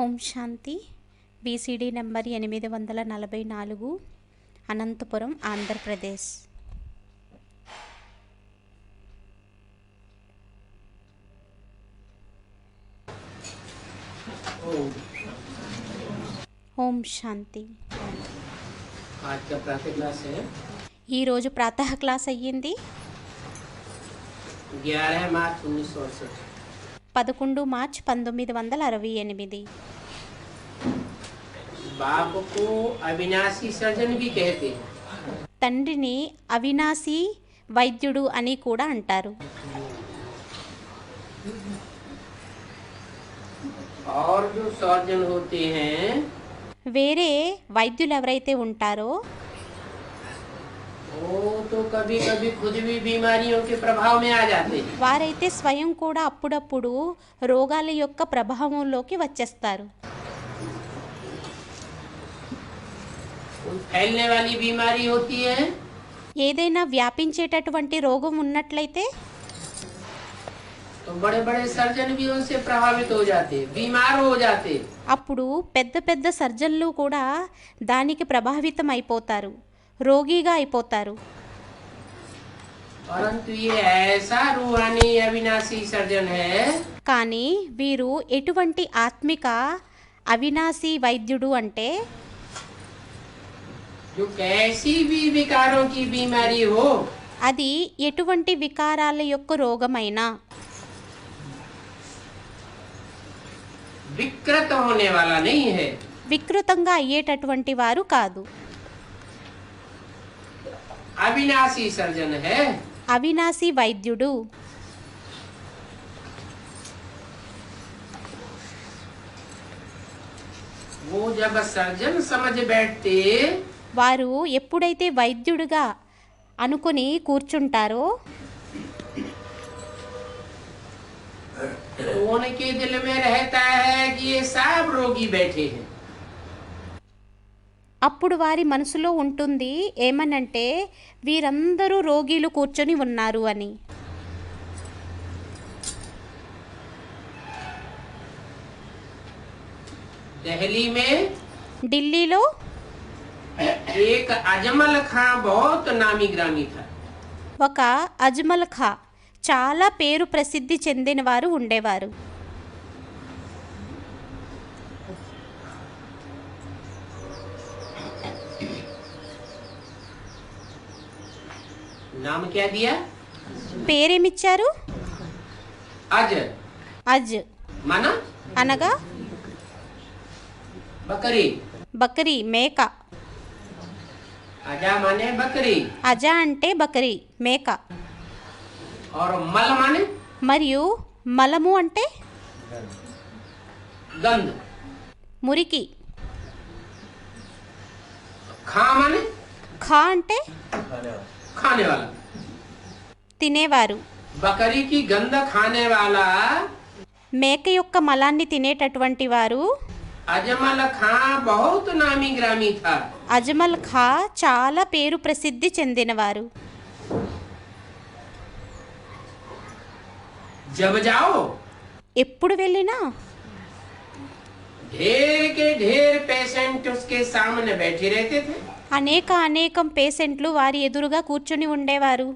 ఓం Shanti. BCD number 844, Anantapur, Andhra Pradesh. Om Shanti. ఈరోజు ప్రాతః class అయ్యింది. 11 మార్చ్ 1968. 11 మార్చ్ 1968. बाप को अविनाशी सर्जन भी कहते हैं. తండ్రిని అవినాశి వైద్యుడు అని కూడా అంటారు. और जो सर्जन होते हैं వేరే వైద్యులు ఎవరైతే ఉంటారో वो तो कभी कभी खुद भी बीमारियों के प्रभाव में आ जाते हैं. వారైతే స్వయం కూడా అప్పుడప్పుడు రోగాల యొక్క ప్రభావంలోకి వచ్చేస్తారు. फैलने वाली बीमारी होती है ఏదైనా వ్యాపించేటటువంటి రోగం ఉన్నట్లయితే तो बड़े बड़े सर्जन भी उनसे प्रभावित हो जाते, बीमार हो जाते. అప్పుడు పెద్ద పెద్ద సర్జన్లు కూడా దానికి ప్రభావితం అయిపోతారు, రోగిగా అయిపోతారు. परंतु ये ऐसा रूहानी अविनाशी सर्जन है కానీ వీరు ఎటువంటి ఆత్మిక అవినాశి వైద్యుడు అంటే जो कैसी भी विकारों की बीमारी हो అది ఎటువంటి వికారాల యొక్క రోగమైనా विकृत होने वाला नहीं है. వికృతంగా అయ్యేటటువంటి వారు కాదు. अविनाशी सर्जन है. అవినాశి వైద్యుడు. वो जब सर्जन समझ बैठते వారు ఎప్పుడైతే వైద్యుడిగా అనుకుని కూర్చుంటారో तो उनके दिल में रहता है कि ये सब रोगी बैठे हैं. అప్పుడు వారి మనసులో ఉంటుంది ఏమనంటే వీరందరూ రోగిలు కూర్చొని ఉన్నారు అని. दिल्ली में ఢిల్లీలో एक अजमल खां बहुत नामी ग्रामी था. ఒక అజ్మల్ ఖా చాలా పేరు ప్రసిద్ధి చెందిన వారు ఉండేవారు. नाम क्या दिया? పేరేమిచ్చారు? अज అజ్ माना అనగా बकरी. బకరీ మేక. अजा माने बकरी అజా అంటే బకరీ మేక. और मल माने మరియు మలము అంటే गंध. మురికి. खां माने ఖా అంటే खाने वाला. తినేవారు. बकरी की गंध खाने वाला మేక యొక్క మలాన్ని తినేటటువంటి వారు अजमल खां बहुत नामी ग्रामी था. అజ్మల్ ఖా చాలా పేరు ప్రసిద్ధి చెందినవారు. जब जाओ ఎప్పుడు వెళ్ళినా ढेर के ढेर पेशेंट उसके सामने बैठे रहते थे. అనేకం పేషెంట్లు వారి ఎదురుగా కూర్చుని ఉండేవారు.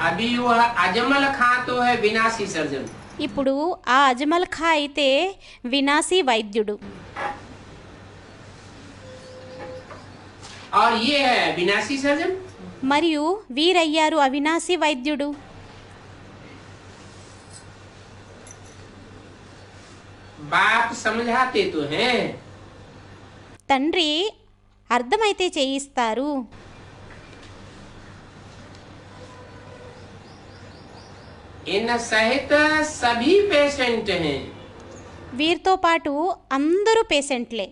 अभी वह अजमल खां तो है विनाशी सर्जन. ఇప్పుడు ఆ అజ్మల్ ఖా అయితే వినాశీ వైద్యుడు. और ये है विनाशी सर्जन. మరియు వీరయ్యారు అవినాశీ వైద్యుడు. बाप समझाते तो हैं తండ్రి అర్థమైతే చేయిస్తారు. इन सहित सभी पेशेंट हैं. వీరితో పాటు అందరూ పేషెంట్లే.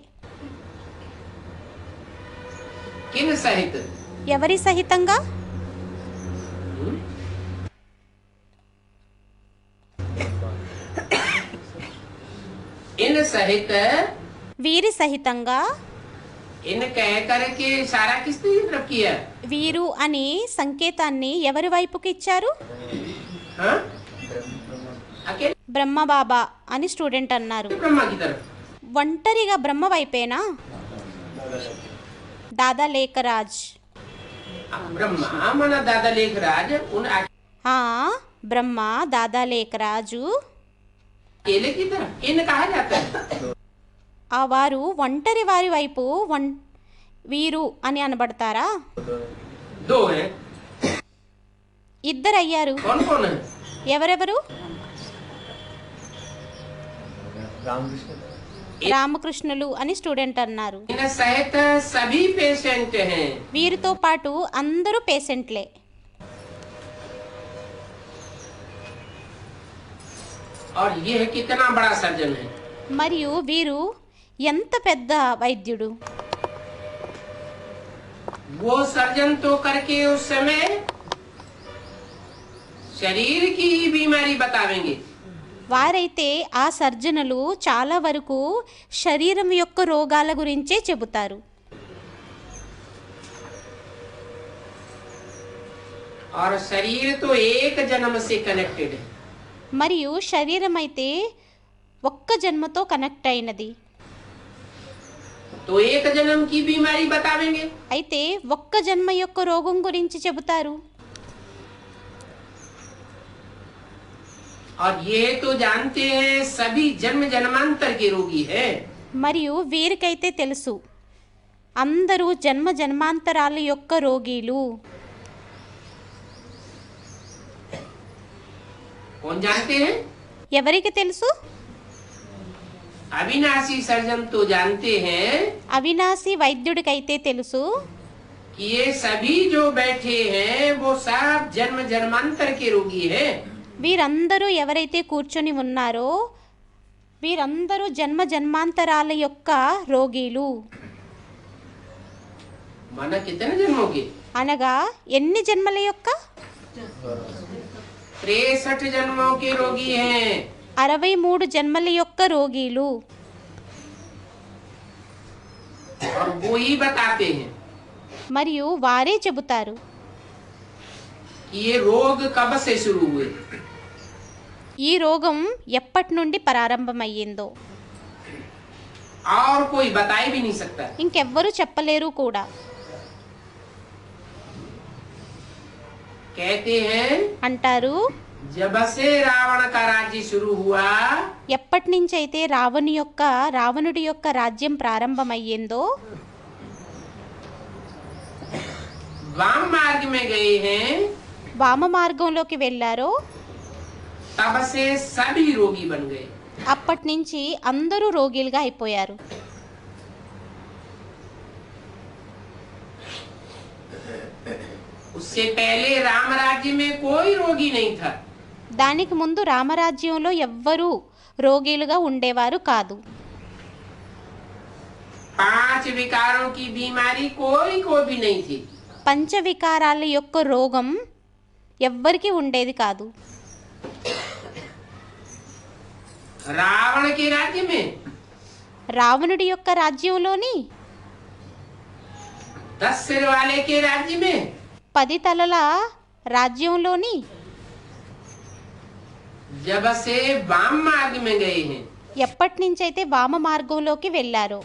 किन सहित? ఎవరి సహితంగా? इन सहित వీరి సహితంగా इन कह करके इशारा किसकी तरफ किया? వీరు అని సంకేతాన్ని ఎవరి వైపుకి ఇచ్చారు? हाँ? अकेले బ్రహ్మబాబా అని స్టూడెంట్ అన్నారు. ब्रह्मा की तरफ. ఒంటరిగా బ్రహ్మ వైపేనా? దాదా లేఖరాజ్. ब्रह्मा माना दादा लेखराज उन బ్రహ్మ దాదా లేఖరాజు अकेले की तरफ इन कहा जाता है. ఆ వారు ఒంటరి వారి వైపు వీరు అని అనబడతారా? दो हैं. ఇద్దరు అయ్యారు. कौन कौन है? ఎవరెవరు? రామకృష్ణులు అని స్టూడెంట్ అన్నారు. इन सहित सभी पेशेंट हैं. వీరితో పాటు అందరూ పేషెంట్లే. और ये कितना बड़ा सर्जन है. మరియు వీరు ఎంత పెద్ద వైద్యుడు. वो सर्जन तो करके उस समय शरीर की ही बीमारी बतावेंगे. వారైతే ఆ సర్జనులు చాలా వరకు శరీరం యొక్క రోగాల గురించే చెబుతారు. और शरीर तो एक जन्म से कनेक्टेड है. మరియు శరీరం అయితే ఒక్క జన్మతో కనెక్ట్ అయినది. तो एक जन्म की बीमारी बतावेंगे. అయితే ఒక్క జన్మ యొక్క రోగం గురించి చెబుతారు. और ये तो जानते हैं सभी जन्म जन्मांतर के रोगी है. మరియు వీరికైతే తెలుసు అందరూ జన్మ జన్మాంతరాల యొక్క రోగీలు. कौन जानते हैं? ఎవరికి తెలుసు? अविनाशी सर्जन तो जानते हैं అవినాశి వైద్యుడికైతే తెలుసు कि ये सभी जो बैठे हैं वो सब जन्म जन्मांतर के रोगी हैं. వీరందరూ ఎవరైతే కూర్చొని ఉన్నారో వీరందరూ జన్మ జన్మాంతరాల యొక్క రోగీలు. माना कितने जन्मों के? అనగా ఎన్ని జన్మల యొక్క? 63 जन्मों के रोगी हैं. 63 జన్మల యొక్క రోగీలు. और वो ही बताते हैं మరియు వారే చెబుతారు कि ये रोग कब से शुरू हुए. ఈ రోగం ఎప్పటి నుండి ప్రారంభమయ్యిందో. और कोई बता ही भी नहीं सकता. ఇంకెవ్వరూ చెప్పలేరు కూడా. कहते हैं అంటారు जब से रावण का राज्य शुरू हुआ ఎప్పటి నుంచి అయితే రావణుడి యొక్క రాజ్యం ప్రారంభమయ్యిందో वाम मार्ग में गए हैं వామ మార్గంలోకి వెళ్ళారో तब से सभी रोगी बन गए. అప్పటి నుంచి అందరూ రోగిలుగా అయిపోయారు. उससे पहले राम राज्य में कोई रोगी नहीं था. దానికి ముందు రామరాజ్యంలో ఎవ్వరూ రోగిలుగా ఉండేవారు కాదు. 5 विकारों की बीमारी कोई को भी नहीं थी. పంచవికారాల యొక్క రోగం ఎవ్వరికీ ఉండేది కాదు. रावण के राज्य में రావణుడి యొక్క రాజ్యంలోని 10 सिर वाले के राज्य में 10 తలల రాజ్యంలోని जब से वाम मार्ग में गए हैं ఎప్పటి నుంచైతే వామ మార్గంలోకి వెళ్ళారో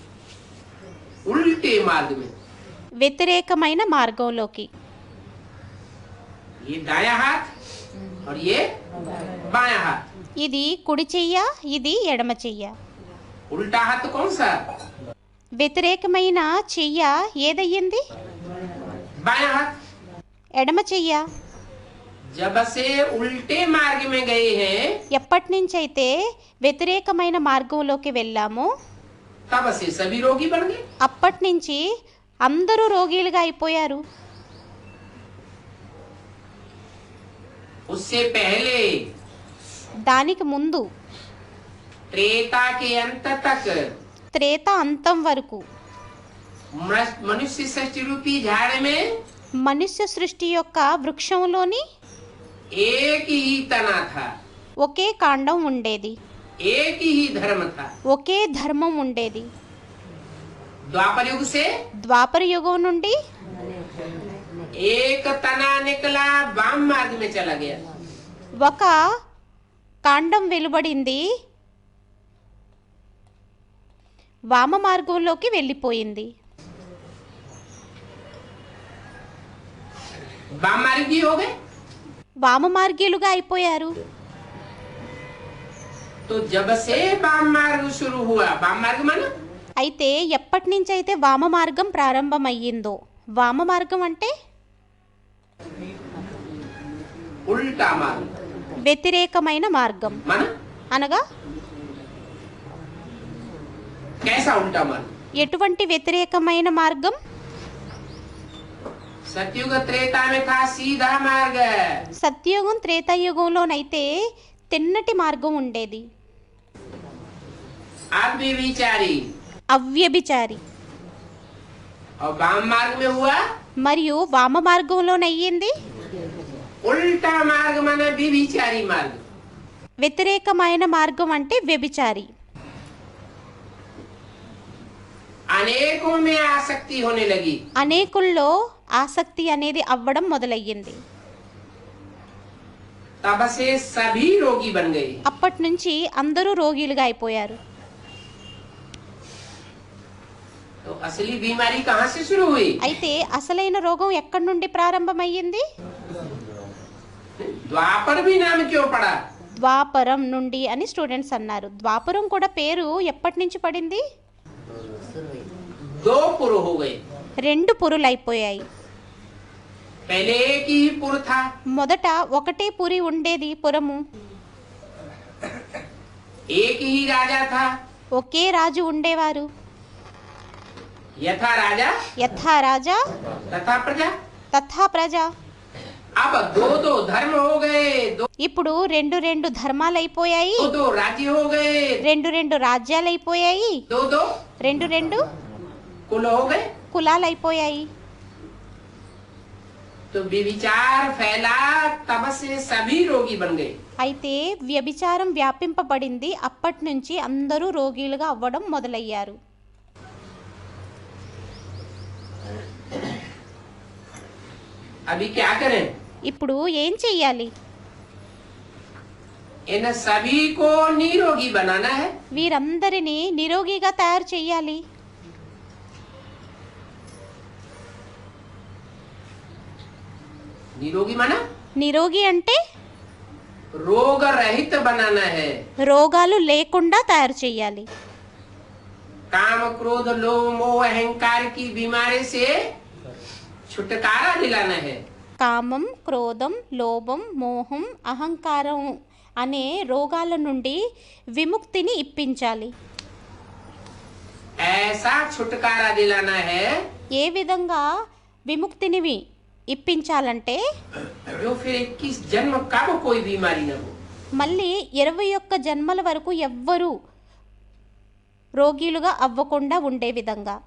उल्टे मार्ग में వ్యతిరేకమైన మార్గంలోకి. ये दाया हाथ और ये बाया हाथ. ఇది కుడి చెయ్య, ఇది ఎడమ చెయ్య. उल्टा हाथ कौन सा? వ్యతిరేకమైన చెయ్య ఏదయ్యింది? बाया हाथ. ఎడమ చెయ్య. जब से उल्टे मार्ग में गए हैं ఎప్పటి నుంచైతే వ్యతిరేకమైన మార్గంలోకి వెళ్ళామో तब से सभी रोगी बन गए. అప్పటి నుంచి అందరూ రోగిలుగా అయిపోయారు. उससे पहले దానికి ముందు त्रेता के अंत तक త్రేత అంతం వరకు मनुष्य सृष्टि रूपी झाड़ में మనుష్య సృష్టి యొక్క వృక్షంలోని एक ही तना था. ఒకే కాండం ఉండేది. एक ही धर्म था. ఒకే ధర్మం ఉండేది. द्वापर युग से ద్వాపర యుగం నుండి एक तना निकला, वाम मार्ग में चला गया। ఒక కాండం వెలువడింది, వామ మార్గంలోకి వెళ్ళిపోయింది. वाम मार्गी हो गए। వామ మార్గీయులుగా అయిపోయారు. तो जब से वाम मार्ग शुरू हुआ, वाम मार्ग माना అయితే ఎప్పటి నుంచి అయితే వామ మార్గం ప్రారంభమయ్యిందో, వామ మార్గం అంటే उल्टा मार्ग, వ్యతిరేకమైన మార్గం. माना అనగా कैसा उल्टा मार्ग? ఎటువంటి వ్యతిరేకమైన మార్గం? सतयुग त्रेता में था सीधा मार्ग, సత్యయుగం త్రేతాయుగంలోనైతే తిన్నటి మార్గం ఉండేది, अव्यभिचारी। అవ్యభిచారి. और वाम मार्ग में हुआ మరియు వామ మార్గంలోనయ్యింది उल्टा मार्ग, माना व्यभिचारी मार्ग। వ్యతిరేకమైన మార్గం అంటే వ్యభిచారి. अनेकों में आसक्ति होने लगी। అనేకుల్లో ఆసక్తి అనేది అవ్వడం మొదలయ్యింది. तब से सभी रोगी बन गए। అప్పటి నుంచి అందరూ రోగిలుగా అయిపోయారు. तो असली बीमारी कहाँ से शुरू हुई? అయితే అసలైన రోగం ఎక్కడి నుండి ప్రారంభమయ్యింది? द्वापर भी नाम क्यों पड़ा? ద్వాపరం నుండి అని స్టూడెంట్స్ అన్నారు. ద్వాపరం కూడా పేరు ఎప్పటి నుంచి పడింది? दो पुर हो गए। రెండు పురులు అయిపోయాయి. पहले एक ही पुर था, మొదట ఒకటే పురి ఉండేది, పురము. एक ही राजा था, ఒకే రాజు ఉండేవారు. यथा राजा యథా రాజా तथा प्रजा। తథా ప్రజ. अब दो दो धर्म हो गए, दो ఇప్పుడు రెండు రెండు ధర్మాలు అయిపోయాయి, दो दो राज्य हो गए, రెండు రెండు రాజ్యాలు అయిపోయాయి, दो दो రెండు రెండు कुल हो गए। కులాలు అయిపోయాయి. तो व्यभिचार फैला, तब से सभी रोगी बन गए। అయితే వ్యభిచారం వ్యాపింపబడింది. అప్పటి నుంచి అందరూ రోగిలుగా అవ్వడం మొదలయ్యారు. अभी क्या करें? ఇప్పుడు ఏం చెయ్యాలి? इन सभी को निरोगी बनाना है। వీరందరినీ నిరోగిగా తయారు చెయ్యాలి. निरोगी माना నిరోగి అంటే रोग रहित बनाना है। రోగాలు లేకుండా తయారు చెయ్యాలి. काम क्रोध लोभ मोह अहंकार की बीमारी से छुटकारा दिलाना है। కామం, క్రోధం, లోభం, మోహం, అహంకారం అనే రోగాల నుండి విముక్తిని ఇప్పించాలి. ऐसा छुटकारा दिलाना है ఏ విధంగా విముక్తిని ఇప్పించాలంటే जो फिर 21 जन्म कब कोई बीमारी न हो। మళ్ళీ 21 జన్మల వరకు ఎవ్వరూ రోగిలుగా అవ్వకుండా ఉండే విధంగా.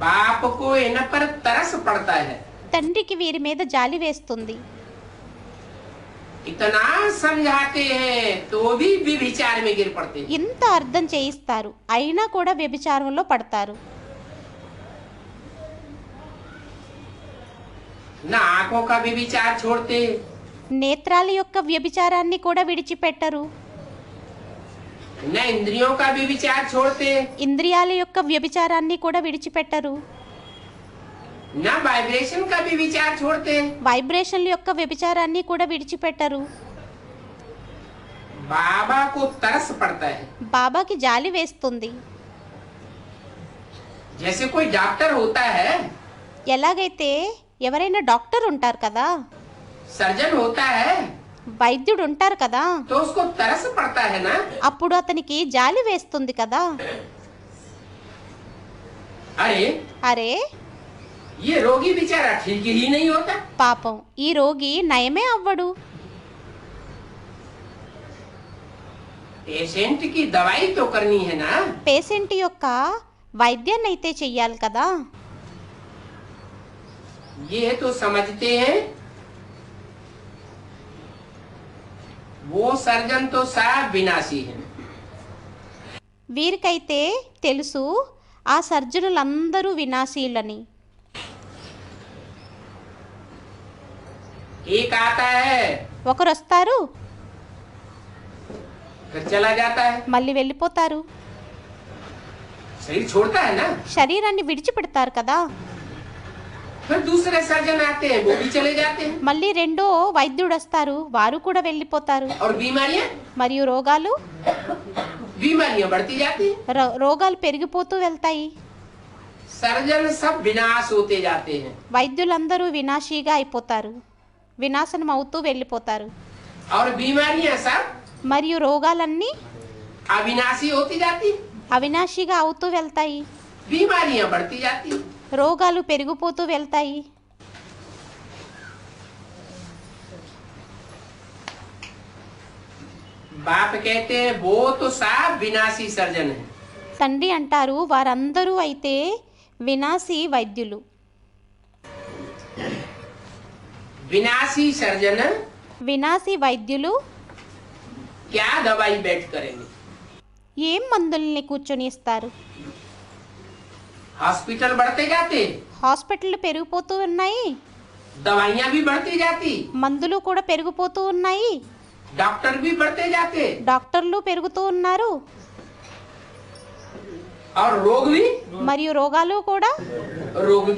बाप को इन पर तरस पड़ता है। తండ్రికి వీరి మీద జాలి వేస్తుంది. इतना समझाते हैं तो भी व्यभिचार में गिर पड़ते हैं। ఇంత అర్థం చేయిస్తారు, అయినా కూడా వ్యభిచారంలో పడతారు. न आंखों का व्यभिचार छोड़ते, నేత్రాల యొక్క వ్యభిచారాన్ని కూడా విడిచిపెట్టరు. न इंद्रियों का व्यभिचार छोड़ते, ఇంద్రియాల యొక్క వ్యభిచారాన్ని కూడా విడిచిపెట్టరు. न वाइब्रेशन का व्यभिचार छोड़ते। వైబ్రేషన్ల యొక్క వ్యభిచారాన్ని కూడా విడిచిపెట్టరు. बाबा को तरस पड़ता है। బాబాకి జాలి వేస్తుంది. जैसे कोई डॉक्टर होता है, ఎలాగైతే ఎవరైనా డాక్టర్ ఉంటారు కదా, सर्जन होता है, వైద్యుడు ఉంటారు కదా, तो उसको तरस पड़ता है ना। అప్పుడు అతనికి జాలి వేస్తుంది కదా. अरे అరే ये रोगी बेचारा ठीक ही नहीं होता। పాపం, ఈ రోగి నయమే అవ్వడు. पेशेंट की दवाई तो करनी है ना। పేషెంట్ యొక్క వైద్యాన్ని అయితే చెయ్యాలి కదా. ये तो समझते हैं वो सर्जन तो सब विनाशी है। వీరికైతే తెలుసు ఆ సర్జనులందరూ వినాశీలని. एक आता है ఒకరు వస్తారు, फिर चला जाता है, మళ్ళీ వెళ్ళిపోతారు. शरीर छोड़ता है ना, శరీరాన్ని విడిచిపెడతారు కదా. फिर दूसरे सर्जन आते हैं, वो भी चले जाते हैं. మళ్ళీ రెండో వైద్యుడు వస్తారు, వారు కూడా వెళ్ళిపోతారు. और बीमारियां మరియు రోగాలు बढ़ती जाती हैं. రోగాలు పెరిగిపోతూ వెళ్తాయి. सर्जन सब विनाश होते जाते हैं. వైద్యులందరూ వినాశీగా అయిపోతారు, వినాశనం అవుతూ వెళ్ళిపోతారు. और बीमारियां सब మరియు రోగాలన్నీ अविनाशी होती जाती, అవినాశిగా అవుతూ వెళ్తాయి. बीमारियां बढ़ती जाती. రోగాలు పెరిగిపోతూ వెళ్తాయి. बाप कहते हैं वो तो सब विनाशी सर्जन है. తండ్రి అంటారు వారందరూ అయితే వినాశీ వైద్యులు. विनाशी सर्जन వినాశీ వైద్యులు क्या दवाई बैठ करेंगे. ఏం మందుల్ని కూర్చొని ఇస్తారు? हॉस्पिटल बढ़ते जाते, హాస్పిటల్ పెరిగిపోతూ ఉన్నాయి, दवाइयां भी बढ़ती जाती, మందులు కూడా పెరిగిపోతూ ఉన్నాయి, डॉक्टर भी बढ़ते जाते, డాక్టర్లు పెరుగుతూ ఉన్నారు, और रोग మరియు రోగాలు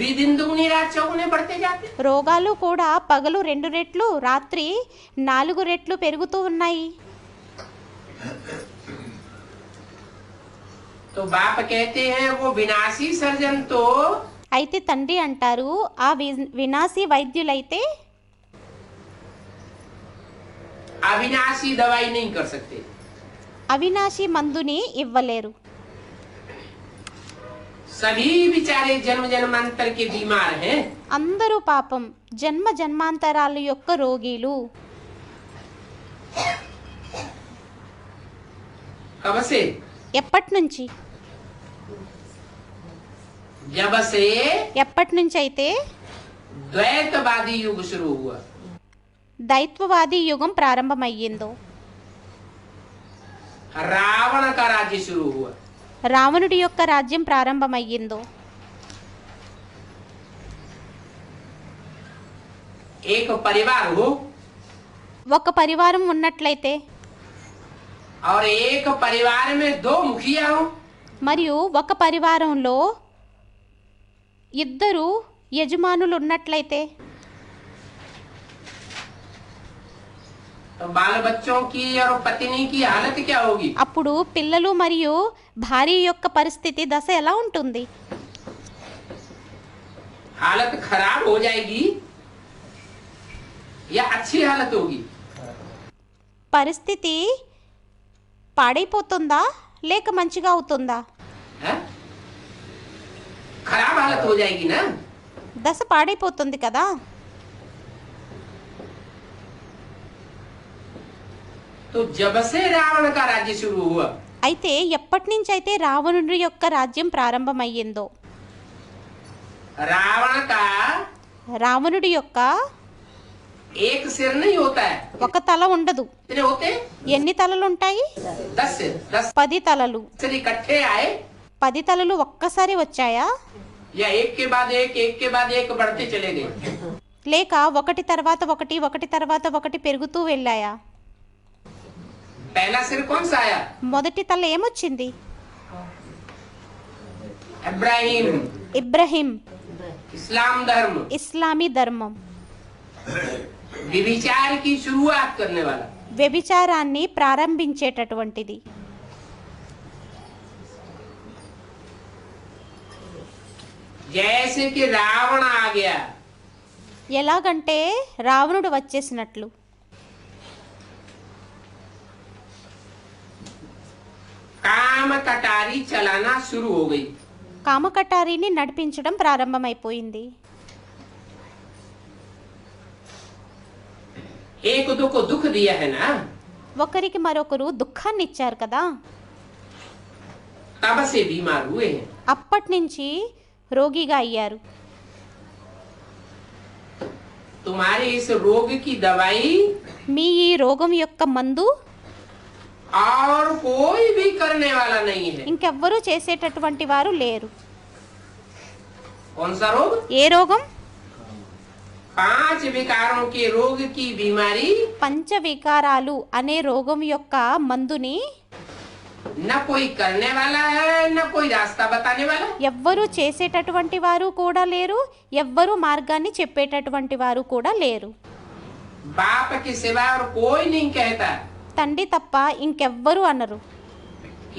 भी दिन दुगनी रात चौगुने बढ़ते जाते. రోగాలు కూడా పగలు 2 రెట్లు రాత్రి 4 రెట్లు పెరుగుతూ ఉన్నాయి. तो बाप कहते हैं वो विनाशी सर्जन तो అయితే తండ్రి అంటారు ఆ వినాశీ వైద్యులైతే अविनाशी दवाई नहीं कर सकते. అవినాశి మందుని ఇవ్వలేరు. सभी बेचारे जन्म जन्मांतर के बीमार हैं. అందరూ పాపం జన్మ జన్మాంతరాల యొక్క రోగీలు. कब से? ఎప్పటి నుంచి? जब से ఎప్పటి నుంచి అయితే द्वैतवादी युग शुरू हुआ. దైత్వవాది యుగం ప్రారంభమయ్యిందో, रावण का राज्य शुरू हुआ. రావణుడి యొక్క రాజ్యం ప్రారంభమయ్యిందో, एक परिवार हो ఒక పరివారం ఉన్నట్లయితే और एक परिवार में 2 मुखिया हो, మరియు ఒక పరివారంలో 2 యజమానులు ఉన్నట్లయితే तो बाल बच्चों की और पत्नी की हालत क्या होगी. అప్పుడు పిల్లలు మరియు భార్య యొక్క పరిస్థితి దశ ఎలా ఉంటుంది? हालत खराब हो जाएगी या अच्छी हालत होगी. పరిస్థితి పాడైపోతుందా లేక మంచిగా అవుతుందా? है? खराब हालत हो जाएगी ना. దశ పాడైపోతుంది కదా. तो जब से रावण का राज्य शुरू हुआ, అయితే ఎప్పటి నుంచి అయితే రావణుడి యొక్క రాజ్యం ప్రారంభమయ్యిందో, रावण का రావణుడి యొక్క एक सिर नहीं होता है. ఒక తల ఉండదు. कितने होते? ఎన్ని తలలు ఉంటాయి? 10 सिर. 10 తలలు. सिर इकट्ठे आए 10 తలలు ఒక్కసారి వచ్చాయా? या एक के बाद एक बढ़ते चले गए. లేక ఒకటి తర్వాత ఒకటి, ఒకటి తర్వాత ఒకటి పెరుగుతూ వెళ్ళాయా? पहला सिर कौन सा आया? మొదటి తల ఏమొచ్చింది? इब्राहिम. ఇబ్రహీం, इस्लाम धर्म ఇస్లామీ ధర్మం, विभिचार की शुरुआत करने वाला. వ్యభిచారాన్ని ప్రారంభించేటటువంటిది. जैसे कि रावण आ गया, ఎలాగంటే రావణుడు వచ్చేసినట్లు काम कटारी चलाना शुरू हो गई. కామకటారిని నడిపించడం ప్రారంభమైపోయింది. एक को दुख दिया है ना, ఒకరికి మరొకరు దుఃఖాన్ని ఇచ్చారు కదా. तब से बीमार हुए हैं. అప్పటి నుంచి రోగిగా అయ్యారు. तुम्हारे इस रोग की दवाई మీ ఈ రోగం యొక్క మందు और कोई भी करने वाला नहीं है। ఇంకెవ్వరూ చేసేటటువంటి వారు లేరు. कौन सा रोग? ఏ రోగం? 5 विकारों के रोग की बीमारी పంచవికారాలు అనే రోగం యొక్క మందుని न कोई करने वाला है, न कोई रास्ता बताने वाला। ఎవ్వరూ చేసేటటువంటి వారు కూడా లేరు, ఎవ్వరూ మార్గాన్ని చెప్పేటటువంటి వారు కూడా లేరు. बाप के सिवा और कोई नहीं कहता। తండ్రి తప్ప ఇంకెవ్వరూ అనరు.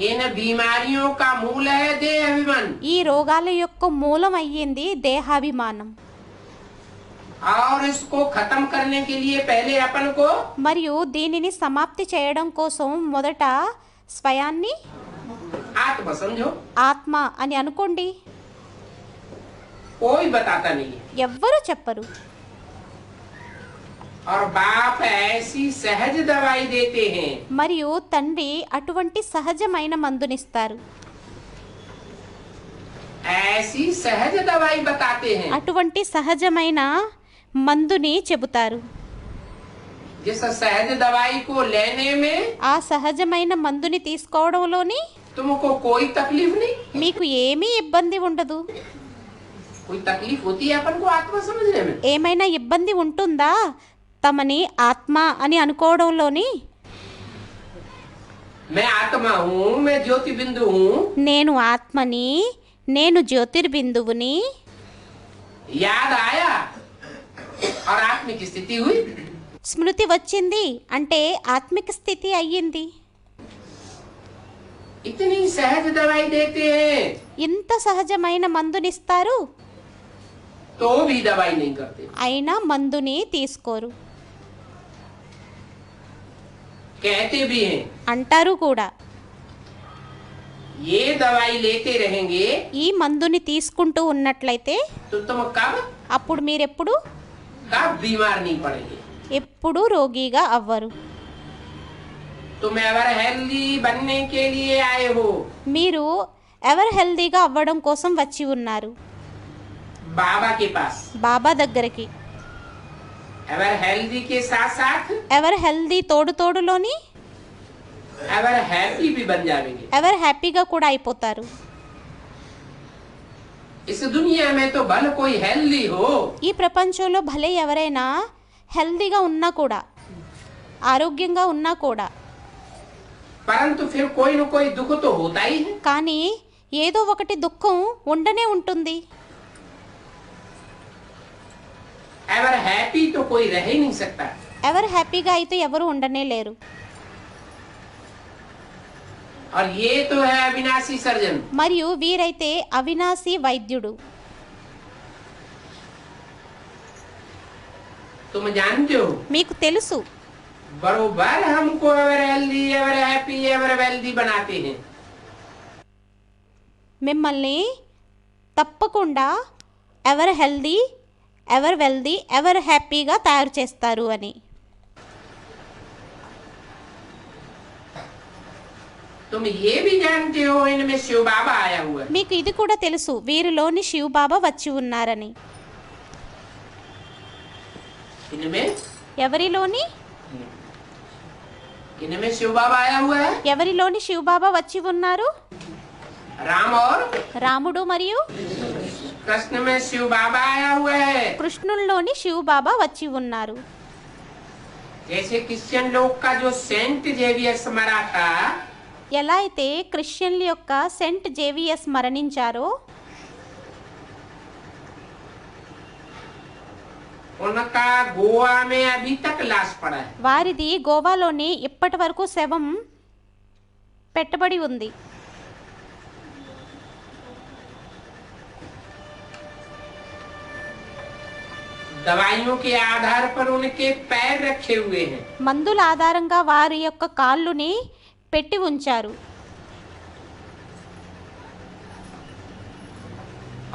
इन बीमारियों का मूल है देह अभिमान, ఈ రోగాల యొక్క మూలం అయ్యింది దేహాభిమానం. और इसको खत्म करने के लिए पहले अपन को మరియు దీనిని సమాప్తి చేయడం కోసం మొదట స్వయాన్ని आत्म समझो। ఆత్మ అని అనుకోండి. कोई बताता नहीं है। ఎవ్వరూ చెప్పరు. और बाप ऐसी सहज दवाई देते हैं, మరియు తండ్రి అటువంటి సహజమైన మందునిస్తారు, ऐसी सहज दवाई बताते हैं అటువంటి సహజమైన మందుని చెబుతారు. जिस सहज दवाई को लेने में ఆ సహజమైన మందుని తీసుకోవడంలోని तुमको कोई तकलीफ नहीं। మీకు ఏమీ ఇబ్బంది ఉండదు. कोई तकलीफ होती है अपन को आत्मा समझने में? ఏమైనా ఇబ్బంది ఉంటుందా తమని ఆత్మ అని అనుకోవడంలోని? मैं आत्मा हूँ, मैं ज्योति बिंदु हूँ, నేను ఆత్మని, నేను జ్యోతిర్బిందువుని, याद आया और आत्मिक स्थिति हुई। స్మృతి వచ్చింది అంటే ఆత్మిక స్థితి అయ్యింది. इतनी सहज दवाई देते हैं ఇంత సహజమైన మందునిస్తారు, तो भी दवाई नहीं करते। అయినా మందుని తీసుకోరు. कहते भी हैं అంటారు కూడా, ये दवाई लेते रहेंगे ఈ మందుని తీసుకుంటూ ఉన్నట్లయితే तो तुम అప్పుడు మీరెప్పుడు कब बीमार नहीं पड़ेंगे। ఎప్పుడూ రోగిగా అవ్వరు. तुम एवर हेल्दी बनने के लिए आए हो, మీరు ఎవరు హెల్దీగా అవ్వడం కోసం వచ్చి ఉన్నారు बाबा के पास। బాబా దగ్గరికి. एवर हेल्दी के साथ साथ ఎవరు హెల్దీ తోడు తోడులోని एवर हैप्पी भी बन जाएंगे। ఎవరు హ్యాపీగా కూడా అయిపోతారు. इस दुनिया में तो भले कोई हेल्दी हो, ఈ ప్రపంచంలో భలే ఎవరైనా హెల్దీగా ఉన్నా కూడా, ఆరోగ్యంగా ఉన్నా కూడా, परंतु फिर कोई न कोई दुख तो होता ही है। కానీ ఏదో ఒకటి దుఃఖం ఉండనే ఉంటుంది. एवर हैप्पी तो कोई रह ही नहीं सकता। ఎవరు హ్యాపీగా అయితే ఎవరు ఉండనే లేరు. और ये तो है अविनाशी सर्जन। మరియు వీరైతే అవినాశి వైద్యుడు. तुम जानते हो మీకు తెలుసు, बरोबर हमको ever healthy, ever happy, ever wealthy बनाते हैं। మిమ్మల్ని తప్పకుండా ఎవరు హెల్దీ, ఎవరు వెల్దీ, ఎవరు హ్యాపీగా తయారు చేస్తారు అని. तुम ये भी जानते हो इनमें शिव बाबा आया हुआ है। మీకు ఇది కూడా తెలుసు, వీరిలోని శివ్ బాబా వచ్చి ఉన్నారని. इनमें ఎవరిలోని इनमें शिव बाबा आया हुआ है। ఎవరిలోని శివ్ బాబా వచ్చి ఉన్నారు? राम और రాముడు మరియు कृष्ण में शिव बाबा आया हुआ है। కృష్ణుల్లోని శివ్ బాబా వచ్చి ఉన్నారు. जैसे क्रिश्चियन लोग का जो सेंट जेवियर्स मरा था, ఎలా అయితే క్రిస్టియన్ల యొక్క సెంట్ జేవియస్ మరణించారో, उनका गोवा में अभी तक लाश पड़ा है। వారిది గోవాలోని ఇప్పటి వరకు శవం పెట్టబడి ఉంది. दवाइयों के आधार पर उनके पैर रखे हुए हैं। మందుల ఆధారంగా వారి యొక్క కాళ్ళుని పెట్టి ఉంచారు.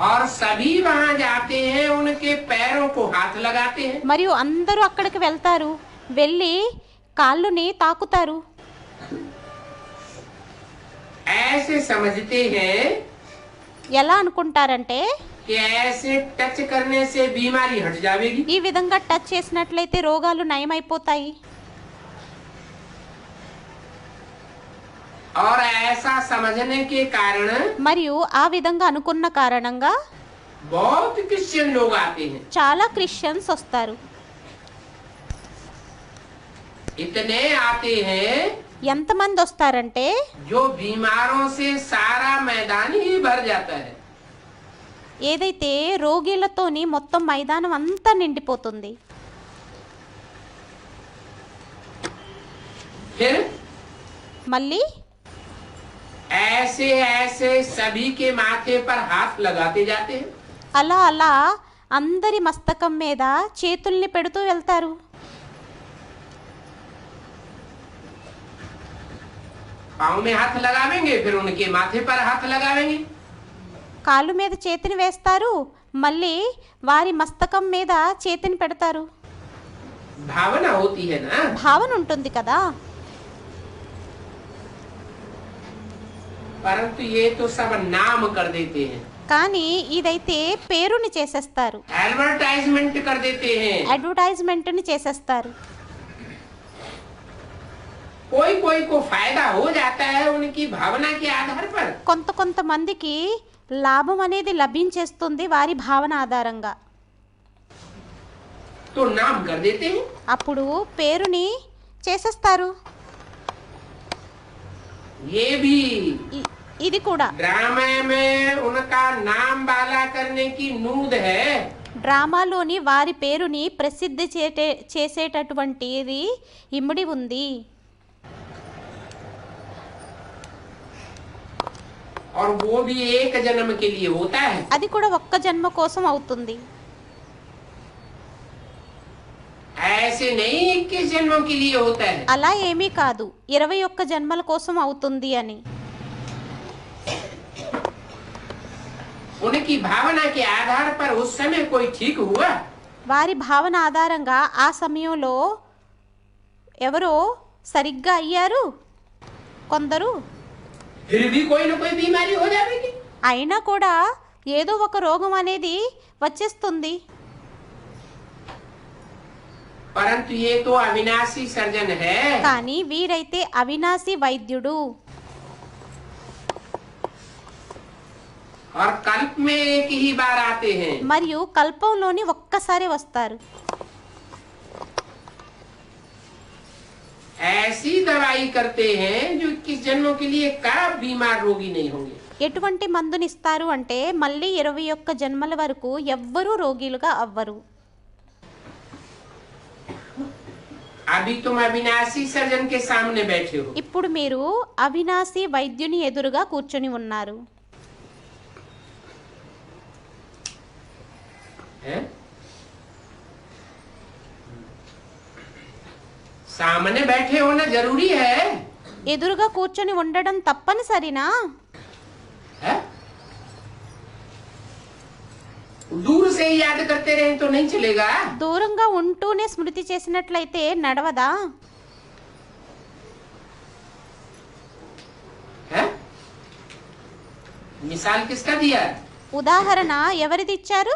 और सभी वहां जाते हैं, उनके पैरों को हाथ लगाते हैं। మరియు అందరూ అక్కడికి వెళ్తారు, వెళ్ళి కాళ్ళుని తాకుతారు. ऐसे समझते हैं ఎలా అనుకుంటారంటే, कि ऐसे टच करने से बीमारी हट जाएगी। ఈ విధంగా టచ్ చేసినట్లయితే రోగాలు నయమైపోతాయి. और ऐसा समझने के कारण మరియు ఆ విధంగా అనుకున్న కారణంగా बहुत क्रिश्चियन लोग आते हैं। చాలా క్రిస్టియన్స్ వస్తారు. इतने आते हैं ఎంతమంది వస్తారంటే जो बीमारों से सारा मैदान ही भर जाता है। ఏదైతే రోగిలతోని మొత్తం మైదానం అంతా నిండిపోతుంది. फिर మళ్ళీ ऐसे ऐसे सभी के माथे पर हाथ लगाते जाते हैं। అలా అలా అందరి మస్తకం మీద చేతుల్ని పెడుతూ వెళ్తారు. पाँव में हाथ लगावेंगे, फिर उनके माथे पर हाथ लगावेंगे। కాళ్ళు మీద చేతిని వేస్తారు, మళ్ళీ వారి మస్తకం మీద చేతిని పెడతారు. भावना होती है ना। భావన ఉంటుంది కదా. परंतु ये तो सब नाम कर देते हैं, కానీ ఇదైతే పేరుని చేసేస్తారు, एडवर्टाइजमेंट कर देते हैं। అడ్వర్టైజ్మెంట్ని చేసేస్తారు. कोई कोई को फायदा हो जाता है उनकी भावना के आधार पर। కొంతమందికి లాభం అనేది లభించేస్తుంది వారి భావన ఆధారంగా. तो नाम कर देते हैं। అప్పుడు పేరుని చేసేస్తారు. ये भी ఇది కూడా ड्रामे में उनका नाम वाला करने की नूद है। డ్రామాలోని వారి పేరుని ప్రసిద్ధి చేసేటటువంటిది ఇమిడి ఉంది. और वो भी एक जन्म के लिए होता है। అది కూడా ఒక్క జన్మ కోసం అవుతుంది. ऐसे नहीं 21 जन्मों के लिए होता है। అలా ఏమీ కాదు 21 జన్మల కోసం అవుతుంది అని. उनकी भावना के आधार पर उस समय कोई ठीक हुआ, వారి భావన ఆధారంగా ఆ సమయంలో ఎవరో సరిగ్గా అయ్యారు, కొందరు फिर भी कोई ना कोई बीमारी हो जाएगी। అయినా కూడా ఏదో ఒక రోగం అనేది వచ్చేస్తుంది. परंतु ये तो अविनाशी सर्जन है। కానీ వీరైతే అవినాశి వైద్యుడు. और कल्प में एक ही बार आते हैं। మరియు కల్పంలోని ఒక్కసారి వస్తారు. ऐसी दवाई करते हैं जो 21 जन्मों के लिए कब बीमार रोगी नहीं होंगे। ఎటువంటి మందుని ఇస్తారు అంటే మళ్ళీ 21 జన్మల వరకు ఎవ్వరూ రోగిలుగా అవ్వరు. अभी तुम अविनाशी सर्जन के सामने बैठे हो। ఇప్పుడు మీరు అవినాశి వైద్యుని ఎదురుగా కూర్చొని ఉన్నారు. हैं? सामने बैठे होना जरूरी है। ఎదురుగా కూర్చొని ఉండడం తప్పనిసరినా? है? दूर से ही याद करते रहे तो नहीं चलेगा। దూరంగా ఉంటూనే స్మృతి చేసినట్లయితే నడవదా? है? मिसाल किसका दिया? ఉదాహరణ ఎవరిది ఇచ్చారు?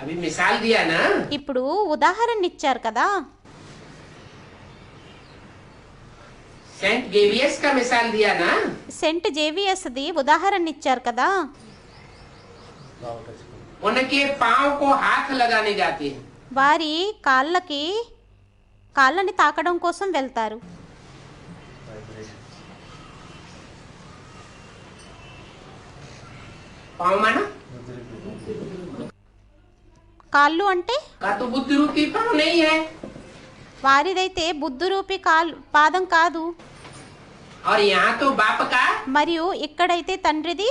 अभी मिसाल दिया ना। ఇప్పుడు ఉదాహరణ ఇచ్చారు కదా. सेंट गेवियस का मिसाल दिया ना। సెంట్ జేవియస్ది ఉదాహరణ ఇచ్చారు కదా. उनके पांव को हाथ लगाने जाते हैं। వారి కాళ్ళని తాకడం కోసం వెళ్తారు. पांव माना కాళ్ళు అంటే का तो बुद्धि रूपी पांव नहीं है। వారిదైతే బుద్ధి రూపి పాదం కాదు. और यहाँ तो बाप का మరియు ఇక్కడైతే తండ్రిది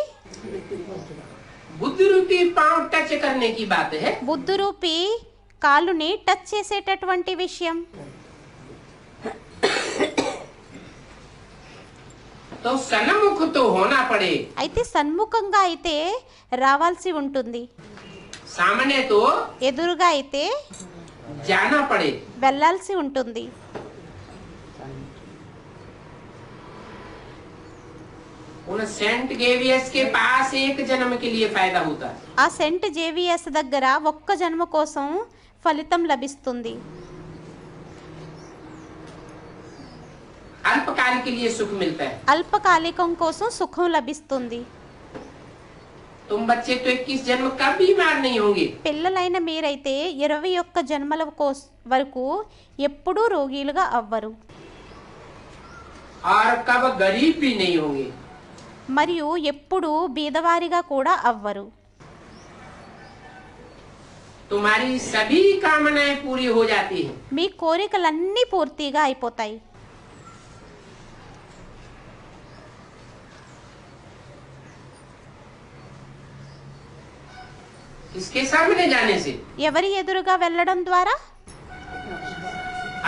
बुद्धि रूपी पांव टच करने की बात है। బుద్ధి రూపి కాళ్ళుని టచ్ చేసేటటువంటి విషయం. तो सन्मुख तो होना पड़े। అయితే సన్ముఖంగా అయితే రావాల్సి ఉంటుంది, सामने तो ఎదురుగా అయితే जाना पड़े। వెళ్ళాల్సి ఉంటుంది. उन सेंट गेवियस के पास एक जन्म के लिए फायदा होता है। ఆ సెంట్ జేవియస్ దగ్గర ఒక్క జన్మ కోసం ఫలితం లభిస్తుంది. अल्पकालिक अल्पकाल के लिए सुख मिलता है। అల్పకాలికం కోసం సుఖం లభిస్తుంది. तुम बच्चे तो 21 जन्म कब बीमार नहीं होंगे। పిల్లలైన మీరైతే 21 జన్మల వరకు ఎప్పుడూ రోగిలుగా అవ్వరు. और कब गरीब भी नहीं होंगे। మరియు ఎప్పుడూ బీదవారిగా కూడా అవ్వరు. तुम्हारी सभी कामनाएं पूरी हो जाती हैं। మీ కోరికలన్నీ పూర్తిగా అయిపోతాయి. इसके सामने जाने से ఎవరి ఎదురుగా వెళ్ళడం ద్వారా?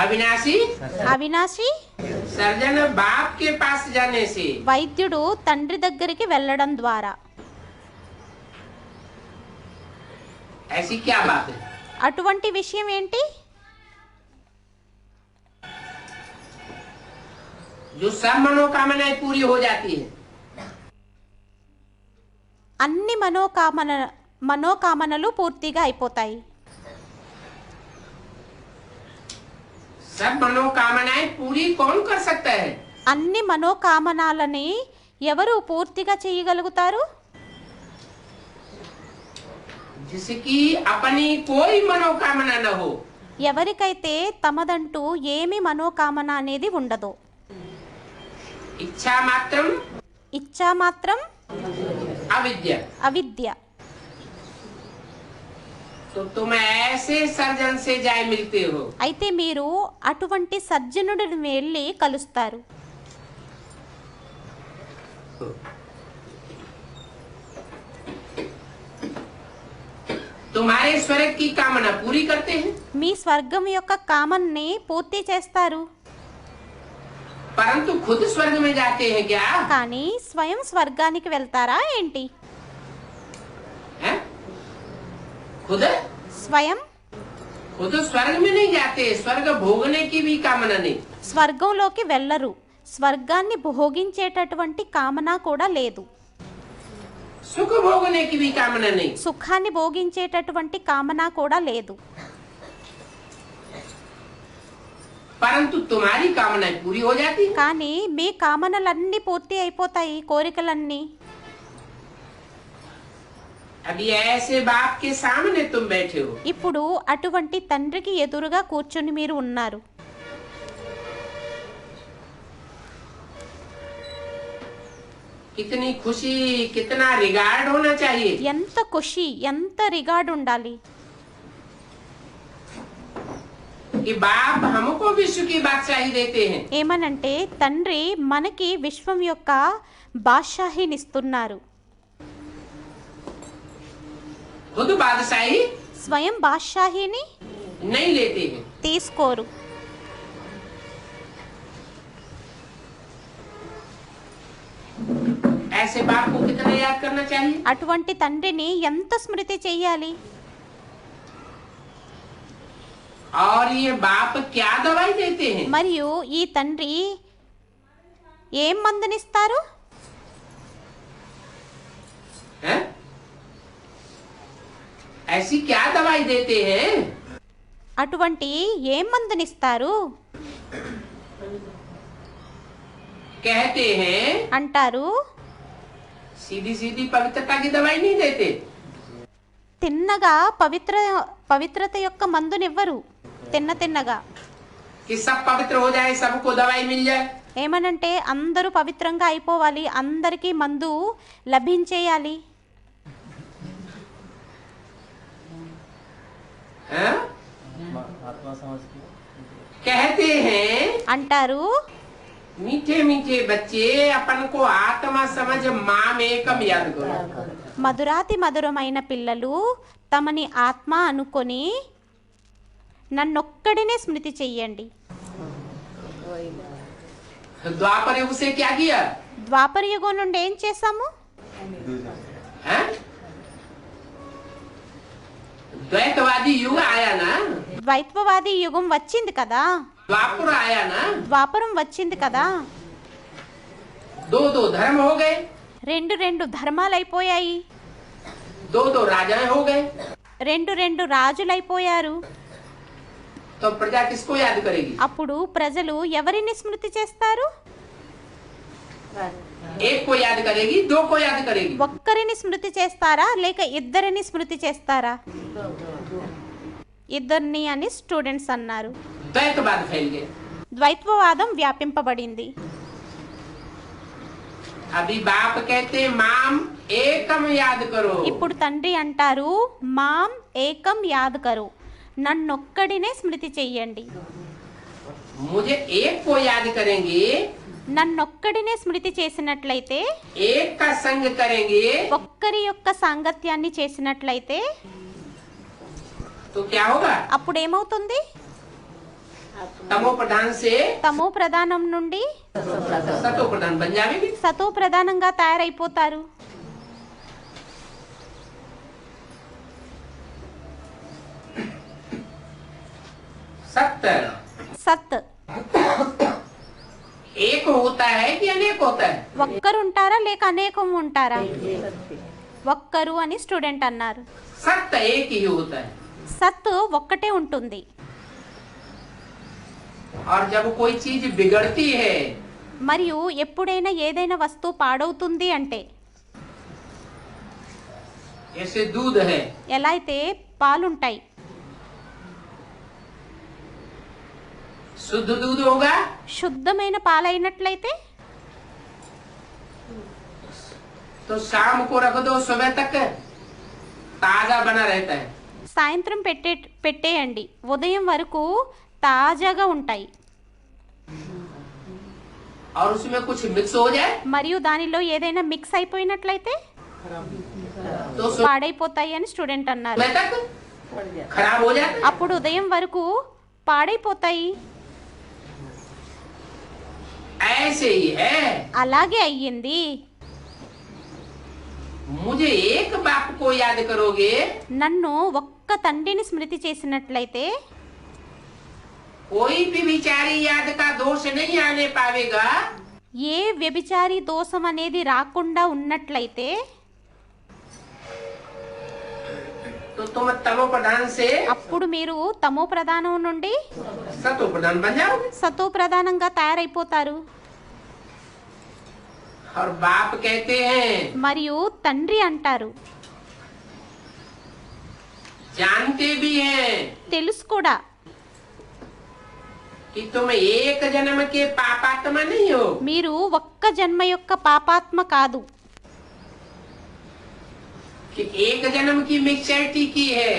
अविनाशी అవినాశి सर्जन बाप के पास जाने से వైద్యుడు తండ్రి దగ్గరికి వెళ్ళడం ద్వారా. ऐसी क्या बात है। అటువంటి విషయం ఏంటి? जो सब मनोकामनाएं पूरी हो जाती है। అన్ని మనోకామనలు పూర్తిగా అయిపోతాయి. सब मनोकामनाएं पूरी कौन कर सकता है। అన్ని మనోకామనాలని ఎవరు పూర్తిగా చేయగలుగుతారు? जिसकी अपनी कोई मनोकामना न हो। ఎవరికైతే తమదంటూ ఏమి మనోకామన అనేది ఉండదో. इच्छा मात्रम ఇచ్చా మాత్రం अविद्या। అవిద్య. तो तुम ऐसे सर्जन से जाए मिलते हो। అయితే మీరు అటువంటి సజ్జనుడిని వెళ్ళి కలుస్తారు. तुम्हारे स्वर्ग की कामना पूरी करते हैं। మీ స్వర్గం యొక్క కామన్ని పూర్తి చేస్తారు. परंतु खुद स्वर्ग में जाते हैं क्या। కానీ స్వయం స్వర్గానికి వెళ్తారా ఏంటి? हैं? खुद స్వయం खुद स्वर्ग में नहीं जाते। स्वर्ग भोगने की भी कामना नहीं। స్వర్గంలోకి వెళ్ళరు. స్వర్గాన్ని భోగించేటటువంటి కామన కూడా లేదు. सुख भोगने की भी कामना नहीं। సుఖాన్ని భోగించేటటువంటి కామన కూడా లేదు. परंतु तुम्हारी कामनाएं पूरी हो जाती हैं। కానీ మీ కామనలన్నీ పూర్తి అయిపోతాయి, కోరికలన్నీ. अभी ऐसे बाप के सामने तुम बैठे हो। ఇప్పుడు అటువంటి తండ్రికి ఎదురుగా కూర్చుని మీరు ఉన్నారు. कितनी खुशी कितना रिगार्ड होना चाहिए। ఎంత ఖుషి, ఎంత రిగార్డ్ ఉండాలి. कि बाप हमको विश्व की बादशाही देते हैं। ఏమనంటే తండ్రి మనకి విశ్వం యొక్క బాద్షాహీనిస్తున్నారు. खुद बादशाही స్వయం బాద్షాహీని नहीं लेते हैं। తీసుకోరు. ऐसे बाप को कितना याद करना चाहिए। అటువంటి తండ్రిని ఎంత స్మృతి చెయ్యాలి. और ये बाप क्या दवाई देते हैं। మరియు ఈ తండ్రి ఏం మందునిస్తారు? हैं? ऐसी क्या दवाई देते हैं। అటువంటి ఏం మందునిస్తారు? कहते हैं అంటారు सीधी सीधी पवित्रता की दवाई नहीं देते। తిన్నగా పవిత్రత యొక్క మందునివ్వరు. తిన్నగా कि सब पवित्र हो जाए, सबको दवाई मिल जाए। ఏమనంటే అందరూ పవిత్రంగా అయిపోవాలి, అందరికీ మందు లభించేయాలి. हैं? कहते हैं అంటారు मीठे मीठे बच्चे अपन को आत्मा समझ माँ में एकम याद करो। మధురాతి మధురమైన పిల్లలు తమని ఆత్మ అనుకొని నన్నొక్కడినే స్మృతి చెయ్యండి. द्वापर युग से क्या किया। ద్వాపర యుగం నుండి ఏం చేశాము? हैं? द्वैतवादी युग आया ना। ద్వైత్వవాది యుగం వచ్చింది కదా, द्वापर आया ना। ద్వాపరం వచ్చింది కదా. दो दो धर्म हो गए, రెండు ధర్మాలు అయిపోయాయి, दो दो राजाएं हो गए। రెండు రాజులైపోయారు. तो प्रजा किसको याद करेगी। అప్పుడు ప్రజలు ఎవరిని స్మృతి చేస్తారు? एक को याद करेगी, दो को याद करेगी। ఒక్కరిని స్మృతి చేస్తారా లేక ఇద్దరిని స్మృతి చేస్తారా? ఇద్దరిని అని స్టూడెంట్స్ అన్నారు. द्वैतवाद फैल गया। ద్వైతవాదం వ్యాపింపబడింది. अभी बाप कहते माम एकम याद करो। ఇప్పుడు తండ్రి అంటారు మాం ఏకం యాద్ కరు, నన్నొక్కడినే స్మృతి చెయ్యండి. मुझे एक को याद करेंगे, నన్నొక్కడినే స్మృతి చేసినట్లయితే, एक का संग करेंगे, ఒక్కరి యొక్క సాంగత్యాన్ని చేసినట్లయితే तो क्या होगा? అప్పుడు ఏమవుతుంది? तमो प्रधान से తమో ప్రధానం నుండి सतो प्रधान बन जाएगी। సతో ప్రధానంగా తయారైపోతారు. सत्य సత్ एक होता है कि अनेक होता है? ఒక్కరు ఉంటారా లేక అనేకం ఉంటారా? ఒక్కరు అని స్టూడెంట్ అన్నారు. सत्य एक ही होता है। సత్ ఒక్కటే ఉంటుంది. और जब कोई चीज बिगड़ती है, మరియు ఎప్పుడైనా ఏదైనా వస్తువు పాడవుతుంది అంటే, जैसे दूध है, ఎలా అయితే పాలుంటాయి, शुद्ध दूध होगा శుద్ధమైన పాలైనట్లయితే तो शाम को रख दो, सुबह तक ताजा बना रहता है। సాయంత్రం పెట్టేయండి, ఉదయం వరకు తాజాగా ఉంటాయి. और उसमें कुछ मिक्स हो जाए మరియు దానిలో ఏదైనా మిక్స్ అయిపోయినట్లయితే तो सुबह పాడైపోతాయి అని స్టూడెంట్ అన్నారు. तक खराब हो जाता है। అప్పుడు ఉదయం వరకు పాడైపోతాయి. ऐसे ही है। అలాగే అయ్యింది. मुझे एक बाप को याद करोगे, నన్ను ఒక్క తండ్రిని స్మృతి చేసినట్లయితే कोई भी विचारी याद का दोष नहीं आने पावेगा। ఏ వ్యభిచారి దోషం అనేది రాకుండా ఉన్నట్లయితే तो तुम तमो प्रधान से అప్పుడు మీరు తమో ప్రధానం నుండి सतो प्रधान बन जाओगे। సతో ప్రధానంగా తయారైపోతారు. और बाप कहते हैं, మరియు తండ్రి అంటారు, जानते भी हैं తెలుసు కూడా, कि तुम एक जन्म के पापात्मा नहीं हो। మీరు ఒక్క జన్మ యొక్క పాపాత్మ కాదు, कि एक जन्म की मिक्सरिटी की है।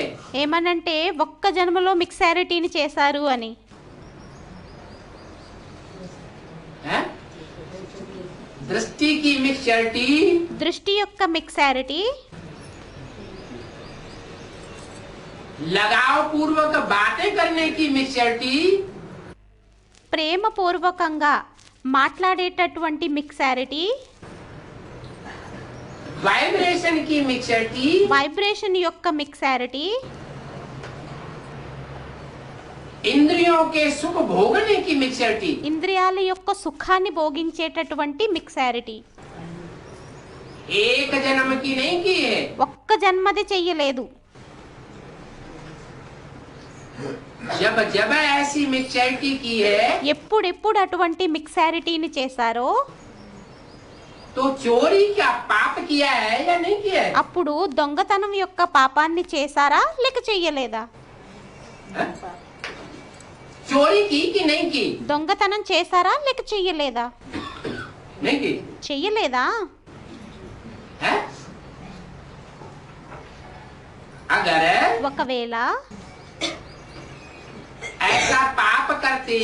ఏమనంటే ఒక్క జన్మలో మిక్సారిటీని చేశారు అని. हैं? दृष्टि की मिक्सरिटी, దృష్టి యొక్క మిక్సారిటీ, लगाव पूर्वक बातें करने की मिक्सरिटी, ప్రేమపూర్వకంగా మాట్లాడేటటువంటి మిక్సారిటీ, वाइब्रेशन की मिक्सरिटी, వైబ్రేషన్ యొక్క మిక్సారిటీ, इंद्रियों के सुख भोगने की मिक्सरिटी, ఇంద్రియాల యొక్క సుఖాన్ని భోగించేటటువంటి మిక్సారిటీ. एक जन्म की नहीं की है। ఒక్క జన్మది చెయ్యలేదు. जब जब ऐसी मिक्सरिटी की है ఎప్పుడెప్పుడు అటువంటి మిక్సారిటీని చేశారో तो चोरी क्या पाप किया है या नहीं किया है? అప్పుడు దొంగతనం యొక్క పాపాన్ని చేశారా లేక చెయ్యలేదా? हैं? चोरी की कि नहीं की? దొంగతనం చేశారా లేక చెయ్యలేదా? नहीं की। చెయ్యలేదా? हैं? अगर ఒకవేళ ऐसा पाप करते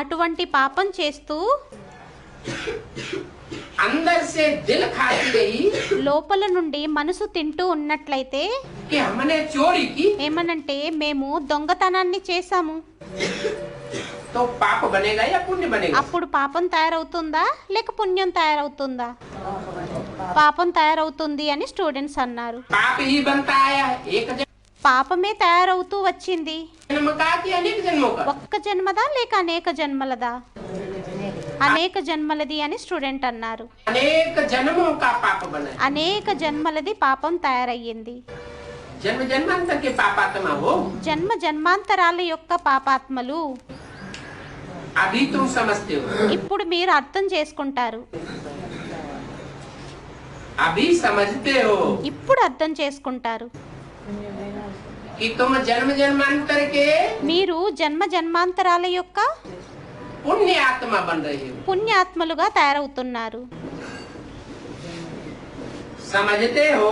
అటువంటి పాపం చేస్తూ अंदर से दिल खाती रही లోపల నుండి మనసు తింటూ ఉన్నట్లయితే, कि हमने चोरी की, ఏమనంటే మేము దొంగతనాన్ని చేశాము, तो पाप बनेगा या पुण्य बनेगा? అప్పుడు పాపం తయారవుతుందా లేక పుణ్యం తయారవుతుందా? పాపం తయారవుతుంది అని స్టూడెంట్స్ అన్నారు. पाप ही बनता आया है। एक పాపమే తయారవుతూ వచ్చింది. जन्म का कि अनेक जन्मों का? ఒక్క జన్మదా లేక అనేక జన్మలదా? అనేక జన్మలది అని స్టూడెంట్ అన్నారు. अनेक जन्मों का पाप बना है। అనేక జన్మలది పాపం తయారయ్యింది. जन्म जन्मांतर के पापात्मा हो। జన్మ జన్మాంతరాల యొక్క పాపాత్మలు अभी तुम समझते हो। ఇప్పుడు మీరు అర్థం చేసుకుంటారు. अभी समझते हो ఇప్పుడు అర్థం చేసుకుంటారు कि तुम जन्म जन्मांतर के మీరు జన్మ జన్మాంతరాల యొక్క पुण्य आत्मा बन रहे हो। పుణ్యాత్మలుగా తయారవుతున్నారు समझते हो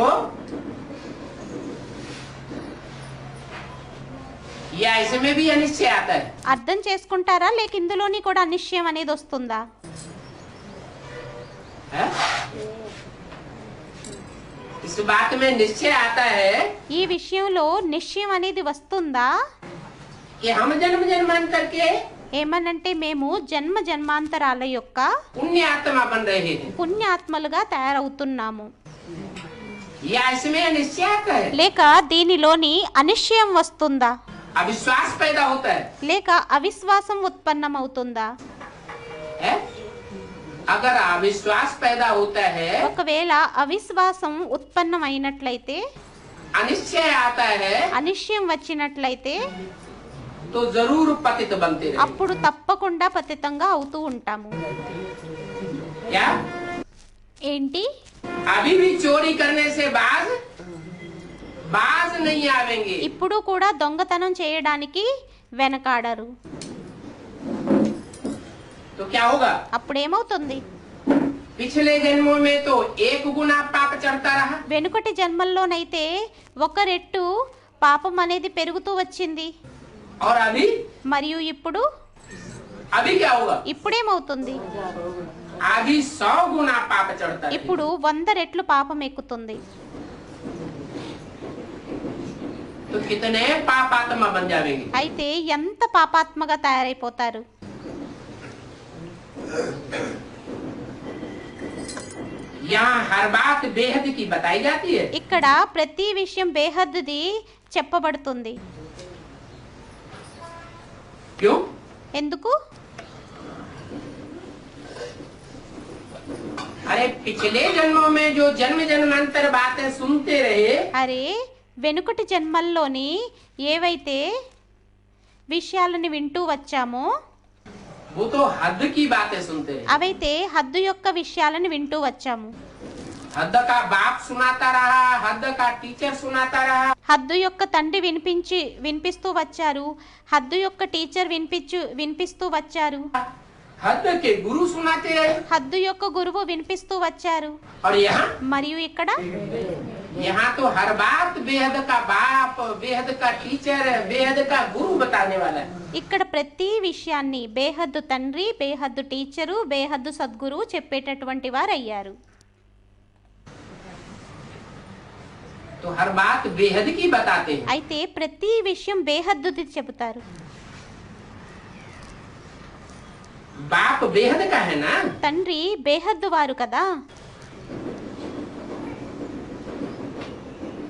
या इसमें भी अनिश्चय आता है? అర్థం చేసుకుంటారా లేక ఇందులోని కూడా అనిశ్చయం అనేది వస్తుందా है? इस बात में निश्चय आता है ఈ విషయంలో నిశ్చయం అనేది వస్తుందా कि हम जन्म जन्मांतर के ఏమనంటే మేము జన్మ జన్మాంతరాల యొక్క पुण्य आत्मा बन रहे हैं పుణ్యాత్మలుగా తయారవుతున్నాము या इसमें अनिश्चय आता है? లేక దీనిలోని అనిశ్చయం వస్తుందా अविश्वास पैदा होता है, లేక అవిశ్వాసం ఉత్పన్నమవుతుందా है? अगर अविश्वास पैदा होता है, ఒకవేళ అవిశ్వాసం ఉత్పన్నమైనట్లయితే अनिश्चय आता है, అనిశ్చయం వచ్చినట్లయితే तो जरूर पतित बनते रहे। అప్పుడు తప్పకుండా పతితంగా అవుతూ ఉంటాము क्या ఏంటి अभी भी चोरी करने से बाज नहीं आवेंगे? ఇప్పుడు కూడా దొంగతనం చేయడానికి వెనకాడరు तो क्या होगा? అప్పుడేమవుతుంది पिछले जन्मों में तो एक गुना पाप चढ़ता रहा, వెనుకటి జన్మల్లోనైతే ఒక రెట్టు పాపం అనేది పెరుగుతూ వచ్చింది और अभी మరియు ఇప్పుడు क्या होगा? ఇప్పుడేమవుతుంది अभी 100 गुना पाप चढ़ता है। ఇప్పుడు 100 రెట్లు పాపం ఎక్కుతుంది तो कितने पाप आत्मा बन जाएंगे? అయితే ఎంత పాపాత్మగా తయారైపోతారు यहाँ हर बात बेहद की बताई जाती है। ఇక్కడ ప్రతి విషయం బేహద్దుది చెప్పబడుతుంది क्यों? ఎందుకు अरे पिछले जन्मों में जो जन्म जन्मांतर बातें सुनते रहे, అరే వెనుకటి జన్మల్లోని ఏవైతే విషయాలను వింటూ వచ్చామో वो तो हद की बातें सुनते रहे। అవైతే హద్దు యొక్క విషయాలను వింటూ వచ్చాము हद का बाप सुनाता रहा, हद का टीचर सुनाता रहा, హద్దు యొక్క తండ్రి వినిపిస్తూ వచ్చారు హద్దు యొక్క టీచర్ వినిపిస్తూ వచ్చారు हद के गुरु सुनाते रहे। హద్దు యొక్క గురువు వినిపిస్తూ వచ్చారు और మరియు ఇక్కడ यहाँ तो हर बात बेहद का बाप, बेहद का टीचर, बेहद का गुरु बताने वाला है। ఇక్కడ ప్రతి విషయాన్ని బేహద్దు తండ్రి బేహద్దు టీచరు బేహద్దు సద్గురువు చెప్పేటటువంటి వారు అయ్యారు तो हर बात बेहद की बताते हैं। అయితే ప్రతి విషయం బేహద్దుది చెబుతారు बाप बेहद का है ना? తండ్రి బేహద్దు వారు కదా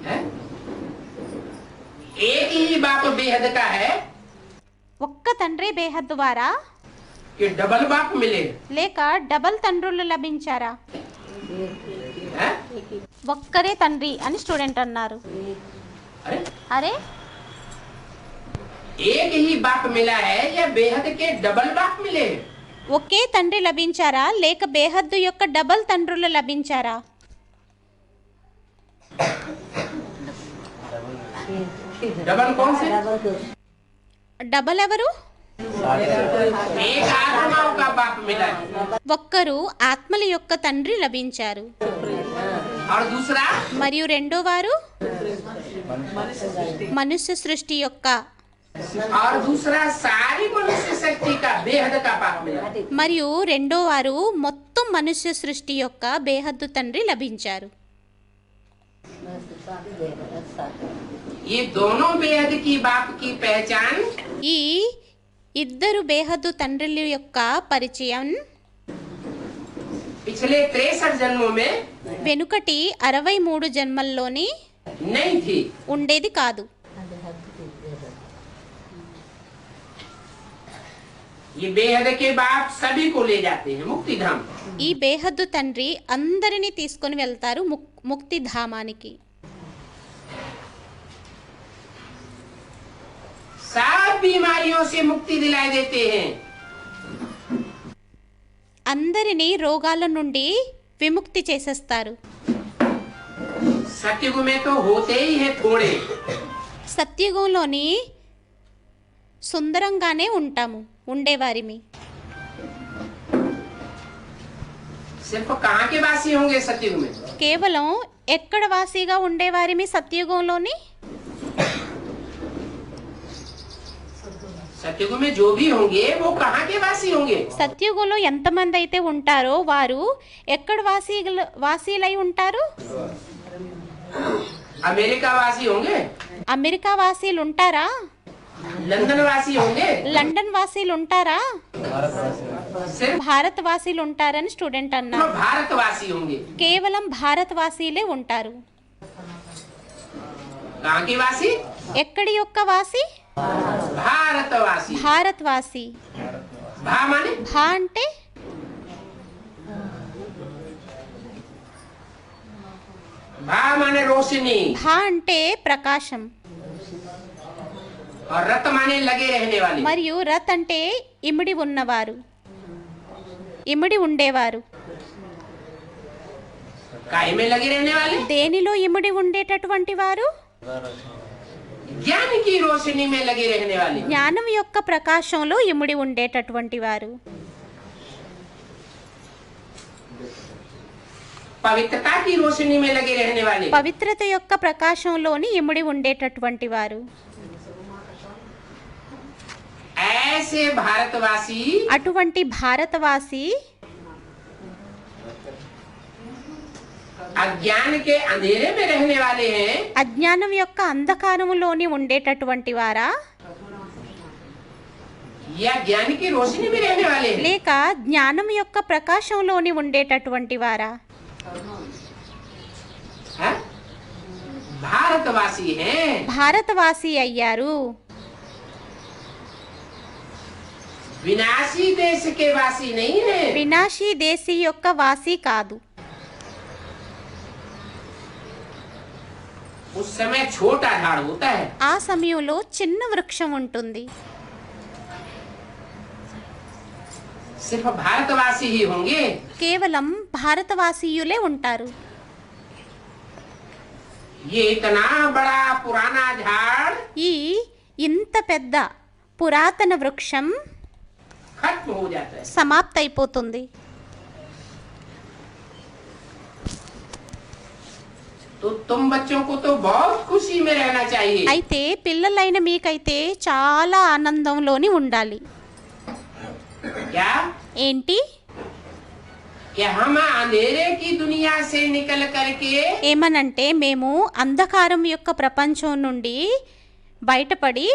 है? एक ही बाप बेहद का है ఒక్క తండ్రి బేహద్దు వారా कि डबल बाप मिले? లేక డబల్ తండ్రులు లభించారా है? ఒక్కరే తండ్రి అని స్టూడెంట్ అన్నారు अरे అరే एक ही बाप मिला है या बेहद के डबल बाप मिले? ఒకే తండ్రి లభించారా లేక బేహద్దు యొక్క డబల్ తండ్రులు లభించారా डबल कौन से? డబల్ ఎవరు एक आत्माओं का बाप मिला है ఒక్కరు ఆత్మల యొక్క తండ్రి లభించారు और दूसरा మరియు రెండో వారు మనుష్య సృష్టి యొక్క और दूसरा सारी मनुष्य शक्ति का बेहद का बाप मिला। మరియు రెండో వారు మొత్తం మనుష్య సృష్టి యొక్క బేహద్దు తండ్రి లభించారు ये दोनों बेहद की बाप की पहचान ఈ ఇద్దరు బేహద్దు తండ్రుల యొక్క పరిచయం पिछले 63 जन्मों में వెనుకటి 63 జన్మల్లోని नहीं थी। ఉండేది కాదు ये बेहद के बाप सभी को ले जाते हैं मुक्ति धाम। ఈ బేహద్దు తండ్రి అందరినీ తీసుకొని వెళ్తారు ముక్తి ధామానికి सब बीमारियों से मुक्ति दिलाई देते हैं। అందరినీ రోగాల నుండి విముక్తి చేసేస్తారు सत्युग में तो होते ही है थोड़े, సత్యుగంలోని సుందరంగానే ఉంటాము, ఉండేవారిమి. सिर्फ कहाँ के वासी होंगे सत्युग में? కేవలం ఎక్కడ వాసిగా ఉండేవారిమి సత్యుగంలోని? सत्युग में जो भी होंगे वो कहाँ के वासी होंगे? సత్యుగంలో ఎంతమంది అయితే ఉంటారో వారు ఎక్కడ వాసీలై ఉంటారు? अमेरिका वासी होंगे, అమెరికా వాసీలు ఉంటారా? लंदन वासी होंगे, లండన్ వాసీలు ఉంటారా? सिर्फ భారత వాసీలు ఉంటారని స్టూడెంట్ అన్నారు. भारत वासी होंगे. కేవలం భారత వాసీలే ఉంటారు. कहाँ के वासी? ఎక్కడి యొక్క వాసి? भारतवासी. భారత్ వాసి. भा माने భా అంటే भा माने रोशनी భా అంటే ప్రకాశం, और रत माने लगे रहने वाले. మరియు రత్ అంటే ఇమిడి ఉన్నవారు, ఇమిడి ఉండేవారు. काय में लगे रहने वाले? దేనిలో ఇమిడి ఉండేటటువంటి వారు? ज्ञान की रोशनी में लगे रहने वाले. జ్ఞానం యొక్క ప్రకాశంలో ఇమిడి ఉండేటటువంటి వారు. पवित्रता की रोशनी में लगे रहने वाले. పవిత్రత యొక్క ప్రకాశంలోని ఇమిడి ఉండేటటువంటి వారు. ऐसे भारतवासी అటువంటి భారతవాసి अज्ञान के अंधेरे में रहने वाले हैं, అజ్ఞానం యొక్క అంధకారములోని ఉండేటటువంటి వారా, या ज्ञान की रोशनी में रहने वाले हैं? లేక జ్ఞానం యొక్క ప్రకాశంలోని ఉండేటటువంటి వారా? हाँ? भारतवासी हैं. భారతవాసి అయ్యారు. विनाशी देश के वासी नहीं है. వినాశీ దేశీ యొక్క వాసి కాదు. उस समय छोटा झाड़ होता है, ఆ సమయంలో చిన్న వృక్షం ఉంటుంది. सिर्फ भारतवासी ही होंगे. కేవలం భారతవాసీయులే ఉంటారు. ये इतना बड़ा पुराना झाड़ ఈ ఇంత పెద్ద పురాతన వృక్షం खत्म हो जाता है. సమాప్తైపోతుంది. तो तुम बच्चों को तो बहुत खुशी में रहना चाहिए. అయితే పిల్లలైన మీకైతే చాలా ఆనందంలోని ఉండాలి. क्या ఏంటి? कि हम अंधेरे की दुनिया से निकल करके ఏమనంటే మేము అంధకారం యొక్క ప్రపంచం నుండి బయటపడి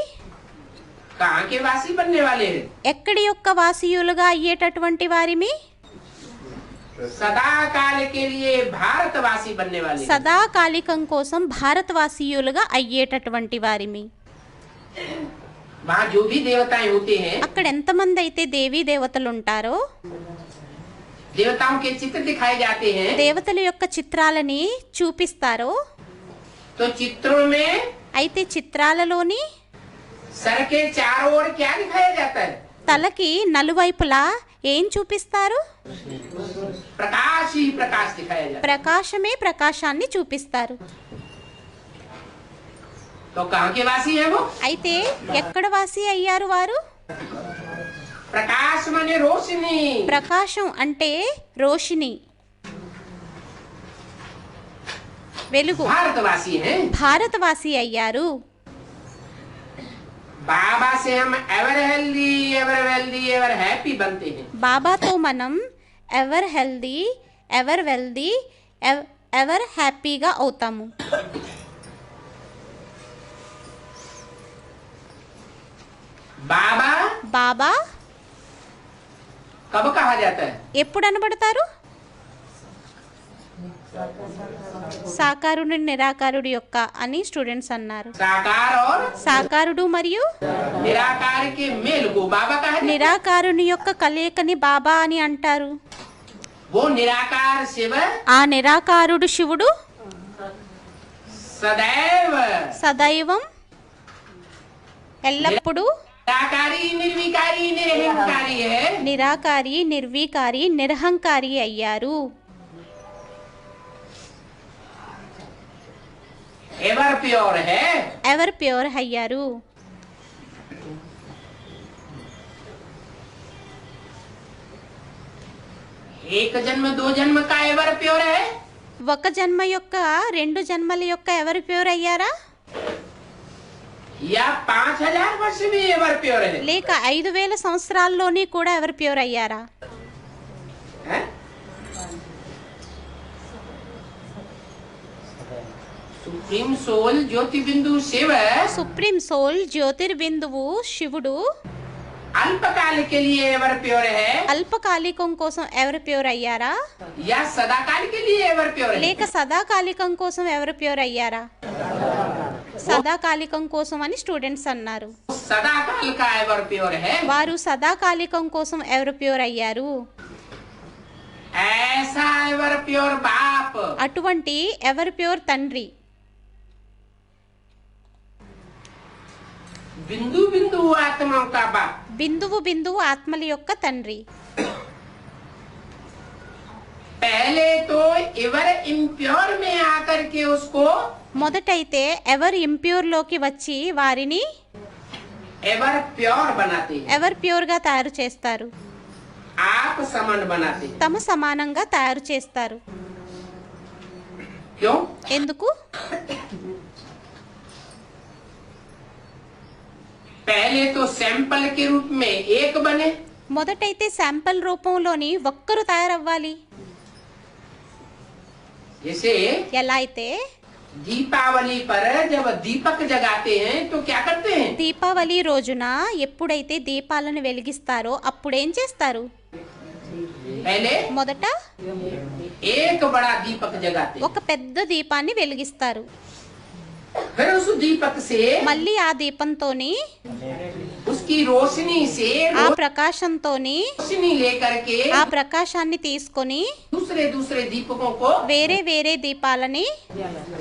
कहाँ के वासी बनने वाले हैं? ఎక్కడి యొక్క వాసీయులుగా అయ్యేటటువంటి వారిమి? सदा काल के लिए भारतवासी बनने वाले हैं. సదాకాలికం కోసం భారతవాసీయులుగా అయ్యేటటువంటి వారిమి. वहाँ जो भी देवताएं होते हैं, అక్కడ ఎంతమంది అయితే దేవీ దేవతలు ఉంటారో देवताओं के चित्र दिखाए जाते हैं. దేవతల యొక్క చిత్రాలని చూపిస్తారో, तो चित्रों में అయితే చిత్రాలలోని सर के चारों ओर क्या दिखाया जाता है? తలకి నలువైపులా ఏం చూపిస్తారు? प्रकाश ही प्रकाश दिखाया जाता है. ప్రకాశమే ప్రకాశాన్ని చూపిస్తారు. तो कहाँ के वासी है वो? అయితే ఎక్కడ వాసి అయ్యారు వారు? प्रकाश माने रोशनी. ప్రకాశం అంటే రోషిని, వెలుగు. भारतवासी हैं. భారతవాసి అయ్యారు. बाबा से हम ever healthy, ever wealthy, ever happy बनते हैं. బాబాతో మనం ever healthy, ever wealthy, ever హ్యాపీగా అవుతాము. बाबा బాబా कब कहा जाता है? ఎప్పుడు అనబడతారు? సాకారుడు నిరాకారుడు యొక్క అని స్టూడెంట్స్ అన్నారు. साकार और సాకారుడు మరియు निराकार के मेल को बाबा कहा जाता है. నిరాకారుని యొక్క కలయికని బాబా అని అంటారు. वो निराकार शिव ఆ నిరాకారుడు శివుడు सदैव సదైవం ఎల్లప్పుడూ निराकारी, निर्विकारी, निरहंकारी है. నిరాకారి, నిర్వీకారి, నిరహంకారి అయ్యారు. एवर प्योर है। ఎవరు ప్యూర్ అయ్యారు? एक जन्म दो जन्म का एवर प्योर है, ఒక జన్మ యొక్క 2 జన్మల యొక్క ఎవరు ప్యూర్ అయ్యారా? या 5000 वर्ष भी एवर प्योर है? లేక 5000 సంవత్సరాల్లోని కూడా ఎవరు ప్యూర్ అయ్యారా? हैं? सुप्रीम सोल ज्योति बिंदु शिव సుప్రీం సోల్ జ్యోతిర్బిందువు శివుడు अल्पकाल के लिए एवर प्योर है, అల్పకాలికం కోసం ఎవరు ప్యూర్ అయ్యారా? या सदाकाल के लिए एवर प्योर है? లేక సదాకాలికం కోసం ఎవరు ప్యూర్ అయ్యారా? సదాకాలికం కోసం అని స్టూడెంట్స్ అన్నారు. सदाकाल का एवर प्योर है। వారు సదాకాలికం కోసం ఎవరు ప్యూర్ అయ్యారు? ऐसा एवर प्योर बाप అటువంటి ఎవరు ప్యూర్ తండ్రి, बिंदु बिंदु आत्माओं का बाप, బిందువు బిందువు ఆత్మల యొక్క తండ్రి. पहले तो एवर इम्प्योर में आकर के उसको మొదటైతే ఎవరు ఇంప్యూర్ లోకి వచ్చి వారిని एवर प्योर बनाते हैं, ఎవరు ప్యూర్ గా తయారు చేస్తారు, आप समान बनाते हैं। తమ సమానంగా తయారు చేస్తారు. क्यों? ఎందుకు? पहले तो सैंपल के रूप में एक बने, మొదటైతే శాంపిల్ రూపంలోని ఒక్కరు తయారవ్వాలి. जैसे ఎలా అయితే दीपावली पर जब दीपक जगाते हैं तो क्या करते हैं? దీపావళి రోజున ఎప్పుడైతే దీపాలను వెలిగిస్తారో అప్పుడేం చేస్తారు? पहले మొదట एक बड़ा दीपक जगाते हैं, ఒక పెద్ద దీపాన్ని వెలిగిస్తారు. फिर उस दीपक से మళ్ళీ ఆ దీపంతోని उसकी रोशनी से ఆ ప్రకాశంతోని रोशनी लेकर के ఆ ప్రకాశాన్ని తీసుకొని दूसरे दूसरे दीपकों को వేరే వేరే దీపాలని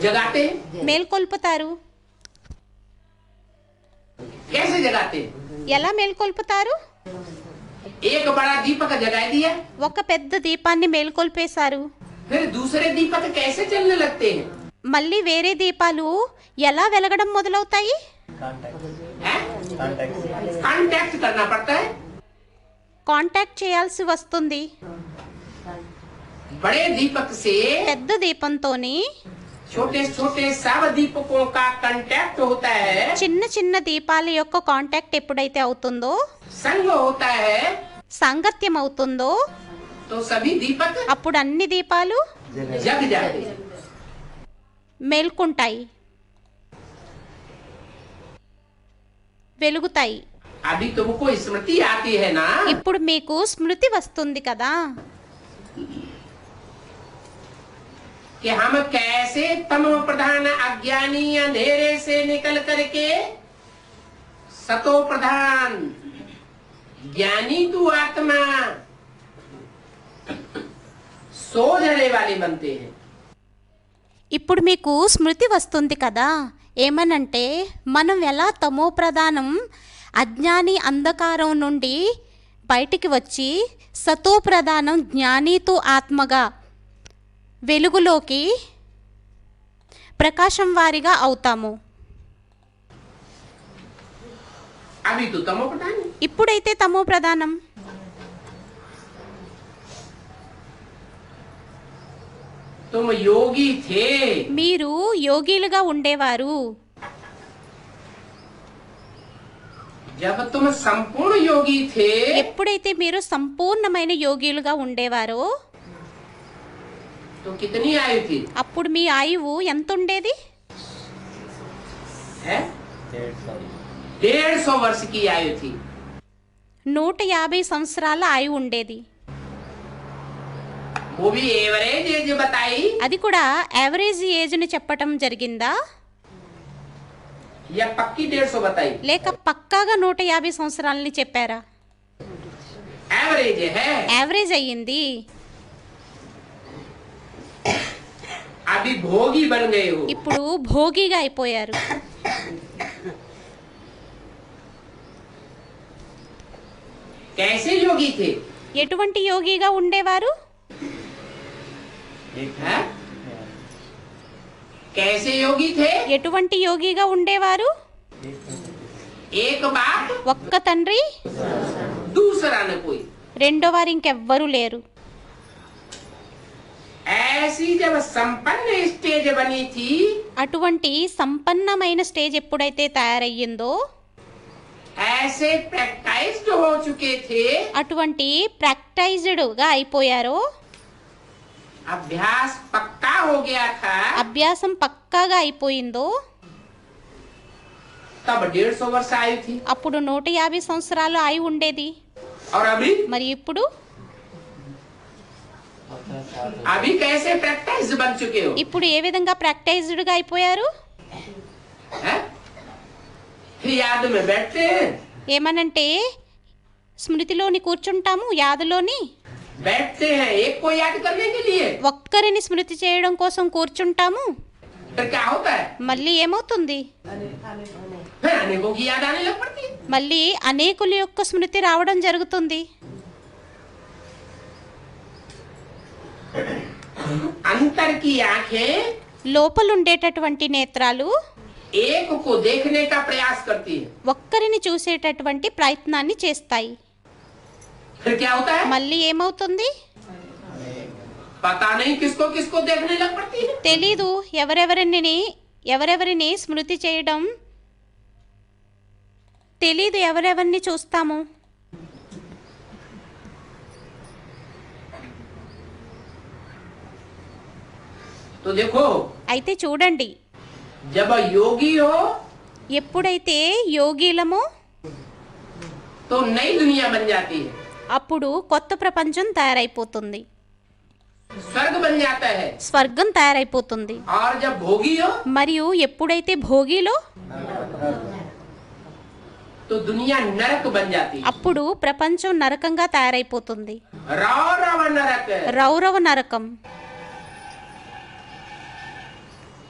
जगाते हैं। మేల్కొల్పుతారు. कैसे जगाते हैं? ఎలా మేల్కొల్పుతారు? एक बड़ा दीपक जगा दिया, ఒక పెద్ద దీపాన్ని మేల్కొల్పేశారు. फिर दूसरे दीपक कैसे चलने लगते हैं? మళ్ళీ వేరే దీపాలు ఎలా వెలగడం మొదలవుతాయి? कांटेक्ट करना पड़ता है। కాంటాక్ట్ చేయాల్సి వస్తుంది. बड़े दीपक से పెద్ద దీపంతోని छोटे छोटे सब दीपकों का कांटेक्ट होता है, చిన్న చిన్న దీపాల యొక్క కాంటాక్ట్ ఎప్పుడైతే అవుతుందో, संग होता है, సాంగత్యం అవుతుందో, तो सभी दीपक అప్పుడు అన్ని దీపాలు जग जाते हैं। మేల్కొంటాయి, వెలుగుతాయి. अभी तुमको स्मृति आती है ना? ఇప్పుడు మీకు స్మృతి వస్తుంది కదా, कि हम कैसे तमो प्रधान अज्ञानी अंधेरे से निकल करके सतो प्रधान ज्ञानी तू आत्मा सोझने वाले बनते हैं। ఇప్పుడు మీకు స్మృతి వస్తుంది కదా. ఏమనంటే మనం ఎలా తమో ప్రధానం అజ్ఞాని అంధకారం నుండి బయటికి వచ్చి సతో ప్రధానం జ్ఞానితో ఆత్మగా వెలుగులోకి ప్రకాశం వారిగా అవుతాము. अभी तो तमो प्रधान है। ఇప్పుడైతే తమో ప్రధానం. तुम योगी थे, మీరు యోగిలుగా ఉండేవారు. जब तुम संपूर्ण योगी थे ఎప్పుడైతే మీరు సంపూర్ణమైన యోగిలుగా ఉండేవారో तो कितनी आयु थी? అప్పుడు మీ ఆయువు ఎంత ఉండేది? है 150 वर्ष की आयु थी। 150 సంవత్సరాల ఆయువు ఉండేది. वो भी एवरेज एज बताई అది కూడా యావరేజ్ ఏజ్ని చెప్పటం జరిగిందా, या पक्की 150 बताई? లేక పక్కాగా 150 సంవత్సరాలని చెప్పారా? एवरेज है। యావరేజ్ అయ్యింది. अभी भोगी बन गए हो। ఇప్పుడు భోగిగా అయిపోయారు. कैसे योगी थे? ఎటువంటి యోగిగా ఉండేవారు? हैं? कैसे योगी थे? ఎటువంటి యోగిగా ఉండేవారు? एक बाप, ఒక్క తండ్రి, दूसरा न कोई। రెండో వారు ఇంకెవ్వరూ లేరు. ऐसी जब संपन्न स्टेज बनी थी, అటువంటి సంపన్నమైన స్టేజ్ ఎప్పుడైతే తయారయ్యిందో, ऐसे प्रैक्टाइज्ड हो चुके थे, అటువంటి ప్రాక్టైజ్డ్గా అయిపోయారో, अभ्यास पक्का हो गया था, అభ్యాసం పక్కాగా అయిపోయిందో, तब 150 वर्ष आयु थी। అప్పుడు 150 సంవత్సరాలు ఆయువు ఉండేది. और మరి ఇప్పుడు अभी कैसे प्रैक्टाइज बन चुके हो? ఇప్పుడు ఏ విధంగా ప్రాక్టైజ్డ్గా అయిపోయారు? हैं? याद में बैठते हैं, ఏమనంటే స్మృతిలోని కూర్చుంటాము, యాదలోని बैठते हैं एक को याद करने के लिए, ఒక్కరిని స్మృతి చేయడం కోసం కూర్చుంటాము. फिर क्या होता है? మళ్ళీ ఏమవుతుంది? फिर अनेकों की याद आने लग पड़ती है। మళ్ళీ అనేకుల యొక్క స్మృతి రావడం జరుగుతుంది. अंतर की आंखें లోపలుండేటటువంటి నేత్రాలు एक को देखने का प्रयास करती है, ఒక్కరిని చూసేటటువంటి ప్రయత్నాన్ని చేస్తాయి. फिर क्या होता है? మళ్ళీ ఏమవుతుంది? पता नहीं किसको किसको देखने लग पड़ती है। తెలీదు ఎవరెవరిని స్మృతి చేయడం, తెలీదు ఎవరెవరిని చూస్తాము. तो देखो, అయితే చూడండి, जब योगी हो ఎప్పుడైతే యోగిలమో तो नई दुनिया बन जाती है, అప్పుడు కొత్త ప్రపంచం తయారైపోతుంది, स्वर्ग बन जाता है। స్వర్గం తయారైపోతుంది. और जब भोगी हो మరియు ఎప్పుడైతే భోగిలో, तो दुनिया नरक बन जाती है। అప్పుడు ప్రపంచం నరకంగా తయారైపోతుంది. रौरव नरक, రౌరవ నరకం.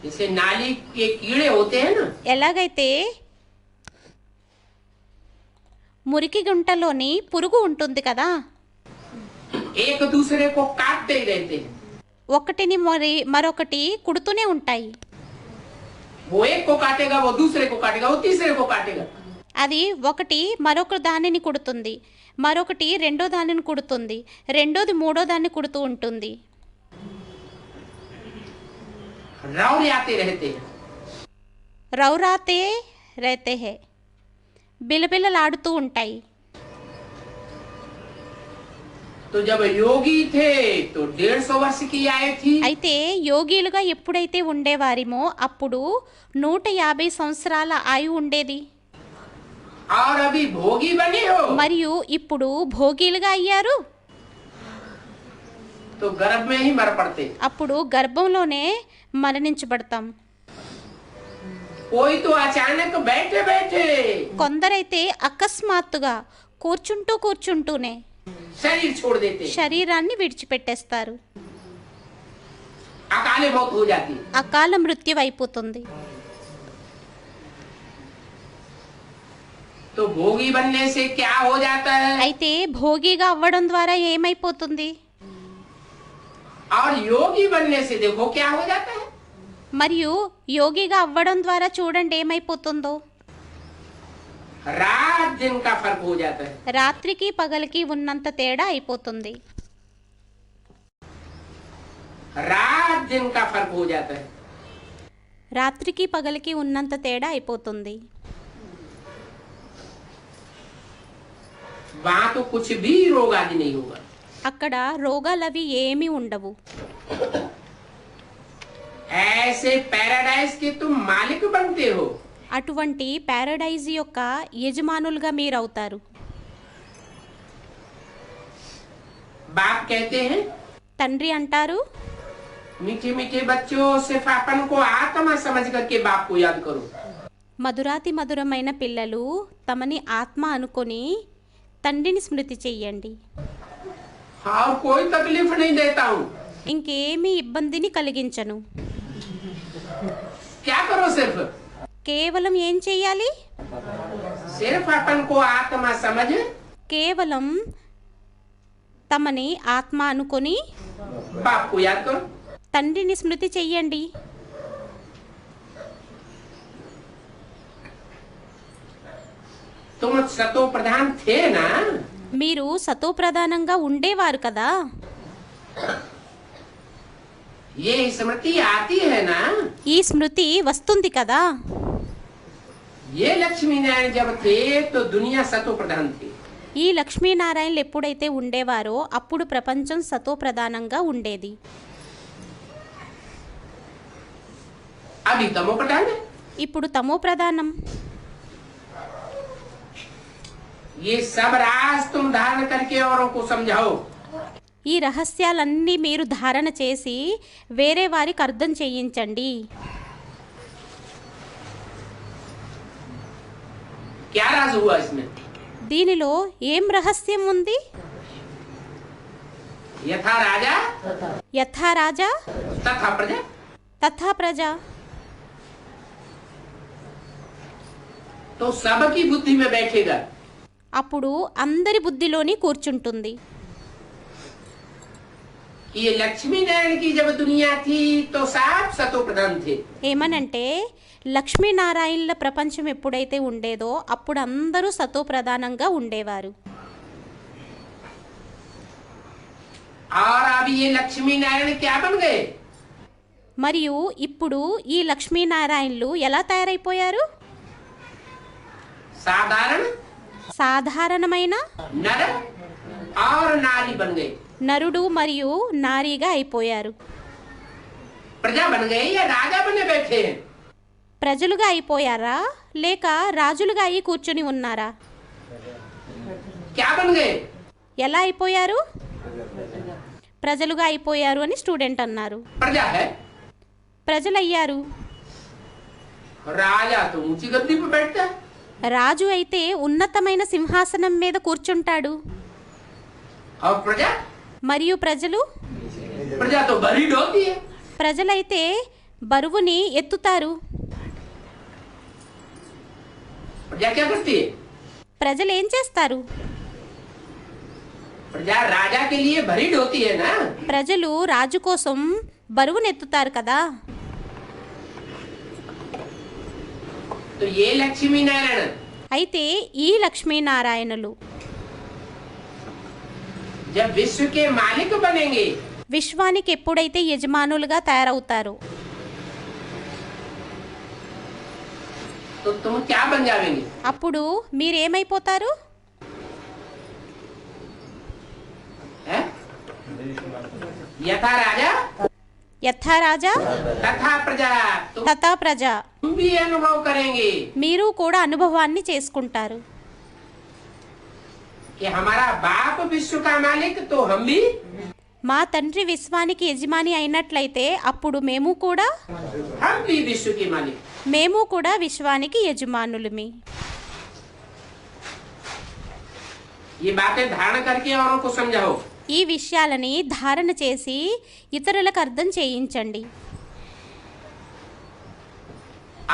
जैसे नाली के कीड़े होते हैं ना, ఎలాగైతే మురికి గుంటలోని పురుగు ఉంటుంది కదా, एक दूसरे को काटते ही रहते हैं। ఒకటిని మరొకటి కుడుతూనే ఉంటాయి. वो एक को काटेगा, वो दूसरे को काटेगा, वो तीसरे को काटेगा। అది ఒకటి మరొక దానిని కుడుతుంది, మరొకటి రెండో దానిని కుడుతుంది, రెండోది మూడో దాన్ని కుడుతూ ఉంటుంది. रौरियाते रहते हैं। రౌరాతే రేతే హే, బిలబిలలాడుతూ ఉంటాయి. तो जब योगी थे तो 150 वर्ष की आयु थी, అయితే యోగిలుగా ఎప్పుడైతే ఉండేవారిమో అప్పుడు 150 సంవత్సరాల ఆయువు ఉండేది. और अभी भोगी बने हो మరియు ఇప్పుడు భోగిలుగా అయ్యారు, तो गर्भ में ही मर पड़ते। అప్పుడు గర్భంలోనే మరణించబడతాం. कोई तो अचानक बैठे बैठे కొందరైతే అకస్మాత్తుగా కూర్చుంటూనే शरीर छोड़ देते, శరీరాన్ని విడిచిపెట్టేస్తారు. अकाले मौत हो जाती है। అకాల మృత్యు అయిపోతుంది. तो भोगी बनने से क्या हो जाता है? అయితే భోగిగా అవ్వడం ద్వారా ఏమైపోతుంది? और योगी बनने से देखो क्या हो जाता है? మరియు యోగిగా అవ్వడం ద్వారా చూడండి ఏమైపోతుందో. रात दिन का फर्क हो जाता है। రాత్రికి పగలికి ఉన్నంత తేడా అయిపోతుంది. रात दिन का फर्क हो जाता है। రాత్రికి పగలికి ఉన్నంత తేడా అయిపోతుంది. वहां तो कुछ भी रोग आदि नहीं होगा। అక్కడ రోగాలవి ఏమీ ఉండవు. ऐसे पैराडाइज के तुम मालिक बनते हो। అటువంటి ప్యారడైజ్ యొక్క యజమానులుగా మీరవుతారు. बाप कहते हैं, తండ్రి అంటారు, मीठे मीठे बच्चों सिर्फ अपन को आत्मा समझ करके बाप को याद करो। మధురాతి మధురమైన పిల్లలు తమని ఆత్మ అనుకొని తండ్రిని స్మృతి చెయ్యండి. और कोई तकलीफ नहीं देता हूँ। ఇంకేమీ ఇబ్బందిని కలిగించను. क्या करो? सिर्फ కేవలం ఏం చెయ్యాలి? सिर्फ अपन को आत्मा समझ కేవలం తమని ఆత్మ అనుకొని बाप को याद करो। తండ్రిని స్మృతి చెయ్యండి. तुम सतो प्रधान थे ना, మీరు సతోప్రధానంగా ఉండేవారు కదా, ये स्मृति आती है ना। ఈ స్మృతి వస్తుంది కదా. ये लक्ष्मी नारायण जब थे तो दुनिया सतो प्रधान थी। ఈ లక్ష్మీనారాయణలు ఎప్పుడైతే ఉండేవారో అప్పుడు ప్రపంచం సతోప్రధానంగా ఉండేది. अभी तमो प्रधान है। ఇప్పుడు తమో ప్రధానం. ये सब राज तुम धारण करके औरों को समझाओ। ఈ రహస్యాలన్నీ మీరు ధారణ చేసి వేరే వారికి అర్థం చేయించండి. क्या राज हुआ इसमें? దీనిలో ఏం రహస్యం ఉంది? यथा राजा యథా రాజా तथा प्रजा। తథా ప్రజ. तो सबकी बुद्धि में बैठेगा। అప్పుడు అందరి బుద్ధిలోని కూర్చుంటుంది. कि ये लक्ष्मी नारायण की जब दुनिया थी तो सब सतो प्रधान थे। ఏమనంటే లక్ష్మీనారాయణల ప్రపంచం ఎప్పుడైతే ఉండేదో అప్పుడు అందరూ సతోప్రధానంగా ఉండేవారు. और अब ये लक्ष्मी नारायण क्या बन गए? మరియు ఇప్పుడు ఈ లక్ష్మీనారాయణలు ఎలా తయారైపోయారు? साधारण సాధారణమైన नर और नारी बन गए। నరుడు మరియు నారీగా అయిపోయారు. प्रजा बन गए या राजा बने बैठे हैं? ప్రజలుగా అయిపోయారా లేక రాజులుగా అయి కూర్చుని ఉన్నారా? क्या बन गए? ఎలా అయిపోయారు? ప్రజలుగా అయిపోయారు అని స్టూడెంట్ అన్నారు. प्रजा है, ప్రజలయ్యారు. राजा तो ऊंची गद्दी पर बैठता है। రాజు అయితే ఉన్నతమైన సింహాసనం మీద కూర్చుంటాడు. और प्रजा మరియు ప్రజలు प्रजा तो भरी ढोती है। ప్రజలైతే బరువుని ఎత్తుతారు. प्रजा क्या करती है? ప్రజలు ఏం చేస్తారు? प्रजा राजा के लिए भरी ढोती है ना। ప్రజలు రాజు కోసం బరువును ఎత్తుతారు కదా. तो ये लक्ष्मी नारायण అయితే ఈ లక్ష్మీనారాయణులు जब विश्व के मालिक बनेंगे విశ్వానికి ఎప్పుడైతే యజమానులుగా తయారవుతారో तो तुम क्या बन जाएंगे? అప్పుడు మీరేమైపోతారు? हैं? यथा राजा యథా రాజా तथा प्रजा। तुम తథా ప్రజ. भी अनुभव करेंगे మీరు కూడా అనుభవాన్ని చేసుకుంటారు. कि हमारा बाप विश्व का मालिक तो हम भी మా తండ్రి విశ్వానికి యజమాని అయినట్లయితే అప్పుడు మేము विश्व के मालिक। కూడా విశ్వానికి యజమానులమి. ये बातें धारण करके औरों को समझाओ। ఈ విషయాలని ధారణ చేసి ఇతరులకు అర్థం చేయించండి.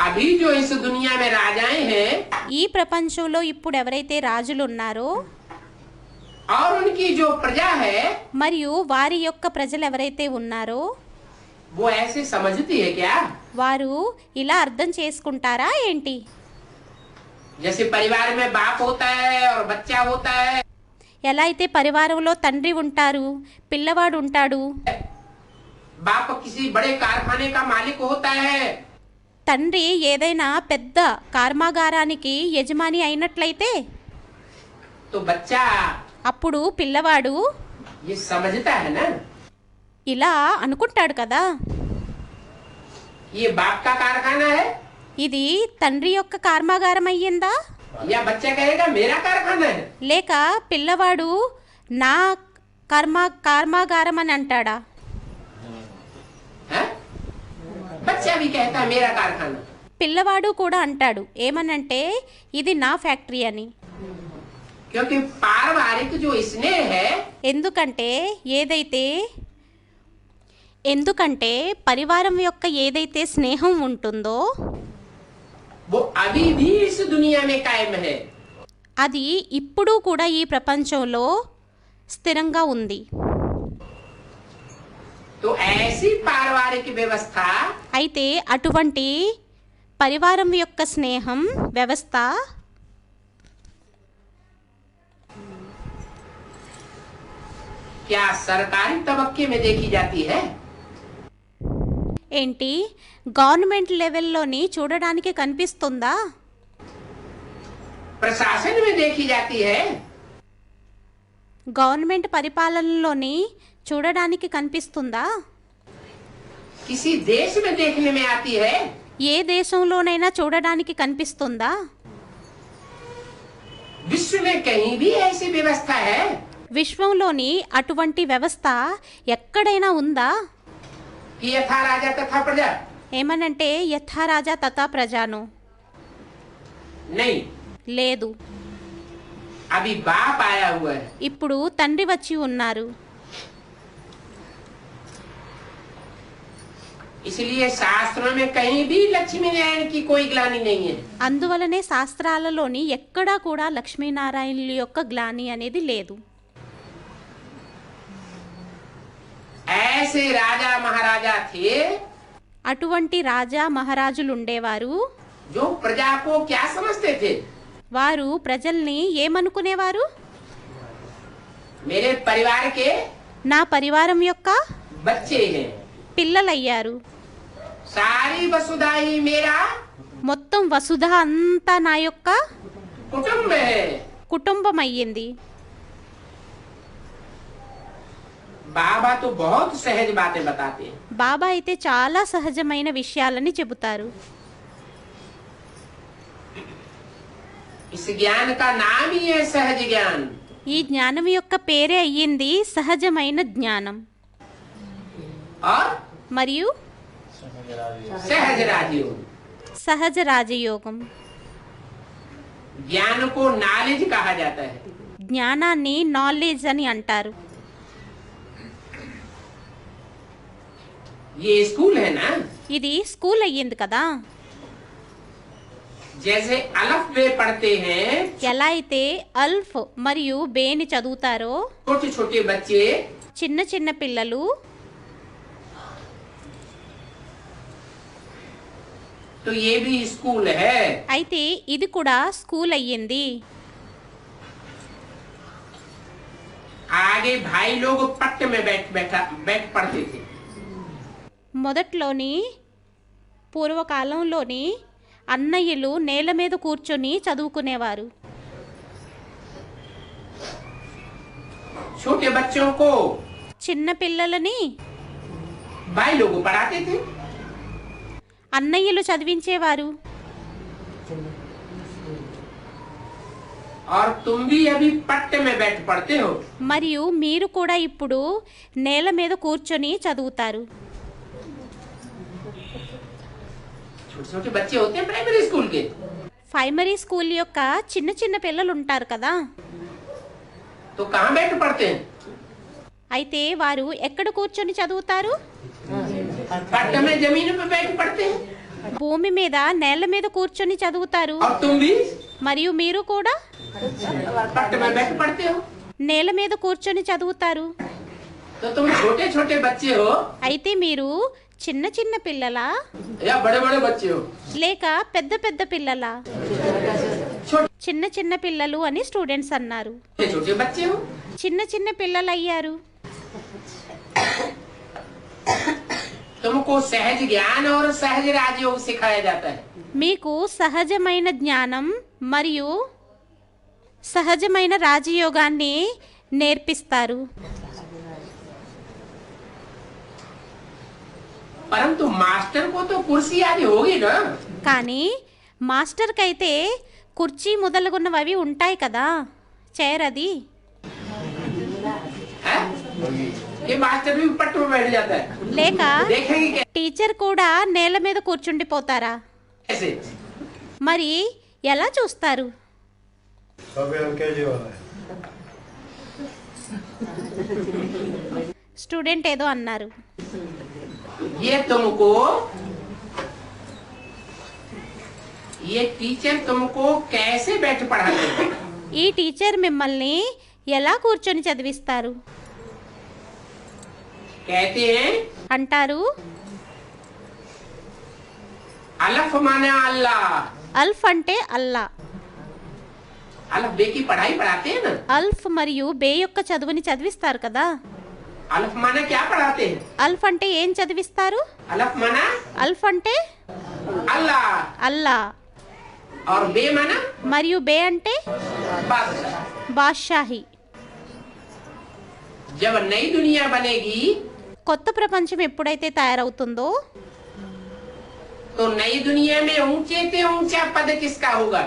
अभी जो इस दुनिया में राजाएं हैं ఈ ప్రపంచంలో ఇప్పుడు ఎవరైతే రాజులు ఉన్నారో और उनकी जो प्रजा है మరియు వారి యొక్క ప్రజలు ఎవరైతే ఉన్నారో वो ऐसे समझती है क्या? వారు ఇలా అర్థం చేసుకుంటారా ఏంటి? जैसे परिवार में बाप होता है और बच्चा होता है। ఎలా అయితే పరివారంలో తండ్రి ఉంటారు, పిల్లవాడు ఉంటాడు. बाप किसी बड़े कारखाने का मालिक होता है తండ్రి ఏదైనా పెద్ద కర్మాగారానికి యజమాని అయినట్లయితే तो बच्चा అప్పుడు పిల్లవాడు ये समझता है ना ఇలా అనుకుంటాడు కదా, ये बाप का कारखाना है। ఇది తండ్రి యొక్క కర్మాగారం అయ్యిందా, या बच्चा कहेगा मेरा कारखाना है। లేక పిల్లవాడు నా కర్మాగారం అని అంటాడా? हैं? बच्चा भी कहता है मेरा कारखाना। పిల్లవాడు కూడా అంటాడు ఏమనంటే ఇది నా ఫ్యాక్టరీ అని. क्योंकि पारिवारिक जो स्नेह है ఎందుకంటే పరివారం యొక్క ఏదైతే స్నేహం ఉంటుందో वो अभी भी इस दुनिया में कायम है। అది ఇప్పుడు కూడా ఈ ప్రపంచంలో స్థిరంగా ఉంది. तो ऐसी पारिवारिक व्यवस्था అయితే అటువంటి పరివారం యొక్క స్నేహం వ్యవస్థ क्या सरकारी तबक्के में देखी जाती है? ఏంటి గవర్నమెంట్ లెవెల్లోని చూడడానికి కనిపిస్తుందా? प्रशासन में देखी जाती है? గవర్నమెంట్ పరిపాలనలోని చూడడానికి కనిపిస్తుందా? किसी देश में देखने में आती है? ఏ దేశంలోనైనా చూడడానికి కనిపిస్తుందా? विश्व में कहीं भी ऐसी व्यवस्था है విశ్వంలోని అటువంటి వ్యవస్థ ఎక్కడైనా ఉందా? कि यथा राजा तथा प्रजा? ఏమనంటే యథా రాజా తథా ప్రజాను. नहीं, లేదు. अभी बाप आया हुआ है. ఇప్పుడు తండ్రి వచ్చి ఉన్నారు. इसलिए शास्त्रों में कहीं भी लक्ष्मी नारायण की कोई ग्लानि नहीं है. అందువలనే శాస్త్రాలలోని ఎక్కడా కూడా లక్ష్మీనారాయణుల యొక్క గ్లాని అనేది లేదు. ऐसे राजा महाराजा थे అటువంటి రాజా మహారాజులు ఉండేవారు. जो प्रजा को क्या समझते थे? వారు ప్రజల్ని ఏమనుకునేవారు? मेरे परिवार के నా పరివారం యొక్క बच्चे हैं, పిల్లలయ్యారు. सारी वसुधा ही मेरा మొత్తం వసుధ అంతా నా యొక్క कुटुंब है. కుటుంబం అయ్యింది. बाबा तो बहुत सहज बातें बताते हैं. బాబా అయితే చాలా సహజమైన విషయాలని చెబుతారు. इस ज्ञान का नाम ही है सहज ज्ञान. ఈ జ్ఞానం యొక్క పేరే అయ్యింది సహజమైన జ్ఞానం और మరియు सहज राजयोग. సహజ రాజయోగం. ज्ञान को नॉलेज कहा जाता है. జ్ఞానాన్ని నాలెడ్జ్ అని అంటారు. ये स्कूल है ना, ఇది స్కూల్ అయ్యింది కదా. जैसे अलफ बे पढ़ते हैं ఎలా అయితే అల్ఫ్ మరియు బేని చదువుతారో छोटे छोटे बच्चे, చిన్న చిన్న పిల్లలు, तो ये भी स्कूल है. అయితే ఇది కూడా స్కూల్ అయ్యింది. आगे भाई लोग पट्ट में बैठ पढ़ते थे. మొదట్లోని పూర్వకాలంలోని అన్నయ్యలు నేల మీద కూర్చొని చదువుకునేవారు. छोटे बच्चों को చిన్న పిల్లలని भाई लोग पढ़ाते थे. అన్నయ్యలు చదివించేవారు. और तुम भी अभी पट्ट में बैठ पढ़ते हो. మరియు మీరు కూడా ఇప్పుడు నేల మీద కూర్చొని చదువుతారు. छोटे छोटे बच्चे होते हैं प्राइमरी स्कूल के, ప్రైమరీ స్కూల్ యొక్క చిన్న చిన్న పిల్లలు ఉంటారు కదా. तो कहाँ बैठ पढ़ते हैं? అయితే వారు ఎక్కడ కూర్చొని చదువుతారు? पट्ट में जमीन पे बैठ पढ़ते हैं. భూమి మీద నేల మీద కూర్చొని చదువుతారు. और तुम भी మరియు మీరు కూడా पट्ट में बैठ पढ़ते हो. నేల మీద కూర్చొని చదువుతారు. तो तुम छोटे छोटे बच्चे हो అయితే మీరు చిన్న చిన్న పిల్లలా या बड़े बड़े बच्चे हो? లేక పెద్ద పెద్ద పిల్లలా? छोटे చిన్న చిన్న పిల్లలు అని స్టూడెంట్స్ అన్నారు. छोटे बच्चे हो. చిన్న చిన్న పిల్లలు అయ్యారు. तुमको सहज ज्ञान और सहज राजयोग सिखाया जाता है. మీకు సహజమైన జ్ఞానం మరియు సహజమైన రాజయోగాన్ని నేర్పిస్తారు. परंतु मास्टर को तो कुर्सी आदि होगी ना. కానీ మాస్టర్కి అయితే కుర్చీ మొదలగున్నవి ఉంటాయి కదా, చైర్ అది. है? ये मास्टर भी पट्ट में बैठ जाता है. లేక देखेंगे क्या టీచర్ కూడా నేల మీద కూర్చుండిపోతారా? कैसे? మరి ఎలా చూస్తారు? सब एलकेजी वाला है. స్టూడెంట్ ఏదో అన్నారు. ये तुमको ये टीचर तुमको कैसे बैठ पढ़ाते हैं? ఈ టీచర్ మిమ్మల్ని ఎలా కూర్చొని చదివిస్తారు? कहते हैं అంటారు अलफ माने अल्लाह. అల్ఫ్ అంటే అల్లా. अलफ बे की पढ़ाई पढ़ाते हैं ना. అల్ఫ్ మరియు బే యొక్క చదువుని చదివిస్తారు కదా. अल्फ माना क्या पढ़ाते हैं? అల్ఫ్ అంటే ఏం చదివిస్తారు? अल्फ माना అల్ఫ్ అంటే अल्लाह అల్లా, और बे माना మరియు బే అంటే बादशाह। బాద్షాహి. जब नई दुनिया बनेगी కొత్త ప్రపంచం ఎప్పుడైతే తయారవుతుందో तो नई दुनिया में ऊंचे से ऊंचा पद किसका होगा?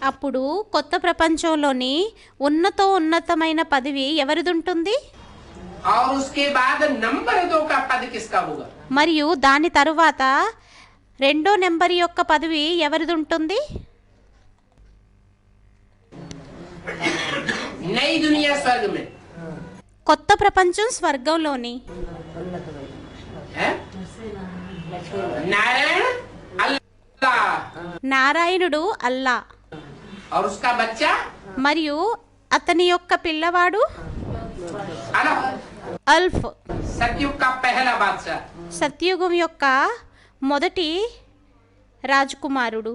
అప్పుడు కొత్త ప్రపంచంలోని ఉన్నతమైన పదవి ఎవరిదుంటుంది? और उसके बाद नंबर 2 का पद किसका होगा? మరియు దాని తరువాత రెండో నెంబర్ యొక్క పదవి ఎవరిదుంటుంది? नई दुनिया स्वर्ग में కొత్త ప్రపంచం స్వర్గంలోని है नारायण अल्लाह నారాయణుడు అల్లా, और उसका बच्चा మరియు అతని యొక్క పిల్లవాడు अल्लाह। అల్ఫ్, सतयुग का पहला बादशाह। సత్యుగం యొక్క మొదటి రాజకుమారుడు,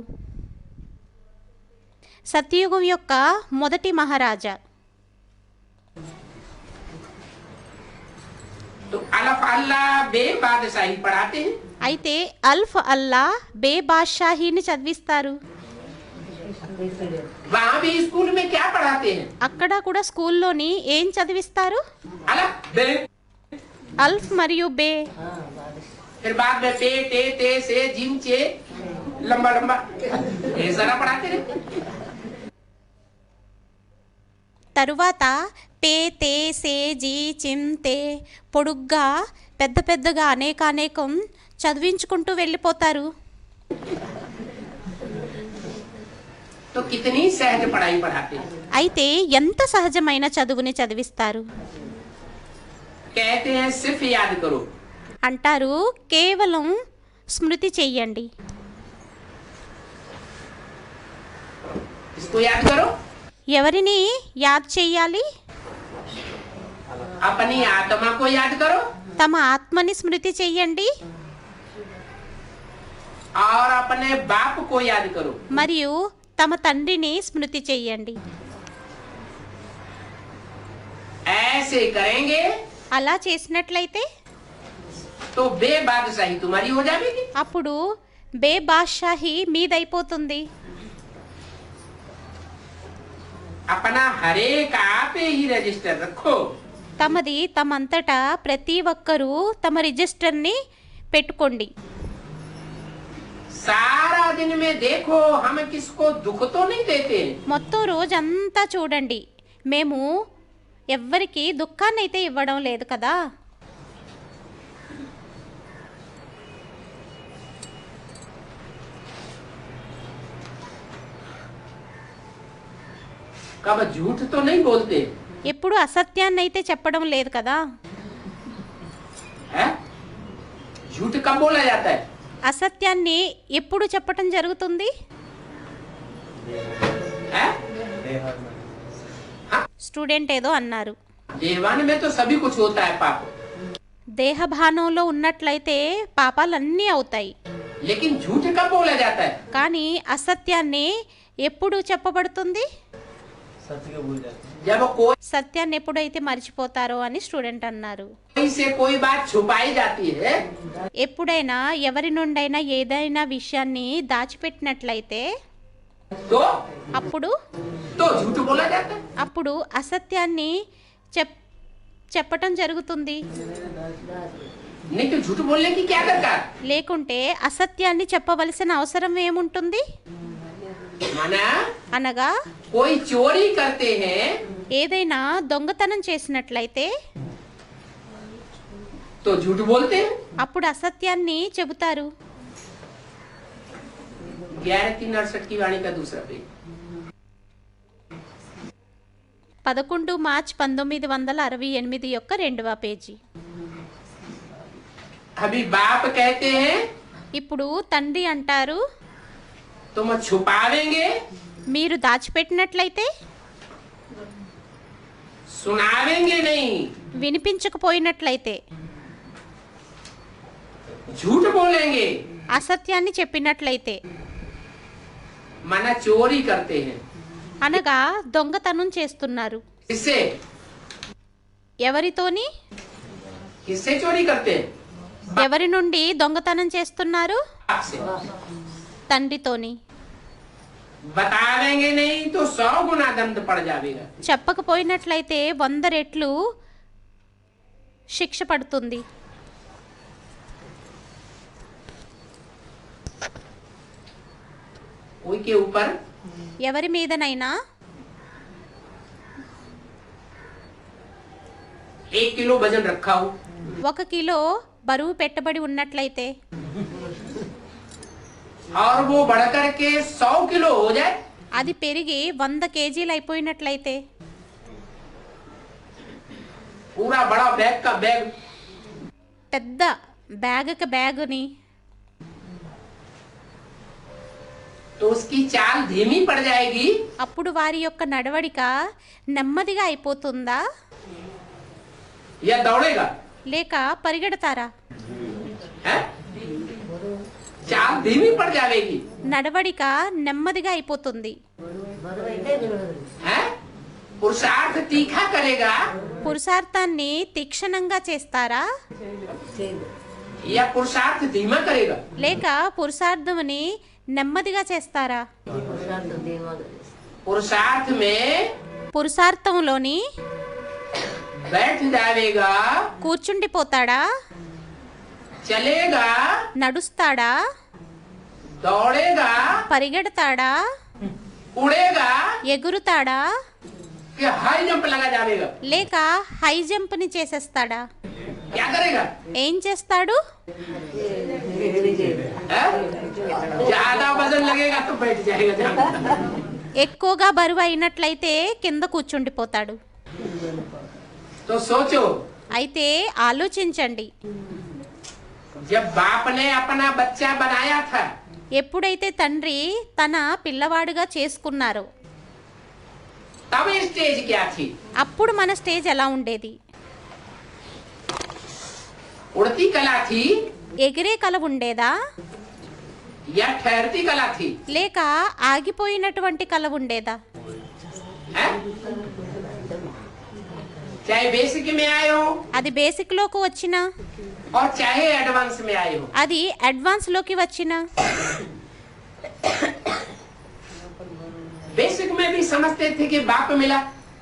సత్యుగం యొక్క మొదటి మహారాజా. तो अल्लाह अल्लाह बे बादशाही पढ़ाते हैं। అయితే అల్ఫ్ అల్లా బే బాద్షాహీని చదివిస్తారు. वहाँ भी स्कूल में क्या पढ़ाते हैं? అక్కడ కూడా స్కూల్లోని ఏం చదివిస్తారు? अल्लाह बे, అల్ఫ్ మరియు బే. फिर बाद में पे टे ते से जिम चे लंबा लंबा ये सारा पढ़ाते रहते हैं। తరువాత పే తే సే జీ చిమ్ తే పొడుగ్గా పెద్దగా అనేకం చదివించుకుంటూ వెళ్ళిపోతారు. तो कितनी सहज पढ़ाई पढ़ाते हैं। అయితే ఎంత సహజమైన చదువుని చదివిస్తారు. कहते हैं सिर्फ याद करो। అంటారు కేవలం స్మృతి చెయ్యండి. इसको याद करो। ఎవరిని యాద్ చెయ్యాలి? अपनी आत्मा को याद करो తమ ఆత్మని స్మృతి చెయ్యండి, और अपने बाप को याद करो। మరియు తమ తండ్రిని స్మృతి చెయ్యండి. ऐसे करेंगे అలా చేసినట్లయితే तो बे बादशाही तुम्हारी हो जाएगी। అప్పుడు బే బాద్షాహీ మీదైపోతుంది. अपना हरेक आप ही रजिस्टर रखो। తమది తమంతటా ప్రతి ఒక్కరూ తమ రిజిస్టర్ని పెట్టుకోండి. सारा दिन में देखो हम किसको दुख तो नहीं देते। మొత్తం రోజంతా చూడండి, మేము ఎవ్వరికి దుఃఖాన్ని అయితే ఇవ్వడం లేదు కదా. कब झूठ तो नहीं बोलते ఎప్పుడు అసత్యాన్ని అయితే చెప్పడం లేదు కదా. है? झूठ कब बोला जाता है? అసత్యాన్ని ఎప్పుడు చెప్పటం జరుగుతుంది? है? స్టూడెంట్ ఏదో అన్నారు, देवान में तो सभी कुछ होता है पाप, దేహభానంలో ఉన్నట్లయితే పాపాలన్నీ అవుతాయి. लेकिन झूठ कब बोला जाता है? కానీ అసత్యాన్ని ఎప్పుడు చెప్పబడుతుంది? जब कोई సత్యాన్ని ఎప్పుడైతే మర్చిపోతారో అని స్టూడెంట్ అన్నారు. से कोई बात छुपाई जाती है ఎప్పుడైనా ఎవరి నుండైనా ఏదైనా విషయాన్ని దాచిపెట్టినట్లయితే तो అప్పుడు झूठ बोला जाता है। అప్పుడు అసత్యాన్ని చెప్పటం జరుగుతుంది. नहीं तो झूठ बोलने की क्या दरकार? లేకుంటే అసత్యాన్ని చెప్పవలసిన అవసరం ఏముంటుంది? माना అనగా कोई चोरी करते हैं ఏదైనా దొంగతనం చేసినట్లయితే तो झूठ बोलते हैं। అప్పుడు అసత్యాన్ని చెబుతారు. 11/3/68 की वाणी का दूसरा पेज। 11 మార్చ్ 1968 యొక్క 2వ పేజీ. अभी बाप कहते हैं ఇప్పుడు తండ్రి అంటారు, तुम छुपावेंगे, మీరు దాచిపెట్టినట్లయితే, सुनावेंगे नहीं, వినిపించకపోయినట్లయితే, झूठ बोलेंगे, అసత్యాన్ని చెప్పినట్లయితే, माना चोरी करते हैं। అనగా దొంగతనం చేస్తున్నారు. इससे ఎవరితోని? किससे चोरी करते हैं? ఎవరి నుండి దొంగతనం చేస్తున్నారు? बाप से। తండ్రితోని. बता देंगे नहीं तो 100 गुना दंड पड़ जाएगा। చెప్పకపోయినట్లయితే 100 రెట్లు శిక్ష పడుతుంది. कोई के ऊपर ఎవరి మీదనైనా 1 किलो वजन रखा हो 1 కిలో బరువు పెట్టబడి ఉన్నట్లయితే और वो बढ़कर के 100 किलो हो जाए, అది పెరిగి 100 కేజీలు అయిపోయినట్లయితే पूरा बड़ा बैग का बैग పెద్ద బ్యాగుని तो उसकी चाल धीमी पड़ जाएगी అప్పుడు వారి యొక్క నడవడిక నెమ్మదిగా అయిపోతుందా या दौड़ेगा? లేక పరిగెడతారా? है? चाल धीमी पड़ जाएगी। నడవడిక నెమ్మదిగా అయిపోతుంది. है? पुरुषार्थ तीखा करेगा పురుషార్థాన్ని తీక్షణంగా చేస్తారా? या पुरुषार्थ धीमा करेगा? లేక పురుషార్థముని నెమ్మదిగా చేస్తారా? पुरुषार्थ में పురుషార్థంలోని बैठ जाएगा, కూర్చుండిపోతాడా? चलेगा, నడుస్తాడా? दौड़ेगा, పరిగెడతాడా? उड़ेगा ఎగురుతాడా? कि हाई जंप लगा जाएगा? లేక హై జంప్ని చేసేస్తాడా? क्या करेगा? ఏం చేస్తాడు? है? ज्यादा वजन लगेगा तो बैठ जाएगा जहाँ। ఎక్కువగా బరువు అయినట్లయితే కింద కూర్చుండిపోతాడు. तो सोचो, అయితే ఆలోచించండి. जब बाप ने अपना बच्चा बनाया था ఎప్పుడైతే తండ్రి తన పిల్లవాడుగా చేసుకున్నారో तब स्टेज क्या थी? అప్పుడు మన స్టేజ్ ఎలా ఉండేది? उड़ती कला थी ఎగిరే కల ఉండేదా? या ठहरती कला थी? లేక ఆగిపోయినటువంటి కల ఉండేదా? है? चाहे बेसिक में आए हो అది బేసిక్ లోకి వచ్చినా, और चाहे एडवांस में आए हो, అది అడ్వాన్స్ లోకి వచ్చినా, बेसिक में भी समझते थे कि बाप मिला,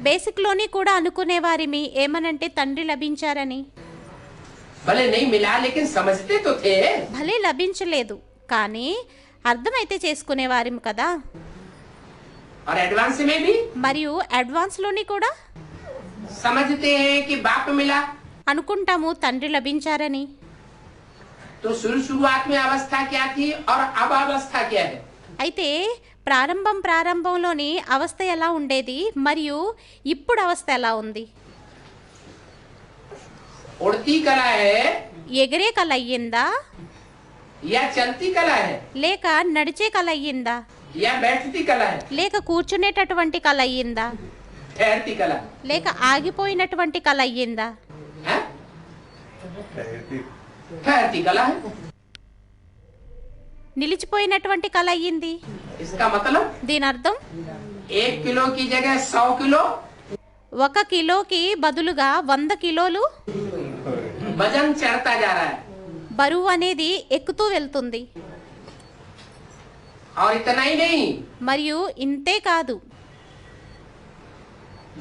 బేసిక్ లోని కూడా అనుకునేవారిమి ఏమనంటే తండ్రి లభించారని. भले नहीं मिला लेकिन समझते तो थे। భలే లభించలేదు కానీ అర్థమైతే చేసుకునేవారిం కదా. और एडवांस में भी మరియు అడ్వాన్స్ లోని కూడా समझते हैं कि बाप मिला। అనుకుంటాము తండ్రి లభించారని. तो शुरुआत में अवस्था क्या थी और अब अवस्था क्या है? అయితే ప్రారంభంలోని అవస్థ ఎలా ఉండేది మరియు ఇప్పుడు అవస్థ ఎలా ఉంది? उड़ती कला है ఎగిరే కల అయ్యిందా? या चलती कला है లేక నడిచే కల అయ్యిందా? या बैठती कला है? లేక కూర్చునేటటువంటి కల అయ్యిందా? ठहरती कला లేక ఆగిపోయినటువంటి కల అయ్యిందా? है? ठहरती कला है। నిలిచిపోయినటువంటి కల అయ్యింది. इसका मतलब దీని అర్థం 1 किलो की जगह 100 किलो 1 కిలోకి బదులుగా 100 కిలోలు वजन चढ़ता जा रहा है। బరువు అనేది ఎక్కుతూ వెళ్తుంది. और इतना ही नहीं, మరియు ఇంతే కాదు,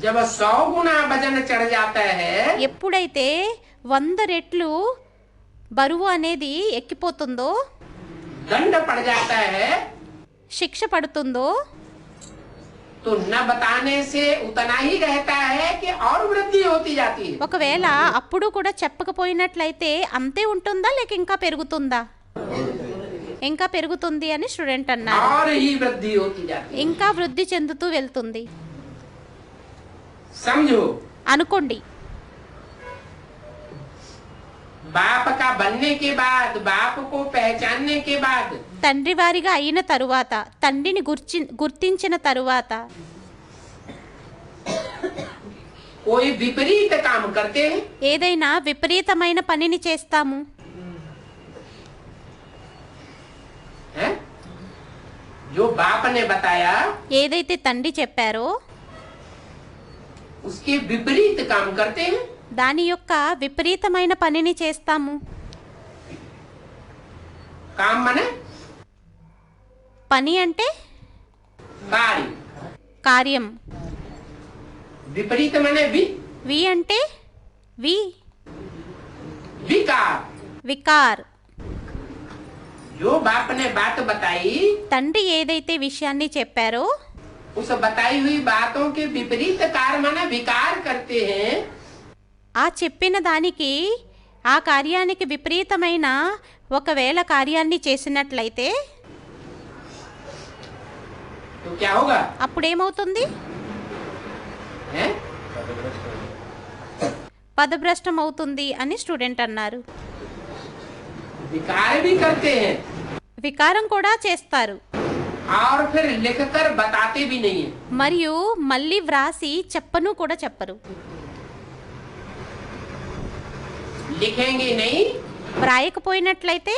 जब 100 गुना वजन चढ़ जाता है ఎప్పుడైతే 100 రెట్లు బరువు అనేది ఎక్కిపోతుందో, दंड पड़ जाता है, శిక్ష పడుతుందో, तो न बताने से उतना ही रहता है कि और वृद्धि होती जाती है। ఒకవేళ అప్పుడు కూడా చెప్పకపోయినట్లయితే అంతే ఉంటుందా లేక ఇంకా పెరుగుతుందా? ఇంకా పెరుగుతుంది అని స్టూడెంట్ అన్నారు. और ही वृद्धि होती जाती है। ఇంకా వృద్ధి చెందుతూ వెళ్తుంది. समझो, అనుకోండి, बाप का बनने के बाद, बाप को पहचानने के बाद తండ్రి వారిగా అయిన తరువాత, తండ్రిని గుర్తించిన తరువాత कोई विपरीत काम करते हैं, ఏదైనా విపరీతమైన పనిని చేస్తాము. हैं? जो बाप ने बताया ఏదైతే తండ్రి చెప్పారో उसके विपरीत काम करते हैं, దాని యొక్క విపరీతమైన పనిని చేస్తాము. काम माने పని అంటే कार्य, కార్యం. विपरीत माने వి అంటే विकार. వికార్. जो बाप ने बात बताई, తండ్రి ఏదైతే విషయాన్ని చెప్పారో उस बताई हुई बातों के विपरीत कार्य माना विकार करते हैं, ఆ చెప్పిన దానికి ఆ కార్యానికి విపరీతమైన ఒకవేళ కార్యాన్ని చేసినట్లయితే तो क्या होगा? అప్పుడేమవుతుంది? हैं? పదభ్రష్టం అవుతుంది అని స్టూడెంట్ అన్నారు. विकार भी करते हैं వికారం కూడా చేస్తారు. और फिर लिखकर बताते भी नहीं है. మరియు మళ్ళీ వ్రాసి చెప్పను కూడా చెప్పరు. लिखेंगे नहीं వ్రాయకపోయినట్లయితే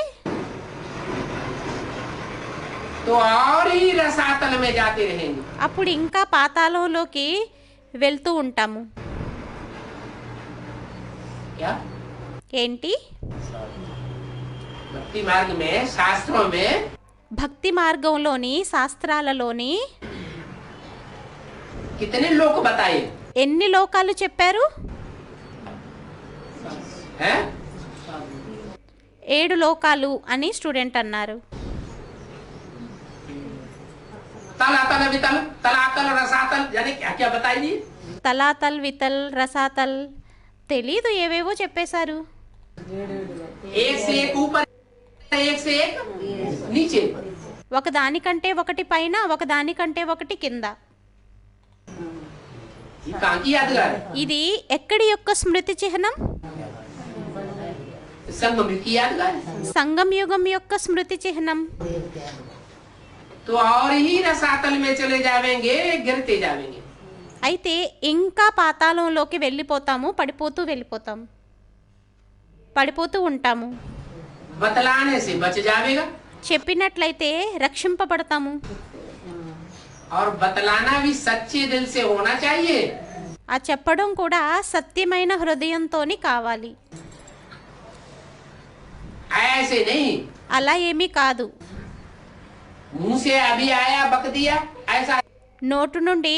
तो और ही रसातल में जाते रहेंगे. అప్పుడు ఇంకా పాతాళంలోకి వెళ్తూ ఉంటాము. क्या ఏంటి? भक्ति मार्ग में, शास्त्रों में భక్తి మార్గంలోని శాస్త్రాలలోని कितने लोक बताए ఎన్ని లోకాలు చెప్పారు? हैं? 7 లోకాలు అని స్టూడెంట్ అన్నారు. तल अतल वितल, तलातल रसातल, यानी क्या क्या बताइए? తలాతల్ వితల్ రసాతల్ తెలీదు, ఏవేవో చెప్పేశారు. एक से एक ऊपर, एक से एक नीचे. ఒకదానికంటే ఒకటి పైన, ఒకదానికంటే ఒకటి కింద. ये कहाँ की यादगार है? ఇది ఎక్కడి యొక్క స్మృతి చిహ్నం? संगम की यादगार है. సంగం యుగం యొక్క స్మృతి చిహ్నం. तो और ही रसातल में चले जावेंगे, गिरते जावेंगे. అయితే ఇంకా పాతాళంలోకి వెళ్ళిపోతాము, పడిపోతూ ఉంటాము. बतलाने से बच जावेगा చెప్పినట్లయితే రక్షింపబడతాము. और बतलाना भी सच्चे दिल से होना चाहिए. ఆ చెప్పడం కూడా సత్యమైన హృదయంతోని కావాలి. ऐसे नहीं అలా ఏమీ కాదు. मुंह से अभी आया बक दिया, ऐसा నోటు నుండి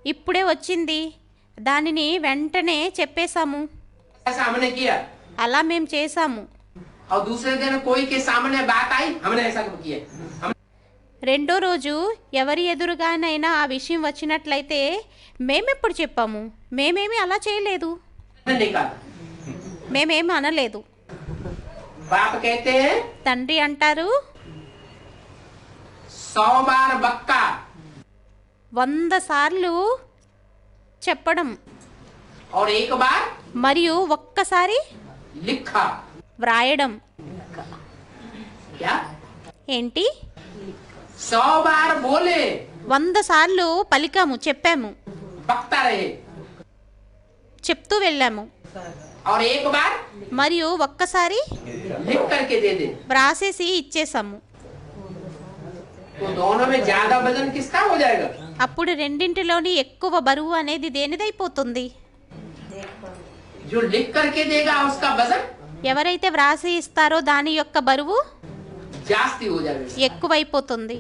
ఇప్పుడే వచ్చింది, దానిని వెంటనే చెప్పేశాము, ऐसा हमने किया. అలా మేము చేశాము. और दूसरे दिन कोई के सामने बात आई, हमने ऐसा किया. हम రెండో రోజు ఎవరి ఎదురుగానైనా ఆ విషయం వచ్చినట్లయితే మేమెప్పుడు చెప్పాము, మేమేమి అలా చేయలేదు, नहीं कहा. మేమేమి అనలేదు. बाप कहते हैं తండ్రి అంటారు 100 बार बक्का 100 సార్లు చెప్పడం और एक बार మరియు ఒక్కసారి लिखा. వ్రాయడం. क्या ఏంటి? 100 बार बोले, 100 సార్లు పలికాము, చెప్పాము, बकता रहे, చెప్తూ వెళ్ళాము. और एक बार మరియు ఒక్కసారి लिख करके दे दे. వ్రాసేసి ఇచ్చేసాము. तो दोनों में ज्यादा वजन किसका हो जाएगा? అప్పుడు రెండింటిలోని ఎక్కువ బరువు అనేది దేనిదైపోతుంది? जो लिख करके देगा उसका वजन ఎవరైతే వ్రాసి ఇస్తారో దాని యొక్క బరువు जास्ती हो जाएगा. ఎక్కువైపోతుంది.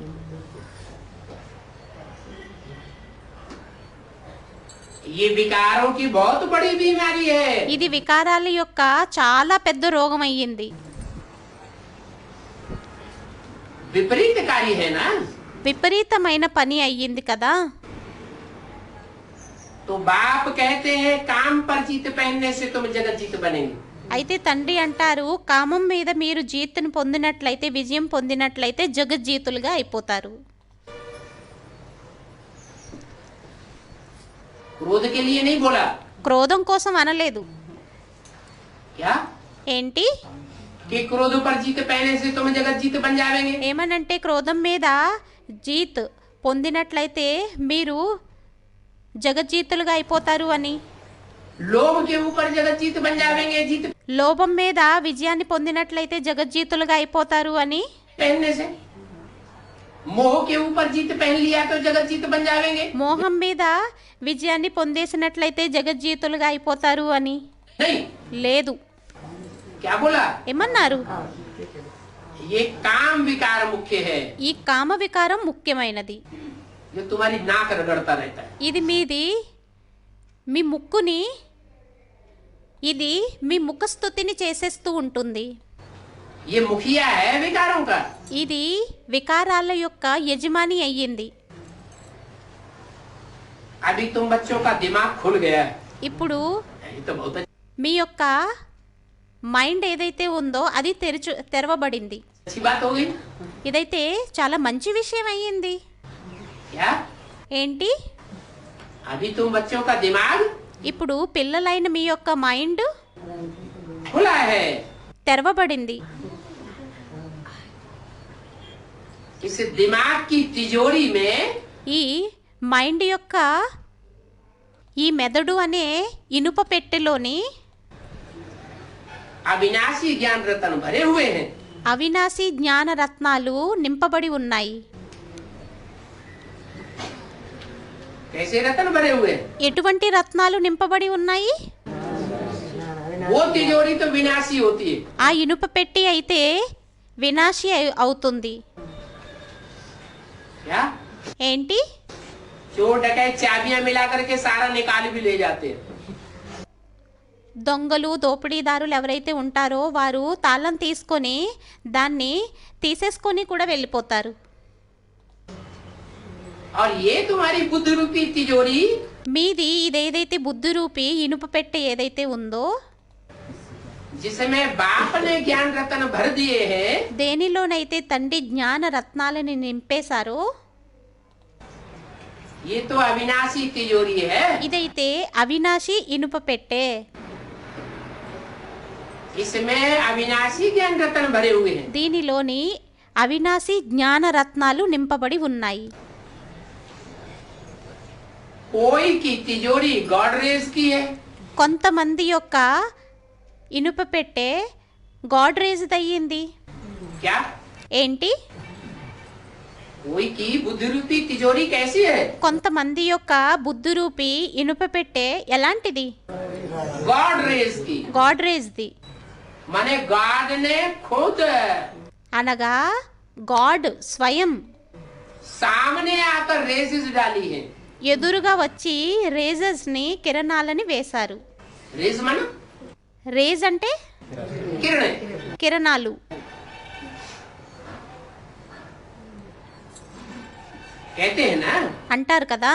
ये विकारों की बहुत बड़ी बीमारी है. ఇది వికారాల యొక్క చాలా పెద్ద రోగం అయ్యింది. विपरीत कार्य है ना. విపరీతమైన పని అయ్యింది కదా. तो बाप कहते हैं काम पर जीत पहनने से तुम जगत जीत बनेंगे. అయితే తండ్రి అంటారు, కామం మీద మీరు జీతును పొందినట్లయితే, విజయం పొందినట్లయితే జగజ్జీతులుగా అయిపోతారు. क्रोध के लिए नहीं बोला. క్రోధం కోసం అనలేదు. क्या ఏంటి? कि क्रोध पर जीत पहनने से तुम जगत जीत बन जाएंगे. ఏమనంటే క్రోధం మీద జీత్ పొందినట్లయితే మీరు జగజ్జీతులుగా అయిపోతారు అని. लोभ के ऊपर जगत जीत बन जाएंगे. जीत లోభం మీద విజయాన్ని పొందినట్లయితే జగజ్జీతులుగా అయిపోతారు అని. पहनने से मोह के ऊपर जीत पहन लिया तो जगत जीत बन जाएंगे. మోహం మీద విజయాన్ని పొందేసినట్లయితే జగజ్జీతులుగా అయిపోతారు అని. नहीं, లేదు. क्या बोला? ఏమన్నారు? ये काम विकार मुख्य है, ఈ కామ వికారం ముఖ్యమైనది. जो तुम्हारी नाक रगड़ता रहता है. ఇది మీ ముక్కుని, ఇది మీ ముఖస్తుతిని చేసేస్తూ ఉంటుంది. ये मुखिया है विकारों का. ఇది వికారాల యొక్క యజమాని అయ్యింది. अभी तुम बच्चों का दिमाग खुल गया है. ఇప్పుడు ये तो बहुत మీ యొక్క మైండ్ ఏదైతే ఉందో అది తెరవబడింది. अच्छी बात हो गई. ఇదైతే చాలా మంచి విషయం అయ్యింది. क्या? ఏంటి? अभी तुम बच्चों का दिमाग ఇప్పుడు పిల్లలైన మీ యొక్క మైండ్ खुला है. తెరవబడింది. इस दिमाग की तिजोरी में ఈ మైండ్ యొక్క ఈ మెదడు అనే ఇనుప పెట్టెలోని अविनाशी ज्ञान रत्न भरे हुए हैं. అవినాశి జ్ఞాన రత్నాలు నింపబడి ఉన్నాయి. कैसे रत्न भरे हुए हैं? ఎటువంటి రత్నాలు నింపబడి ఉన్నాయి? वो तिजोरी तो विनाशी होती है. ఆ ఇనుప పెట్టి అయితే వినాశి అవుతుంది. क्या? ఏంటి? चोर डकैत चाबियां मिला करके सारा निकाल भी ले जाते हैं. దొంగలు దోపిడీదారులు ఎవరైతే ఉంటారో వారు తాళం తీసుకొని దాన్ని తీసేసుకొని కూడా వెళ్ళిపోతారు. और ये तुम्हारी बुद्ध रूपी तिजोरी మీది ఇదేదైతే బుద్ధి రూపి ఇనుప పెట్టె ఏదైతే ఉందో जिसमें बाप ने ज्ञान रत्न भर दिए हैं, దేనిలోనైతే తండ్రి జ్ఞాన రత్నాలని నింపేశారో ये तो अविनाशी तिजोरी है. ఇదైతే అవినాశి ఇనుప పెట్టె. इसमें अविनाशी ज्ञान रत्न भरे हुए हैं. దీనిలోని అవినాశి జ్ఞాన రత్నాలు నింపబడి ఉన్నాయి. कोई की तिजोरी गॉडरेज की है. కొంతమంది యొక్క ఇనుప పెట్టె గాడ్రేజ్ అయ్యింది. क्या? ఏంటి? कोई की बुद्धि रूपी तिजोरी कैसी है? కొంతమంది యొక్క బుద్ధి రూపి ఇనుప పెట్టె ఎలాంటిది? गॉडरेज की. గాడ్రేజ్ది. माने गॉड ने खुद అనగా గాడ్ స్వయం सामने आकर रेजेस डाली है. ఎదురుగా వచ్చి రేజెస్ని కిరణాలని వేశారు. रेज माना రేజ్ అంటే किरण. కిరణాలు. कहते हैं ना, అంటారు కదా,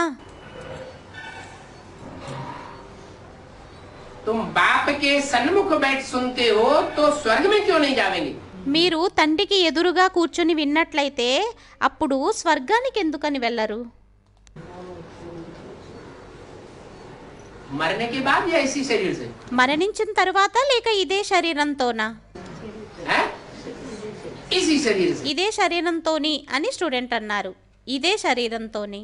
तुम बाप के सन्मुख बैठ सुनते हो तो स्वर्ग में क्यों नहीं जावेंगे? మీరు తండ్రికి ఎదురుగా కూర్చొని విన్నట్లయితే అప్పుడు స్వర్గానికి ఎందుకని వెళ్ళరు? मरने के बाद या इसी शरीर से? మరణించిన తర్వాత లేక ఇదే శరీరంతోనా? है? इसी शरीर से. ఇదే శరీరంతోని అని స్టూడెంట్ అన్నారు. ఇదే శరీరంతోని.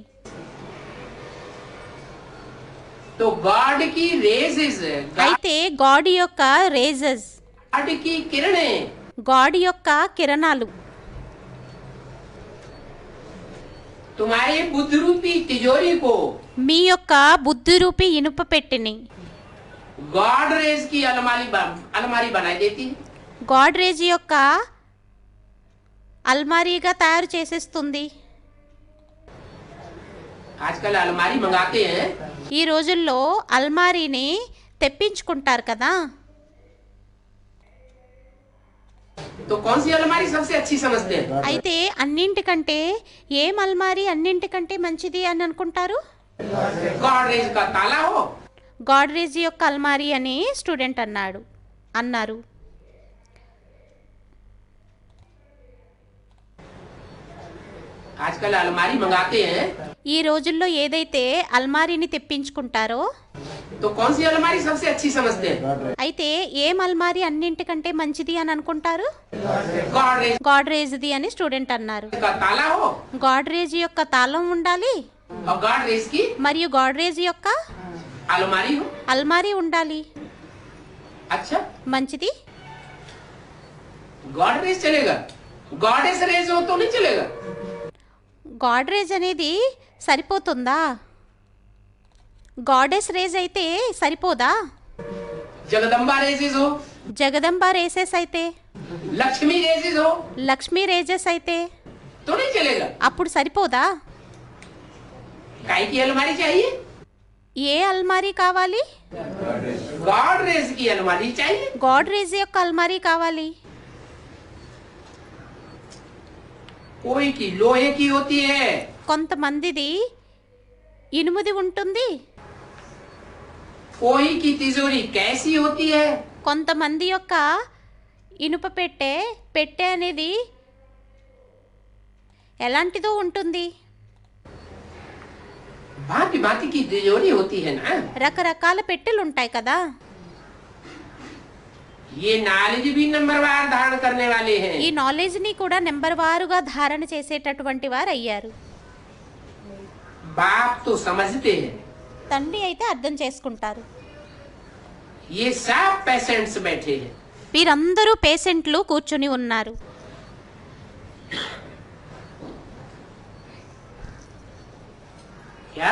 तो गॉड की रेजेस, అయితే గాడ్ యొక్క రేజెస్, गॉड की किरणें గాడ్ యొక్క కిరణాలు तुम्हारे बुद्ध रूपी तिजोरी को మీ యొక్క బుద్ధి రూపి ఇనుప పెట్టెని गॉड रेज की अलमारी बनाई देती है. గాడ్రేజ్ యొక్క అల్మారీగా తయారు చేసేస్తుంది. आजकल अलमारी मंगाते हैं ఈ రోజుల్లో అల్మారీని తెప్పించుకుంటారు కదా. तो कौन सी अलमारी सबसे अच्छी समझते हैं? అయితే అన్నింటికంటే ఏం అల్మారీ అన్నింటికంటే మంచిది అని అనుకుంటారు? गॉड रेज का ताला हो, గాడ్రేజ్ యొక్క అల్మారీ అని స్టూడెంట్ అన్నారు. आजकल अलमारी मंगाते हैं ఈ రోజుల్లో ఏదైతే అల్మారీని తెప్పించుకుంటారో तो कौन सी अलमारी सबसे अच्छी समझते हैं? అయితే ఏం అల్మారీ అన్నింటికంటే మంచిది అని అనుకుంటారు? गॉड रेज గాడ్రేజ్ది అని స్టూడెంట్ అన్నారు. का ताला हो గాడ్రేజ్ యొక్క తాళం ఉండాలి और गॉड रेज की మరియు గాడ్రేజ్ యొక్క अलमारी हो. అల్మారీ ఉండాలి. अच्छा, మంచిది. गॉड रेज चलेगा, गॉडेस रेज हो तो नहीं चलेगा. గాడ్రేజ్ అనేది సరిపోతుందా? గాడెస్ రేజ్ అయితే సరిపోదా? जगदम्बा रेसिस हो, జగదంబ రేసెస్ అయితే, लक्ष्मी रेसिस हो, లక్ష్మీ రేజెస్ అయితే तो नहीं चलेगा। అప్పుడు సరిపోదా? काय की अलमारी चाहिए? ఏ అల్మారీ కావాలి? गॉड रेस की अलमारी चाहिए। గోడ్రేజ్ యొక్క అల్మారీ కావాలి. कोई की लोहे की होती है, కొంతమందిది ఇనుముది ఉంటుంది, कोई की तिजोरी कैसी होती है, కొంతమంది యొక్క ఇనుప పెట్టె అనేది ఎలాంటిదో ఉంటుంది. भांति भांति की तिजोरी होती है ना। రకరకాల పెట్టెలు ఉంటాయి కదా. ये नॉलेज भी नंबरवार धारण करने वाले हैं। ఈ నాలెడ్జ్ని కూడా నెంబర్ వారుగా ధారణ చేసేటటువంటి వారు అయ్యారు. बाप तो समझते हैं, తండ్రి అయితే అర్థం చేసుకుంటారు. ये सब पेशेंट्स बैठे हैं। వీరందరూ పేషెంట్లు కూర్చుని ఉన్నారు. क्या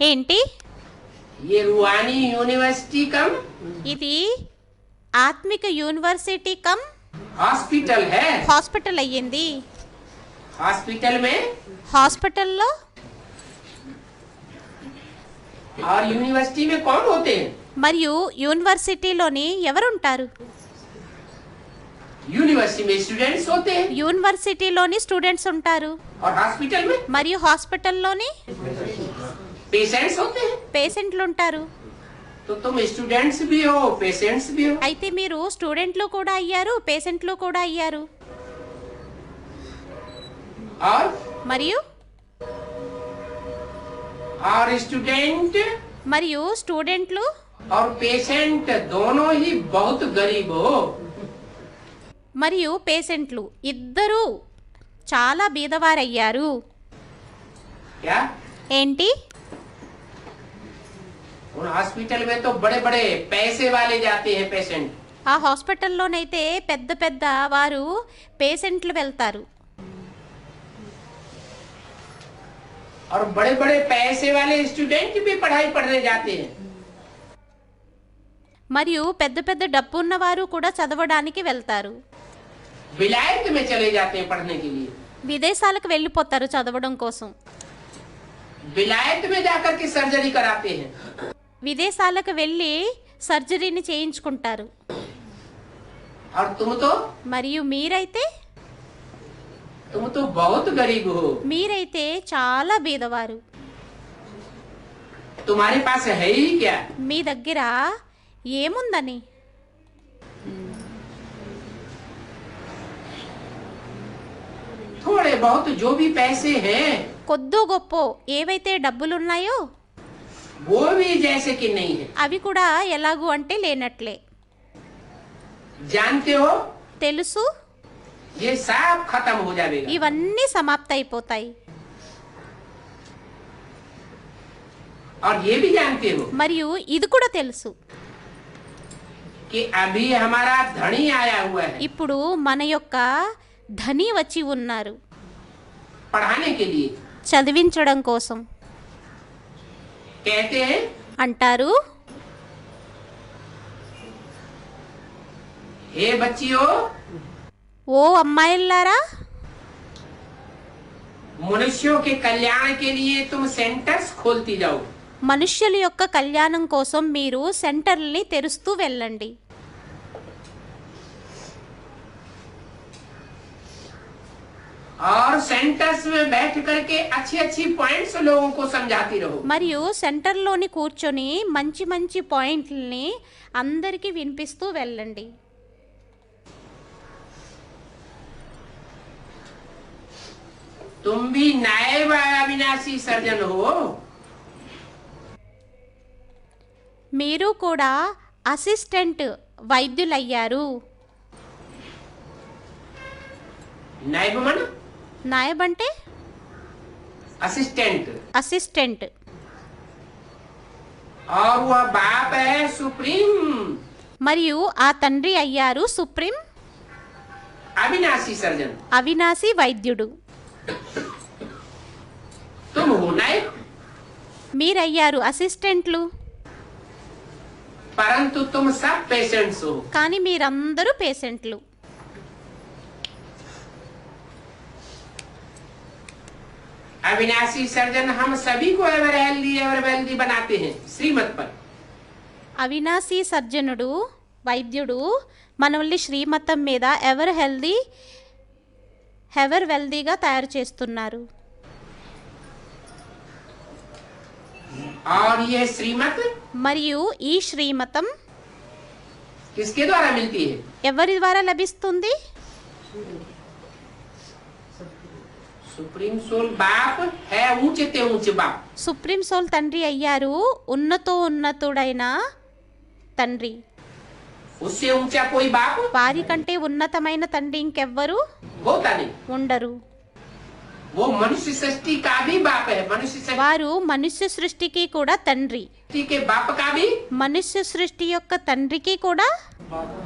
ఏంటి? ये रूहानी यूनिवर्सिटी कम ఇది ఆత్మిక యూనివర్సిటీ కమ్ हॉस्पिटल है। హాస్పిటల్ అయ్యింది. हॉस्पिटल में హాస్పిటల్లో और यूनिवर्सिटी में कौन होते हैं? మరియు యూనివర్సిటీలోని ఎవరుంటారు? यूनिवर्सिटी में स्टूडेंट्स होते हैं యూనివర్సిటీలోని స్టూడెంట్స్ ఉంటారు, और हॉस्पिटल में మరియు హాస్పిటల్లోని पेशेंट्स होते हैं। పేషెంట్లు ఉంటారు. तो तुम स्टूडेंट्स भी हो, पेशेंट्स भी हो। అయితే మీరు స్టూడెంట్లు కూడా అయ్యారు, పేషెంట్లు కూడా అయ్యారు. और మరియు स्टूडेंट మరియు స్టూడెంట్లు और पेशेंट दोनों ही बहुत गरीब हो। మరియు పేషెంట్లు ఇద్దరూ చాలా బీదవారయ్యారు. क्या ఏంటి? उन हॉस्पिटल में तो बड़े बड़े पैसे वाले जाते हैं पेशेंट। ఆ హాస్పిటల్లోనైతే పెద్ద పెద్ద వారు పేషెంట్లు వెళ్తారు. और बड़े बड़े पैसे वाले स्टूडेंट भी पढ़ाई पढ़ने जाते हैं। మరియు పెద్ద పెద్ద డబ్బు ఉన్నవారు కూడా చదవడానికి వెళ్తారు. विलायत में चले जाते हैं पढ़ने के लिए। విదేశాలకు వెళ్ళిపోతారు చదవడం కోసం. विलायत में जाकर के सर्जरी कराते हैं। విదేశాలకు వెళ్ళి సర్జరీని చేయించుకుంటారు. और మరియు तुम तो बहुत गरीब हो। మీరైతే చాలా బీదవారు. तुम्हारे पास है ही क्या? మీ దగ్గర ఏముందని? थोड़े बहुत जो भी पैसे हैं కొద్దో గొప్పో ఏవైతే డబ్బులున్నాయో वो भी जैसे कि नहीं है। అవి కూడా ఎలాగూ అంటే లేనట్లే. जानते हो తెలుసు, ये सब खत्म हो जाएगा। ఇవన్నీ సమాప్త అయిపోతాయి. और ये भी जानते हो మరియు ఇది కూడా తెలుసు, कि अभी हमारा धनी आया हुआ है ఇప్పుడు మన యొక్క ధని వచ్చి ఉన్నారు पढ़ाने के लिए। చదివించడం కోసం. कहते हैं అంటారు, हे बच्चियों, ఓ అమ్మాయిల్లారా, मनुष्यों के कल्याण के लिए तुम सेंटर्स खोलती जाओ। మనుష్యుల యొక్క కళ్యాణం కోసం మీరు సెంటర్ని తెరుస్తూ వెళ్ళండి. और सेंटर्स में बैठ करके अच्छी अच्छी पॉइंट्स लोगों को समझाती रहो। మరియు సెంటర్లోని కూర్చొని మంచి మంచి పాయింట్లని అందరికీ వినిపిస్తూ వెళ్ళండి. तुम भी नायब अविनाशी सर्जन हो। మీరు కూడా అసిస్టెంట్ వైద్యులయ్యారు. नायब मन నాయబ్ అంటే असिस्टेंट, అసిస్టెంట్. और वह बाप है सुप्रीम మరియు ఆ తండ్రి అయ్యారు సుప్రీం अविनाशी सर्जन। అవినాశి వైద్యుడు. तुम हो नायब। మీరయ్యారు అసిస్టెంట్లు. परंतु तुम सब पेशेंट्स हो। కానీ మీరందరూ పేషెంట్లు. अविनाशी सर्जन हम सभी को एवर वेल्दी बनाते हैं श्रीमत पर। అవినాశీ సర్జనుడు వైద్యుడు మనల్ని శ్రీమతం మీద ఎవర్ వెల్దీగా తయారు చేస్తున్నారు. और ये श्रीमत మరియు ఈ శ్రీమతం किसके द्वारा मिलती है? ఎవరి ద్వారా లభిస్తుంది? सुप्रीम सोल बाप है, ऊंचे ते ऊंचे बाप। సుప్రీం సోల్ తండ్రి అయ్యారు, ఉన్నతుడైన తండ్రి. उससे ऊंचा कोई बाप వారి కంటే ఉన్నతమైన తండ్రి ఇంకెవ్వరు होता नहीं। ఉండరు. वो मनुष्य सृष्टि का भी बाप है। मनुष्य వారు మనుష్య సృష్టికి కూడా తండ్రి. सृष्टि के बाप का भी మనుష్య సృష్టి యొక్క తండ్రికి కూడా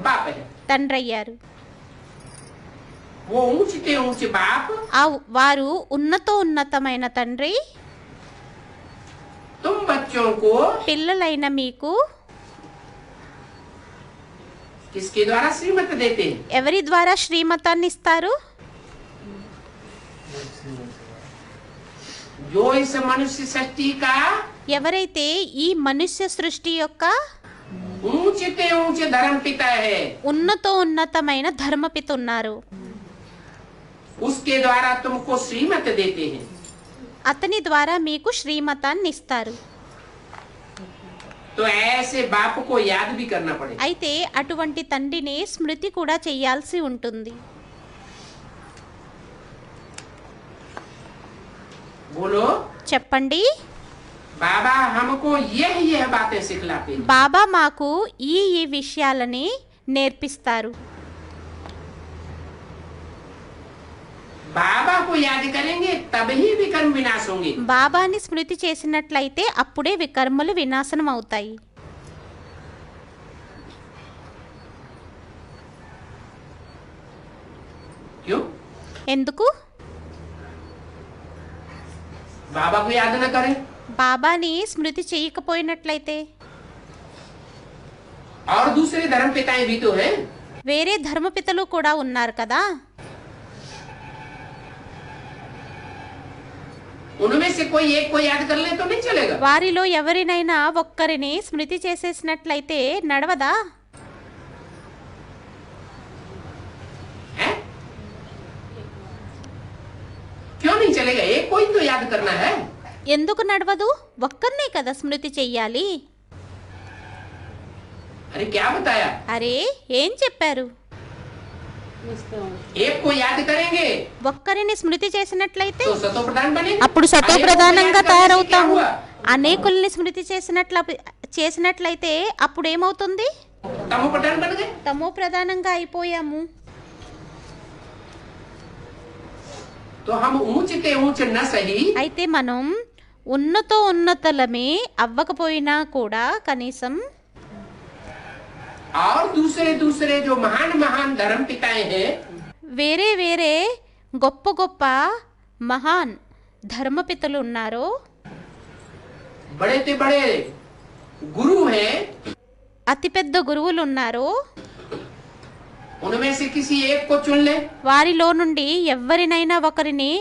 बाप है। తండ్రి అయ్యారు. वो ऊंचे ते ऊंचे बाप వారు ఉన్నతమైన తండ్రి तुम बच्चों को పిల్లలైన మీకు किसके द्वारा श्रीमत देते हैं? ఎవరి ద్వారా శ్రీమతాన్ని ఇస్తారు? जो इस मनुष्य सृष्टि का ఎవరైతే ఈ మనుష్య సృష్టి యొక్క ऊंचे ते ऊंचे धर्म पिता है, ఉన్నతమైన ధర్మపిత ఉన్నారు. उसके द्वारा तुमको श्रीमत देते हैं। అతని ద్వారా మీకు శ్రీమతాన్ని ఇస్తారు. तो ऐसे बाप को याद भी करना पड़ेगा। అయితే అటువంటి తండ్రిని స్మృతి కూడా చేయాల్సి ఉంటుంది. बोलो చెప్పండి. बाबा हमको यह बातें सिखलाते हैं। బాబా మాకు ఈ విషయాలని నేర్పిస్తారు. बाबा को याद करेंगे तब ही विकर्म विनाश होंगे। బాబాని స్మృతి చేసినట్లయితే అప్పుడే వికర్మలు వినాశనం అవుతాయి. क्यों? ఎందుకు? बाबा को याद न करें బాబాని స్మృతి చేయకపోయినట్లయితే और दूसरे धर्म पिताएं भी तो हैं। వేరే ధర్మపితలు కూడా ఉన్నారు కదా. उनमें से कोई एक को याद कर ले तो नहीं चलेगा। వారిలో ఎవరినైనా ఒక్కరిని స్మృతి చేసేసినట్లయితే నడవదా? है? क्यों नहीं चलेगा? एक कोई तो याद करना है। ఎందుకు నడవదు? ఒక్కరినే కదా స్మృతి చెయ్యాలి. अरे क्या बताया? అరే ఏం చెప్పారు? एक को याद करेंगे ఒక్కరిని స్మృతి చేసినట్లయితే तो सतो प्रधान बनेगा। అప్పుడు సతో ప్రధానంగా अनेकों को याद करने से क्या తయారవుతాము. हुआ? అనేకుల్ని స్మృతి చేసినట్లయితే అప్పుడు ఏమవుతుంది? तमो प्रधान बन गए। తమో ప్రధానంగా అయిపోయాము. तो हम ऊंचे ते ऊंचे न सही అయితే మనం ఉన్నతలమే అవ్వకపోయినా కూడా కనీసం और दूसरे जो महान महान धर्म पिताएं हैं వేరే గొప్ప మహాన్ ధర్మపితలు ఉన్నారో, बड़े ते बड़े गुरु हैं, అతిపెద్ద గురువులు ఉన్నారో, उनमें से किसी एक को चुन ले వారిలో నుండి ఎవరినైనా ఒకరిని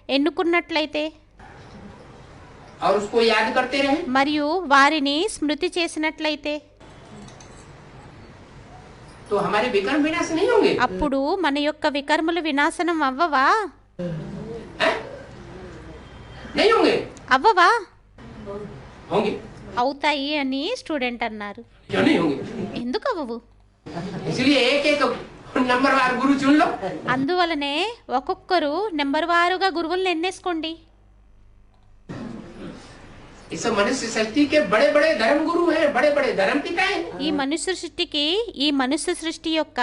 ఎన్నుకున్నట్లయితే और उसको याद करते रहे మరియు వారిని స్మృతి చేసినట్లయితే तो हमारे विकर्म विनाश नहीं होंगे। అప్పుడు మన యొక్క వికర్మలు వినాశనం అవ్వవా? हैं? नहीं होंगे? అవ్వవా? होंगे। అవుతాయి అని స్టూడెంట్ అన్నారు. क्यों नहीं होंगे? ఎందుకు అవ్వవు? इसलिए एक नंबरवार गुरु चुन लो। అందువలనే ఒక్కొక్కరు నెంబర్ వారుగా గురువులను ఎన్నేసుకోండి. इस मनुष्य सृष्टि के बड़े बड़े धर्म गुरु हैं, बड़े बड़े धर्म पिता हैं। ఈ మనుష్య సృష్టి యొక్క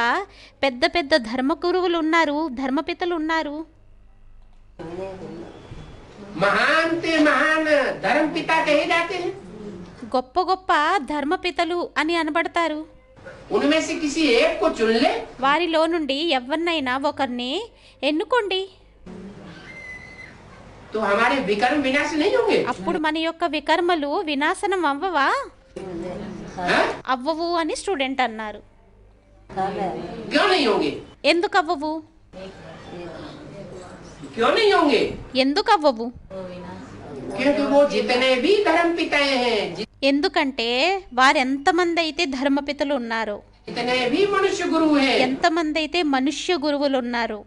పెద్ద ధర్మ గురువులు ఉన్నారు, ధర్మపితలు ఉన్నారు. महान ते महान धर्म पिता कहे जाते हैं। గొప్ప ధర్మపితలు అని అనబడతారు. उनमें से किसी एक को चुन ले వారిలో నుండి ఎవరినైనా ఒకరిని ఎన్నుకోండి. तो हमारे विकर्म विनाश नहीं होंगे। అప్పుడు మన యొక్క వికర్మలు వినాశనం అవ్వవా? हैं? అవ్వవు అని స్టూడెంట్ అన్నారు. क्यों नहीं होंगे? ఎందుకు అవ్వవు? क्यों नहीं होंगे? ఎందుకు అవ్వవు? क्योंकि वो जितने भी धर्म पिताएं हैं, ఎందుకంటే వారెంతమంది అయితే ధర్మపితలు ఉన్నారో, जितने भी मनुष्य गुरु हैं, ఎంతమంది అయితే మనుష్య గురువులు ఉన్నారో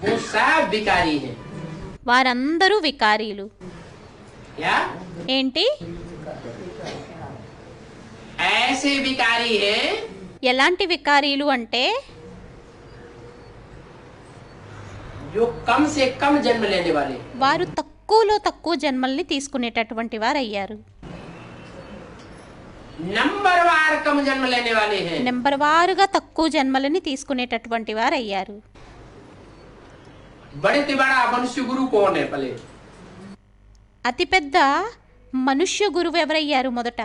वो सब विकारी हैं. వారందరూ వికారీలు. क्या? ఏంటి? ऐसे विकारी हैं ఎలాంటి వికారీలు అంటే जो कम से कम जन्म लेने वाले. వారు తక్కువలో తక్కువ జన్మల్ని తీసుకునేటటువంటి వారు అయ్యారు. नंबरवार कम जन्म लेने वाले हैं. నెంబర్ వారుగా తక్కువ జన్మలని తీసుకునేటటువంటి వారు अయ్యారు. बड़े से बड़ा मनुष्य गुरु कौन है? पहले అతిపెద్ద మనుష్య గురువు ఎవరయ్యారు? మొదట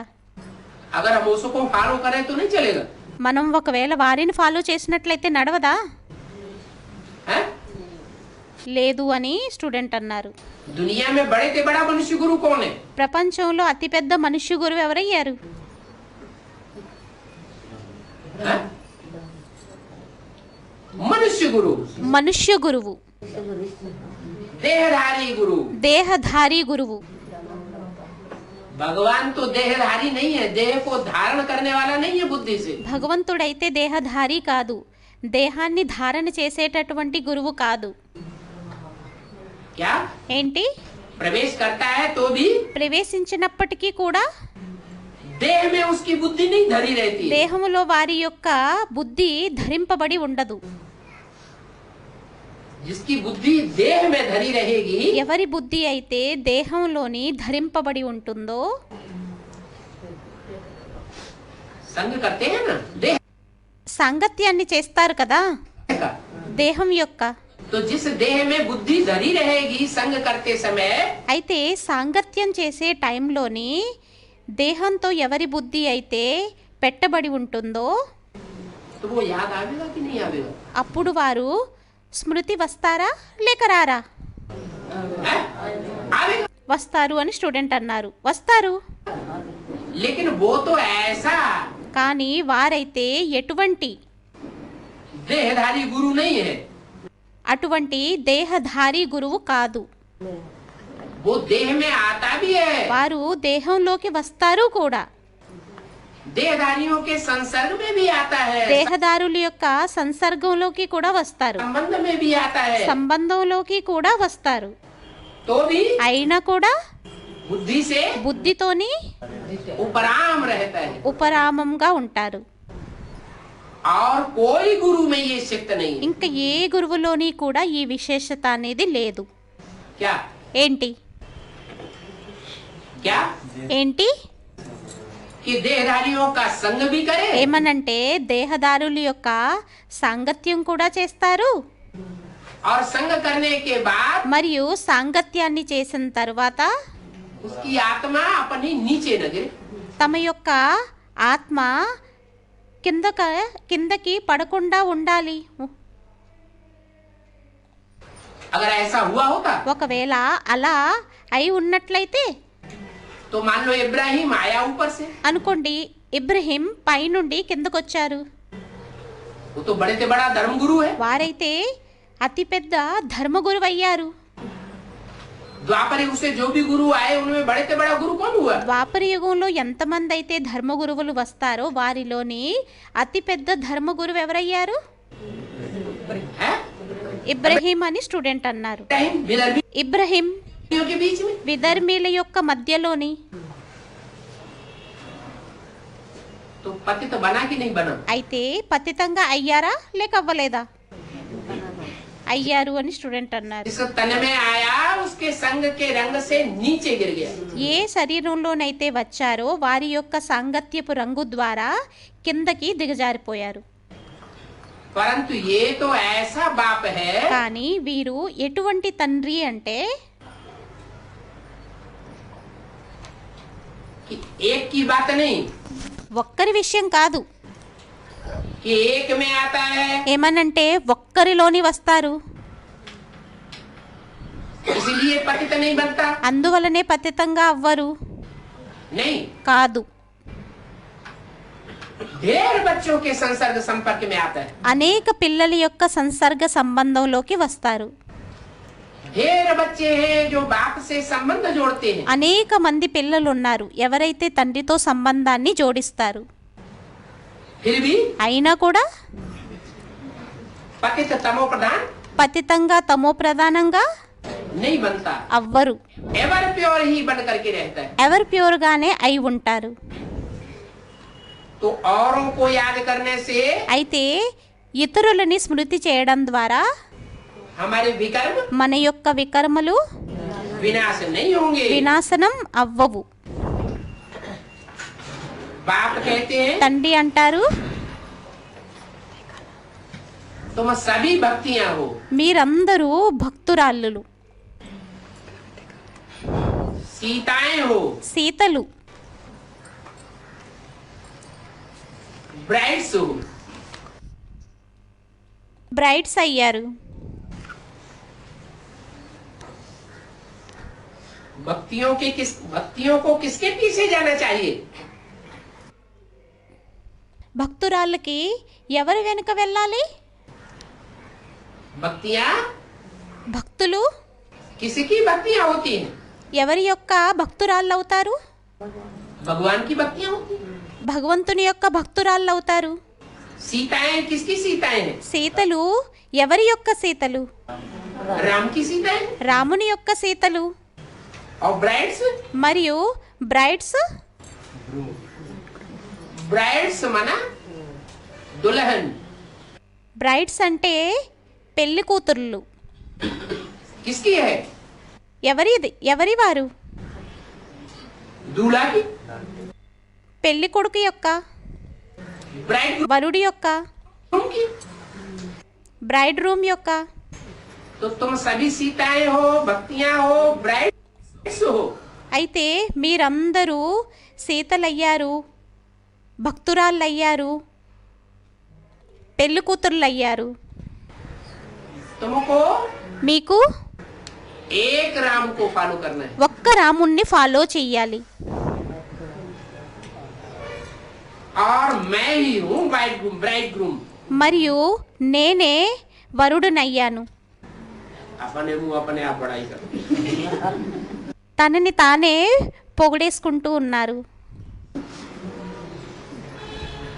अगर हम उसको फॉलो करें तो नहीं चलेगा. మనం ఒకవేళ వారిని ఫాలో చేసినట్లయితే నడవదా? हैं? లేదు అని స్టూడెంట్ అన్నారు. दुनिया में बड़े से बड़ा मनुष्य गुरु कौन है? ప్రపంచంలో అతిపెద్ద మనుష్య గురువు ఎవరయ్యారు? हैं? मनुष्य गुरु, మనుష్య గురువు, देहधारी गुरु. దేహధారి గురువు. भगवान तो देहधारी नहीं है, देह को धारण करने वाला नहीं है बुद्धि से. భగవంతుడైతే దేహధారి కాదు, దేహాన్ని ధారణ చేసేటటువంటి గురువు కాదు. क्या? ఏంటి? प्रवेश करता है तो भी ప్రవేశించినప్పటికీ కూడా देह में उसकी बुद्धि नहीं धरी रहती है. దేహములో వారి యొక్క బుద్ధి ధరింపబడి ఉండదు. जिसकी बुद्धि देह में धरी रहेगी, ఎవరి బుద్ధి అయితే దేహంలోని ధరింపబడి ఉంటుందో, संग करते हैं ना देह సాంగత్యాన్ని చేస్తారు కదా का. దేహం యొక్క. तो जिस देह में बुद्धि धरी रहेगी संग करते समय, అయితే సాంగత్యం చేసే టైంలోని దేహంతో ఎవరి బుద్ధి అయితే పెట్టబడి ఉంటుందో तो वो याद आवेगा कि नहीं आवेगा? అప్పుడు వారు స్మృతి వస్తారా లేక రారా? हैं? आवेगा. వస్తారు అని స్టూడెంట్ అన్నారు. వస్తారు. लेकिन वो तो ऐसा కానీ వారైతే ఎటువంటి देहधारी गुरु नहीं है. అటువంటి దేహధారి గురువు కాదు. वो देह में आता भी है, వారు దేహంలోకి వస్తారు కూడా, देहधारियों के संसर्ग में भी आता है, దేహదారుల యొక్క సంసర్గంలోకి కూడా వస్తారు, संबंध में भी आता है. సంబంధంలోకి కూడా వస్తారు. तो भी అయినా కూడా बुद्धि से బుద్ధితోని उपराम रहता है. ఉపరామంగా ఉంటారు. और कोई गुरु में ये शक्ति नहीं है. ఇంకా ఏ గురువులోని కూడా ఈ విశేషత అనేది లేదు. क्या? ఏంటి? क्या? ఏంటి? कि देहधारियों का संग भी करे ఏమనంటే దేహదారుల యొక్క సాంగత్యం కూడా చేస్తారు. और संग करने के बाद మరియు సాంగత్యాన్ని చేసిన తర్వాత उसकी आत्मा अपनी नीचे न गिरे. తమ యొక్క ఆత్మ కిందకి పడకుండా ఉండాలి. अगर ऐसा हुआ होता ఒకవేళ అలా అయి ఉన్నట్లయితే तो मान लो इब्राहिम आया ऊपर से, అనుకోండి, ఇబ్రహీం పైనుండి కిందకొచ్చారు. वो तो बड़े से बड़ा धर्मगुरु है. వారైతే అతిపెద్ద ధర్మగురువు అయ్యారు. द्वापर युग से जो भी गुरु आए उनमें बड़े से बड़ा गुरु कौन हुआ? ద్వాపర యుగంలో ఎంతమంది అయితే ధర్మగురువులు వస్తారో వారిలోని అతిపెద్ద ధర్మగురువు ఎవరయ్యారు? है? ఇబ్రహీం అని స్టూడెంట్ అన్నారు. इब्राहिम विदर्भियों ఇబ్రహీం के बीच में. విదర్మీల యొక్క మధ్యలోని. तो पतित बना कि नहीं बना? అయితే పతితంగా అయ్యారా లేక అవ్వలేదా? అయ్యారు అని స్టూడెంట్ అన్నారు. जिस तन में आया उसके संग के रंग से नीचे गिर गया. ఏ శరీరంలోనైతే వచ్చారో వారి యొక్క సాంగత్యపు రంగు ద్వారా కిందకి దిగజారిపోయారు. परंतु ये तो ऐसा बाप है కానీ వీరు ఎటువంటి తండ్రి అంటే कि एक की बात नहीं, ఒక్కరి విషయం కాదు. कि एक में आता है ఏమనంటే ఒక్కరిలోని వస్తారు. इसलिए पतित नहीं बनता। అందువలనే పతితంగా అవ్వరు नहीं, కాదు. ढेर बच्चों के संसर्ग संपर्क में आता है। అనేక పిల్లల యొక్క సంసర్గ సంబంధంలోకి వస్తారు. ढेर बच्चे हैं जो बाप से संबंध जोड़ते हैं, అనేక మంది పిల్లలు ఉన్నారు ఎవరైతే తండ్రితో సంబంధాన్ని జోడిస్తారు. फिर भी అయినా కూడా पतित तमो प्रधान పతితంగా తమో ప్రధానంగా नहीं बनता, అవ్వరు. एवर प्योर ही बन करके रहता है। ఎవరు ప్యూర్గానే అయి ఉంటారు. तो औरों को याद करने से అయితే ఇతరులని స్మృతి చేయడం ద్వారా हमारे विकर्म మన యొక్క వికర్మలు विनाश नहीं होंगे। వినాశనం అవ్వవు. बाप कहते हैं తండ్రి అంటారు तुम सभी भक्तियां हो, మీరందరూ భక్తురాళ్ళు, सीताएं हो, సీతలు, ब्राइड्स हो। బ్రైడ్స్ అయ్యారు. भक्तियों को किसके पीछे जाना चाहिए? భక్తురాళ్ళకి ఎవరు వెనుక వెళ్ళాలి? भक्तियां భక్తులు किसकी भक्तियां होती हैं? ఎవరి యొక్క భక్తురాళ్ళు అవుతారు? भगवान की भक्तियां होती हैं। భగవంతుని యొక్క భక్తురాళ్ళు అవుతారు. सीताएं किसकी सीताएं हैं? సీతలు ఎవరి యొక్క సీతలు? राम की सीताएं। రాముని యొక్క సీతలు. और ब्राइड्स, మరియు బ్రైడ్స్ ब्राइड्स माना दुल्हन। బ్రైడ్స్ అంటే పెళ్లి కూతుర్లు. किसकी है? ఎవరి వారు? दूल्हा की। పెళ్లి కొడుకు యొక్క, ब्राइड వరుడి యొక్క, की। బ్రైడ్ రూమ్ యొక్క. तो तुम सभी सीताएं हो, भक्तियां हो, ब्राइड्स हो। అయితే మీరందరూ సీతలయ్యారు, భక్తురాళ్ళయ్యారు, పెళ్లి కూతుర్లయ్యారు. तुमको మీకు एक राम को फॉलो करना है। ఒక్క రాముణ్ణి ఫాలో చెయ్యాలి. और मैं ही हूँ ब्राइड ग्रूम। మరియు నేనే వరుడునయ్యాను. अपने मुंह अपने आप बड़ाई करो। తనని తానే పొగిడేసుకుంటూ ఉన్నారు.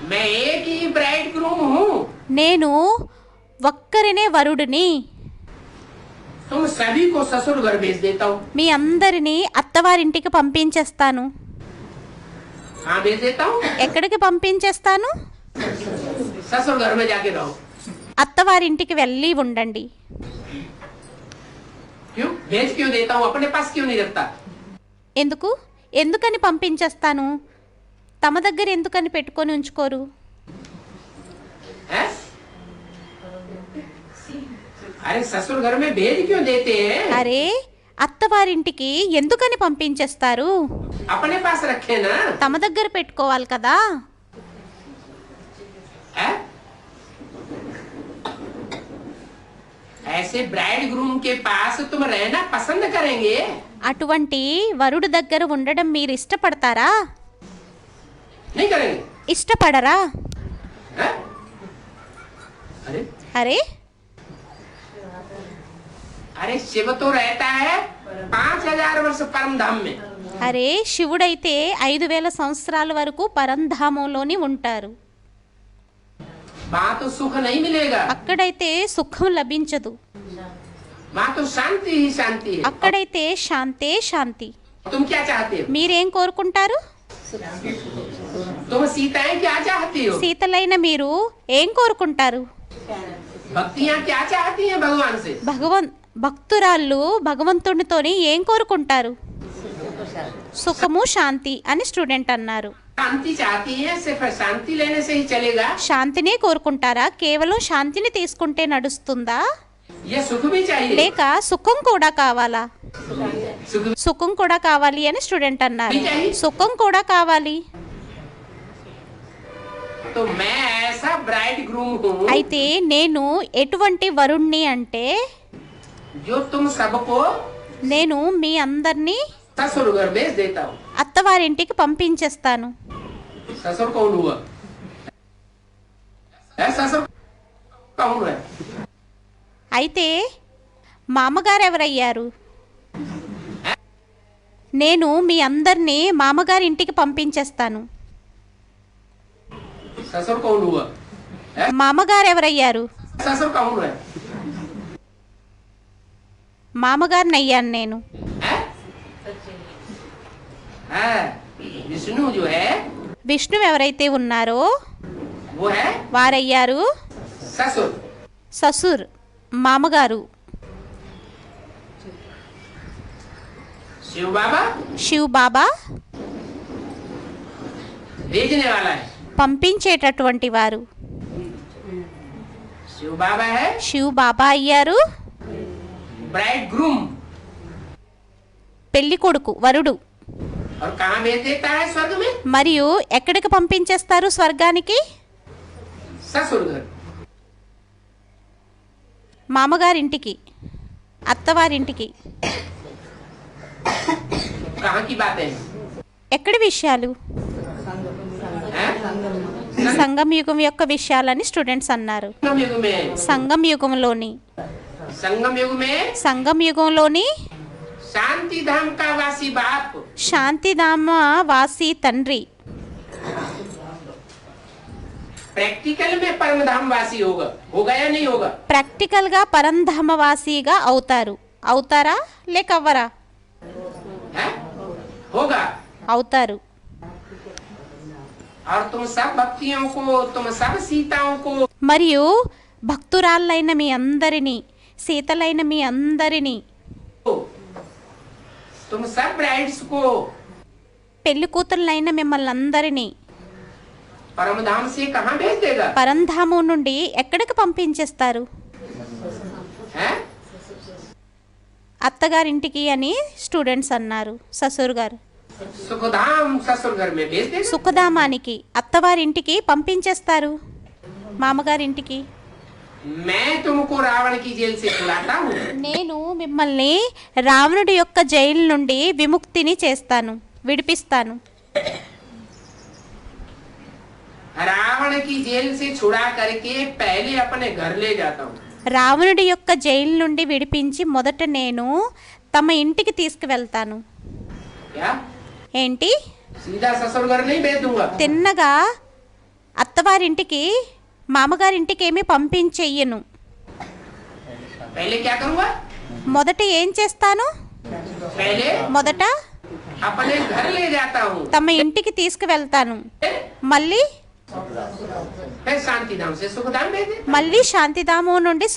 मैं एक ही ब्राइड ग्रूम हूँ, నేను ఒక్కరినే వరుడిని. तुम सभी को ससुर घर भेज देता हूँ। మీ అందరినీ అత్తవారింటికి పంపించేస్తాను. हाँ भेज देता हूँ। ఎక్కడికి పంపించేస్తాను? ससुर घर में जाके रहो। అత్తవారింటికి వెళ్ళి ఉండండి. क्यों भेज क्यों देता हूँ? अपने पास क्यों नहीं रखता? ఎందుకని పంపించేస్తాను? తమ దగ్గర ఎందుకని పెట్టుకొని ఉంచుకోరు? है? अरे ससुर घर में भेज क्यों देते हैं? అరే అత్తవారింటికి ఎందుకని పంపించేస్తారు? अपने पास रखे ना। తమ దగ్గర పెట్టుకోవాలి కదా. है? ऐसे ब्राइड ग्रूम के पास तुम रहना पसंद करेंगे? అటువంటి వరుడు దగ్గర ఉండడం మీరు ఇష్టపడతారా? नहीं करेंगे? ఇష్టపడరా? है? अरे అరే अरे शिव तो रहता है 5000 वर्ष परम धाम में। అరే శివుడైతే 5000 సంవత్సరాల వరకు పరంధామంలోని ఉంటారు. वहाँ तो सुख नहीं मिलेगा, అక్కడైతే సుఖం లభించదు. वहाँ तो शांति ही शांति है। అక్కడైతే శాంతే శాంతి. तुम क्या चाहते हो? మీరేం కోరుకుంటారు? तुम सीताएं क्या चाहती हो? సీతలైన మీరు ఏం కోరుకుంటారు? भक्तियाँ क्या चाहती हैं भगवान से? భక్తురాళ్ళు భగవంతునితోని ఏం కోరుకుంటారు? సుఖము శాంతి అని స్టూడెంట్ అన్నారు. शांति चाहती है, सिर्फ शांति लेने से ही चलेगा? శాంతినే కోరుకుంటారా? కేవలం శాంతిని తీసుకుంటే నడుస్తుందా? ये सुख भी चाहिए? లేక సుఖం కూడా కావాలా? सुख సుఖం కూడా కావాలి అని స్టూడెంట్ అన్నారు. సుఖం కూడా కావాలి. तो मैं ऐसा ब्राइड ग्रूम हूँ అయితే నేను ఎటువంటి వరుణ్ణి అంటే जो तुम सबको నేను మీ అందరినీ ससुर घर भेज देता हूँ। అత్తవారింటికి పంపించేస్తాను. ससुर कौन हुआ? ससुर कौन है? అయితే మామగారు ఎవరయ్యారు? నేను మీ అందరినీ మామగారింటికి పంపించేస్తాను. ससुर कौन हुआ? మామగారు ఎవరయ్యారు? ससुर कौन है? మామగారిని అయ్యాను నేను. विष्णु जो है విష్ణు ఎవరైతే ఉన్నారో वो है వారయ్యారు ससुर। ససుర్, మామగారు. शिव बाबा శివ్ బాబా भेजने वाला है। పంపించేటటువంటి వారు. शिव बाबा है శివ్ బాబా అయ్యారు ब्राइड ग्रूम। పెళ్లి కొడుకు, వరుడు. और कहाँ भेज देता है? स्वर्ग में। మరియు ఎక్కడికి పంపించేస్తారు స్వర్గానికి? ससुर घर। మామగారింటికి, అత్తవారింటికి. कहाँ की बातें हैं? ఎక్కడి విషయాలు? हैं? సంగం యుగం యొక్క విషయాలని స్టూడెంట్స్ అన్నారు. संगम युग में। సంగం యుగంలోని, संगम युग में సంగం యుగంలోని शांति धाम का वासी बाप శాంతిధామ వాసి తండ్రి प्रैक्टिकल में परम धाम वासी होगा या नहीं होगा? ప్రాక్టికల్గా పరంధామవాసిగా అవుతారు. అవుతారా లేక అవ్వరా? हैं? होगा। అవుతారు. और तुम सब भक्तियों को, तुम सब सीताओं को మరియు భక్తురాళ్ళైన మీ అందరినీ, సీతలైన మీ అందరినీ, तुम सब ब्राइड्स को పెళ్లి కూతుర్లైన మిమ్మల్ని అందరినీ परम धाम से कहाँ भेज देगा? పరంధామం నుండి ఎక్కడికి పంపించేస్తారు? हैं? అత్తగారింటికి అని స్టూడెంట్స్ అన్నారు. ససూర్ గారు सुखधाम ससुर घर में भेज देगा। సుఖధామానికి, అత్తవారింటికి పంపించేస్తారు, మామగారింటికి. मैं तुमको रावण की जेल से छुड़ाता हूँ। నేను మిమ్మల్ని రావణుడి యొక్క జైలు నుండి విముక్తిని చేస్తాను, విడిపిస్తాను. रावण की जेल से छुड़ा करके पहले अपने घर ले जाता हूँ। రావణుడి యొక్క జైలు నుండి విడిపించి మొదట నేను తమ ఇంటికి తీసుకువెళ్తాను. क्या? ఏంటి? सीधा ससुर घर नहीं भेज दूंगा। తిన్నగా అత్తవారింటికి, మామగారింటికి ఏమీ పంపించెయ్యను. पहले क्या करूँगा? మొదట ఏం చేస్తాను? पहले మొదట अपने घर ले जाता हूँ। తమ ఇంటికి తీసుకువెళ్తాను. మళ్ళీ फिर शांति धाम से सुखधाम भेज देता। మళ్ళీ శాంతిధామం నుండి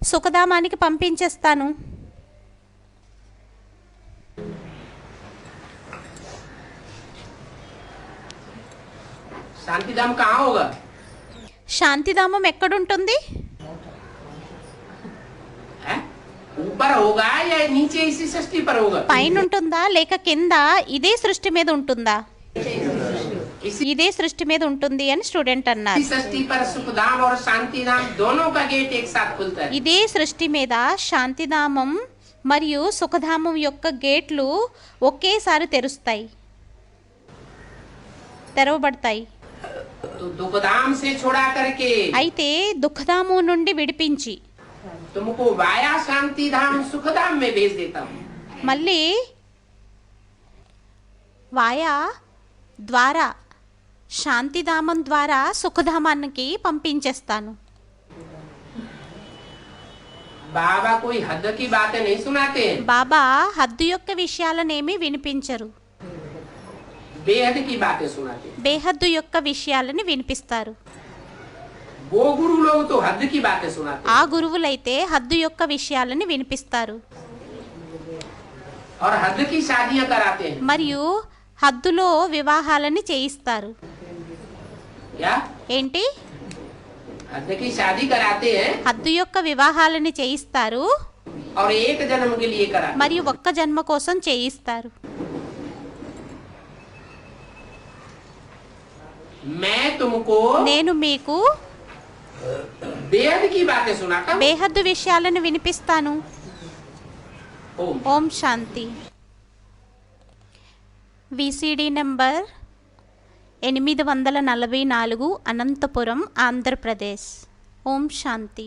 సుఖధామానికి పంపించేస్తాను. शांति धाम कहाँ होगा? శాంతిధామం ఎక్కడుంటుంది? हैं? ऊपर होगा या नीचे इसी सृष्टि पर होगा? పైన ఉంటుందా లేక కింద ఇదే సృష్టి మీద ఉంటుందా? इसी ఇదే సృష్టి మీద ఉంటుంది అని స్టూడెంట్ అన్నారు. सृष्टि पर सुखधाम और शांति धाम दोनों का गेट एक साथ खुलता है। ఇదే సృష్టి మీద శాంతిధామం మరియు సుఖధామం యొక్క గేట్లు ఒకేసారి తెరవబడతాయి. तो दुखधाम से छुड़ा करके అయితే దుఃఖధామం నుండి విడిపించి तुमको वाया शांति धाम सुखधाम में भेज देता हूँ। మళ్ళీ వాయా ద్వారా, శాంతిధామం ద్వారా సుఖధామానికి పంపించేస్తాను. बाबा कोई हद की बातें नहीं सुनाते हैं, బాబా హద్దు యొక్క విషయాలనేమి వినిపించరు, बेहद की बातें सुनाते हैं। బేహద్దు యొక్క విషయాలని వినిపిస్తారు. वो गुरु लोग तो हद की बातें सुनाते ఆ గురువులైతే హద్దు యొక్క విషయాలని వినిపిస్తారు हैं और हद की शादियां कराते हैं। మరియు హద్దులో వివాహాలని చేయిస్తారు. क्या? ఏంటి? हद की शादी कराते हैं హద్దు యొక్క వివాహాలని చేయిస్తారు और एक जन्म के लिए कराते మరియు ఒక్క జన్మ కోసం చేయిస్తారు. हैं। मैं तुमको నేను మీకు बेहद की बातें सुनाता हूँ। బేహద్దు విషయాలను వినిపిస్తాను. ओम ఓం శాంతి. VCD number 844, Anantapur, Andhra Pradesh. ఓం శాంతి.